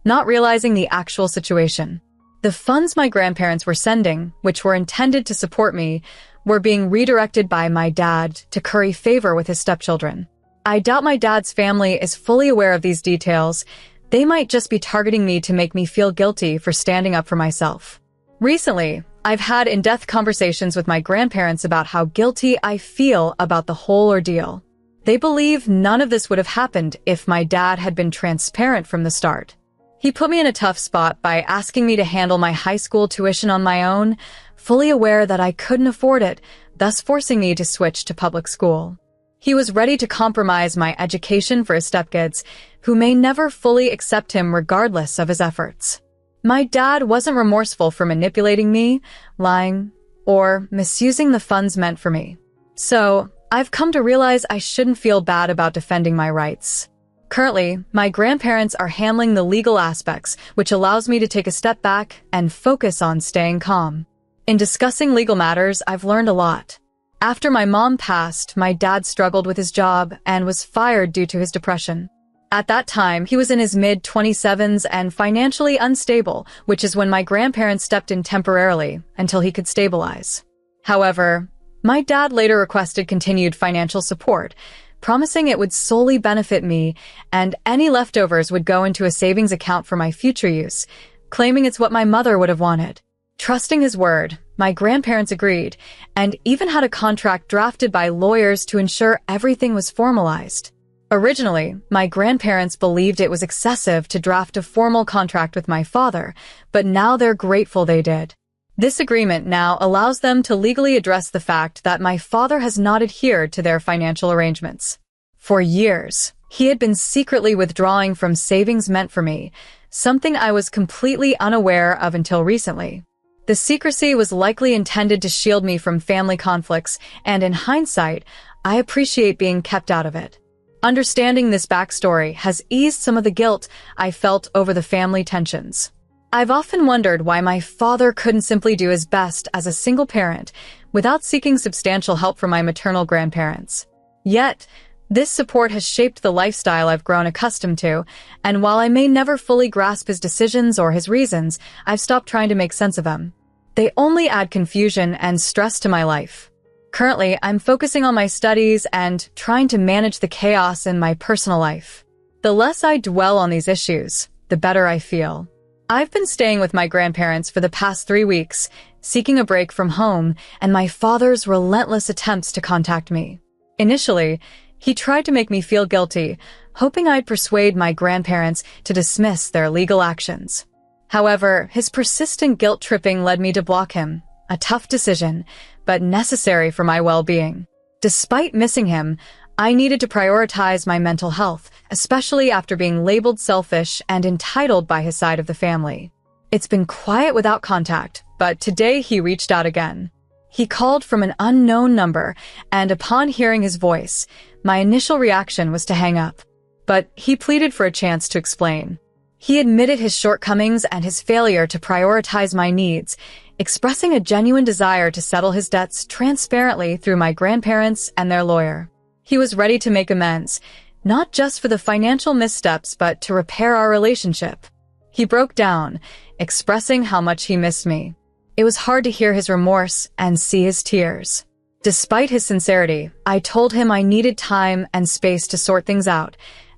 not realizing the actual situation. The funds my grandparents were sending, which were intended to support me, were being redirected by my dad to curry favor with his stepchildren. I doubt my dad's family is fully aware of these details. They might just be targeting me to make me feel guilty for standing up for myself. Recently, I've had in-depth conversations with my grandparents about how guilty I feel about the whole ordeal. They believe none of this would have happened if my dad had been transparent from the start. He put me in a tough spot by asking me to handle my high school tuition on my own, fully aware that I couldn't afford it, thus forcing me to switch to public school. He was ready to compromise my education for his stepkids, who may never fully accept him regardless of his efforts. My dad wasn't remorseful for manipulating me, lying, or misusing the funds meant for me. So, I've come to realize I shouldn't feel bad about defending my rights. Currently, my grandparents are handling the legal aspects, which allows me to take a step back and focus on staying calm. In discussing legal matters, I've learned a lot. After my mom passed, my dad struggled with his job and was fired due to his depression. At that time, he was in his mid-27s and financially unstable, which is when my grandparents stepped in temporarily until he could stabilize. However, my dad later requested continued financial support, promising it would solely benefit me and any leftovers would go into a savings account for my future use, claiming it's what my mother would have wanted. Trusting his word, my grandparents agreed and even had a contract drafted by lawyers to ensure everything was formalized. Originally, my grandparents believed it was excessive to draft a formal contract with my father, but now they're grateful they did. This agreement now allows them to legally address the fact that my father has not adhered to their financial arrangements. For years, he had been secretly withdrawing from savings meant for me, something I was completely unaware of until recently. The secrecy was likely intended to shield me from family conflicts, and in hindsight, I appreciate being kept out of it. Understanding this backstory has eased some of the guilt I felt over the family tensions. I've often wondered why my father couldn't simply do his best as a single parent without seeking substantial help from my maternal grandparents. Yet, this support has shaped the lifestyle I've grown accustomed to, and while I may never fully grasp his decisions or his reasons, I've stopped trying to make sense of them. They only add confusion and stress to my life. Currently, I'm focusing on my studies and trying to manage the chaos in my personal life. The less I dwell on these issues, the better I feel. I've been staying with my grandparents for the past 3 weeks, seeking a break from home and my father's relentless attempts to contact me. Initially, he tried to make me feel guilty, hoping I'd persuade my grandparents to dismiss their legal actions. However, his persistent guilt-tripping led me to block him, a tough decision, but necessary for my well-being. Despite missing him, I needed to prioritize my mental health, especially after being labeled selfish and entitled by his side of the family. It's been quiet without contact, but today he reached out again. He called from an unknown number, and upon hearing his voice, my initial reaction was to hang up. But he pleaded for a chance to explain. He admitted his shortcomings and his failure to prioritize my needs, expressing a genuine desire to settle his debts transparently through my grandparents and their lawyer. He was ready to make amends, not just for the financial missteps, but to repair our relationship. He broke down, expressing how much he missed me. It was hard to hear his remorse and see his tears. Despite his sincerity, I told him I needed time and space to sort things out,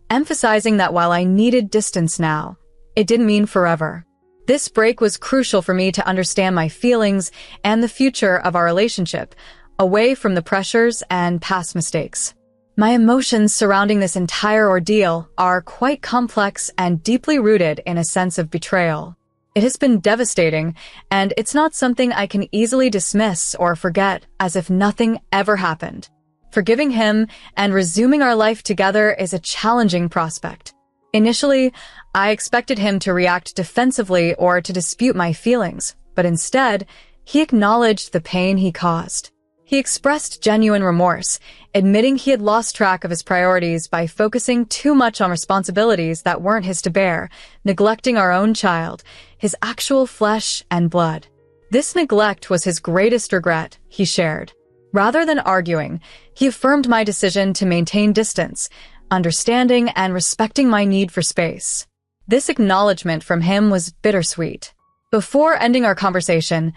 emphasizing that while I needed distance now, it didn't mean forever. This break was crucial for me to understand my feelings and the future of our relationship, away from the pressures and past mistakes. My emotions surrounding this entire ordeal are quite complex and deeply rooted in a sense of betrayal. It has been devastating, and it's not something I can easily dismiss or forget as if nothing ever happened. Forgiving him and resuming our life together is a challenging prospect. Initially, I expected him to react defensively or to dispute my feelings, but instead, he acknowledged the pain he caused. He expressed genuine remorse, admitting he had lost track of his priorities by focusing too much on responsibilities that weren't his to bear, neglecting our own child, his actual flesh and blood. This neglect was his greatest regret, he shared. Rather than arguing, he affirmed my decision to maintain distance, understanding and respecting my need for space. This acknowledgement from him was bittersweet. Before ending our conversation,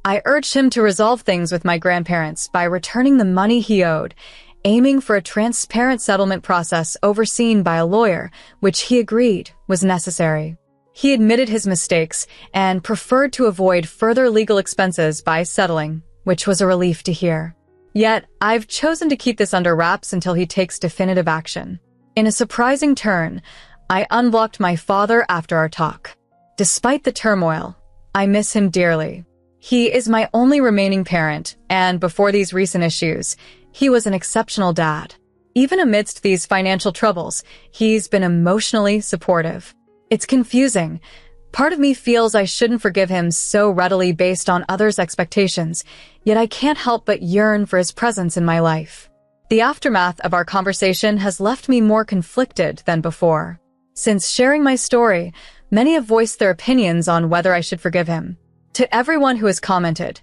I urged him to resolve things with my grandparents by returning the money he owed, aiming for a transparent settlement process overseen by a lawyer, which he agreed was necessary. He admitted his mistakes and preferred to avoid further legal expenses by settling, which was a relief to hear. Yet, I've chosen to keep this under wraps until he takes definitive action. In a surprising turn, I unblocked my father after our talk. Despite the turmoil, I miss him dearly. He is my only remaining parent, and before these recent issues, he was an exceptional dad. Even amidst these financial troubles, he's been emotionally supportive. It's confusing. Part of me feels I shouldn't forgive him so readily based on others' expectations, yet I can't help but yearn for his presence in my life. The aftermath of our conversation has left me more conflicted than before. Since sharing my story, many have voiced their opinions on whether I should forgive him. To everyone who has commented,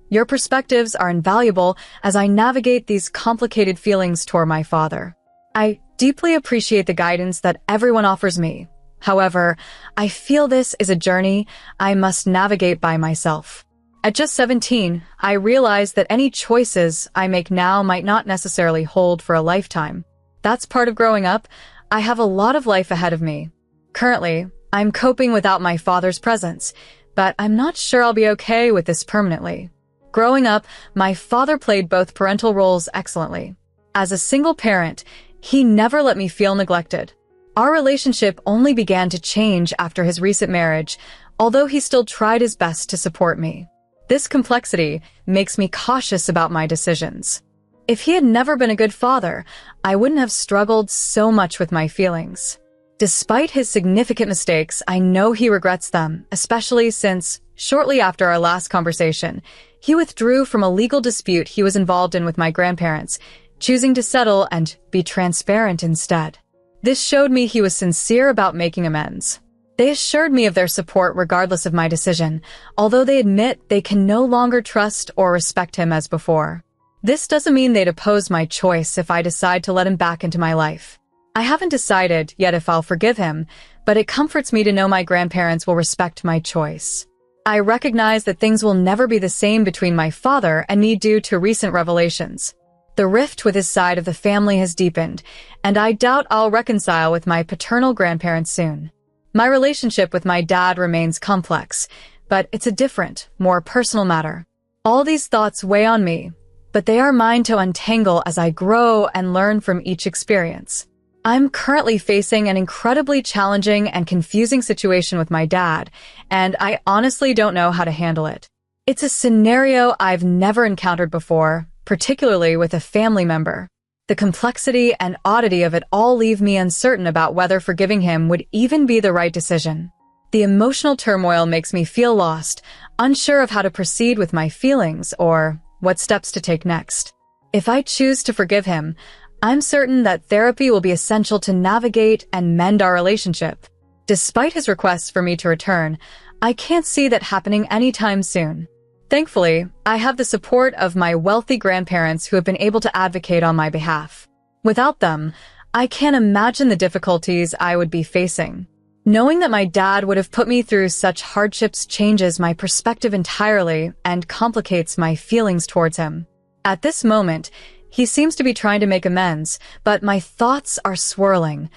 your perspectives are invaluable as I navigate these complicated feelings toward my father. I deeply appreciate the guidance that everyone offers me. However, I feel this is a journey I must navigate by myself. At just 17, I realized that any choices I make now might not necessarily hold for a lifetime. That's part of growing up. I have a lot of life ahead of me. Currently, I'm coping without my father's presence, but I'm not sure I'll be okay with this permanently. Growing up, my father played both parental roles excellently. As a single parent, he never let me feel neglected. Our relationship only began to change after his recent marriage, although he still tried his best to support me. This complexity makes me cautious about my decisions. If he had never been a good father, I wouldn't have struggled so much with my feelings. Despite his significant mistakes, I know he regrets them, especially since, shortly after our last conversation, he withdrew from a legal dispute he was involved in with my grandparents, choosing to settle and be transparent instead. This showed me he was sincere about making amends. They assured me of their support regardless of my decision, although they admit they can no longer trust or respect him as before. This doesn't mean they'd oppose my choice if I decide to let him back into my life. I haven't decided yet if I'll forgive him, but it comforts me to know my grandparents will respect my choice. I recognize that things will never be the same between my father and me due to recent revelations. The rift with his side of the family has deepened, and I doubt I'll reconcile with my paternal grandparents soon. My relationship with my dad remains complex, but it's a different, more personal matter. All these thoughts weigh on me, but they are mine to untangle as I grow and learn from each experience. I'm currently facing an incredibly challenging and confusing situation with my dad, and I honestly don't know how to handle it. It's a scenario I've never encountered before, particularly with a family member. The complexity and oddity of it all leave me uncertain about whether forgiving him would even be the right decision. The emotional turmoil makes me feel lost, unsure of how to proceed with my feelings or what steps to take next. If I choose to forgive him, I'm certain that therapy will be essential to navigate and mend our relationship. Despite his requests for me to return, I can't see that happening anytime soon. Thankfully, I have the support of my wealthy grandparents who have been able to advocate on my behalf. Without them, I can't imagine the difficulties I would be facing. Knowing that my dad would have put me through such hardships changes my perspective entirely and complicates my feelings towards him. At this moment, he seems to be trying to make amends, but my thoughts are swirling,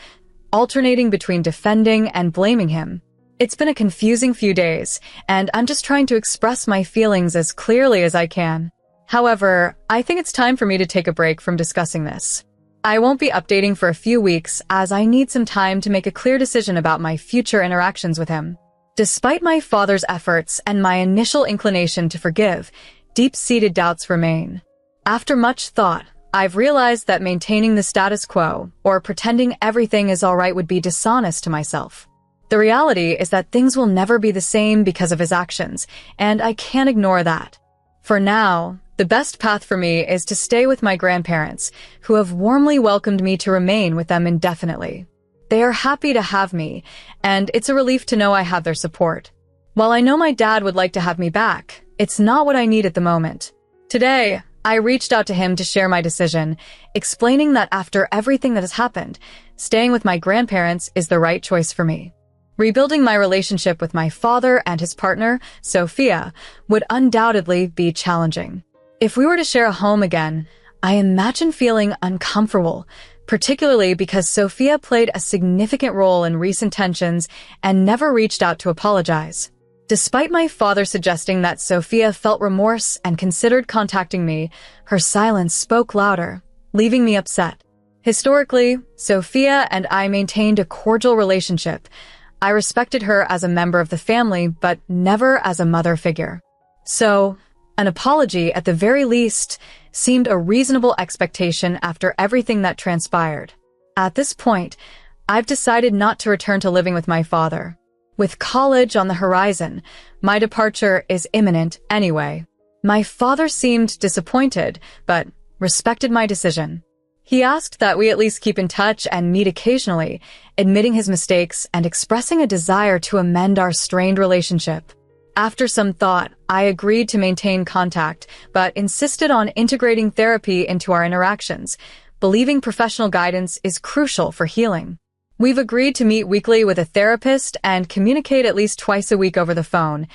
alternating between defending and blaming him. It's been a confusing few days, and I'm just trying to express my feelings as clearly as I can. However, I think it's time for me to take a break from discussing this. I won't be updating for a few weeks as I need some time to make a clear decision about my future interactions with him. Despite my father's efforts and my initial inclination to forgive, deep-seated doubts remain. After much thought, I've realized that maintaining the status quo or pretending everything is all right would be dishonest to myself. The reality is that things will never be the same because of his actions, and I can't ignore that. For now, the best path for me is to stay with my grandparents, who have warmly welcomed me to remain with them indefinitely. They are happy to have me, and it's a relief to know I have their support. While I know my dad would like to have me back, it's not what I need at the moment. Today, I reached out to him to share my decision, explaining that after everything that has happened, staying with my grandparents is the right choice for me. Rebuilding my relationship with my father and his partner, Sophia, would undoubtedly be challenging. If we were to share a home again, I imagine feeling uncomfortable, particularly because Sophia played a significant role in recent tensions and never reached out to apologize. Despite my father suggesting that Sophia felt remorse and considered contacting me, her silence spoke louder, leaving me upset. Historically, Sophia and I maintained a cordial relationship. I respected her as a member of the family, but never as a mother figure. So, an apology, at the very least, seemed a reasonable expectation after everything that transpired. At this point, I've decided not to return to living with my father. With college on the horizon, my departure is imminent anyway. My father seemed disappointed, but respected my decision. He asked that we at least keep in touch and meet occasionally, admitting his mistakes and expressing a desire to amend our strained relationship. After some thought, I agreed to maintain contact, but insisted on integrating therapy into our interactions, believing professional guidance is crucial for healing. We've agreed to meet weekly with a therapist and communicate at least twice a week over the phone,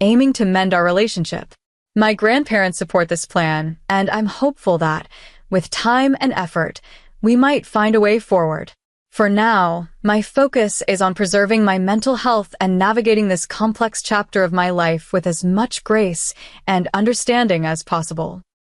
aiming to mend our relationship. My grandparents support this plan, and I'm hopeful that, with time and effort, we might find a way forward. For now, my focus is on preserving my mental health and navigating this complex chapter of my life with as much grace and understanding as possible.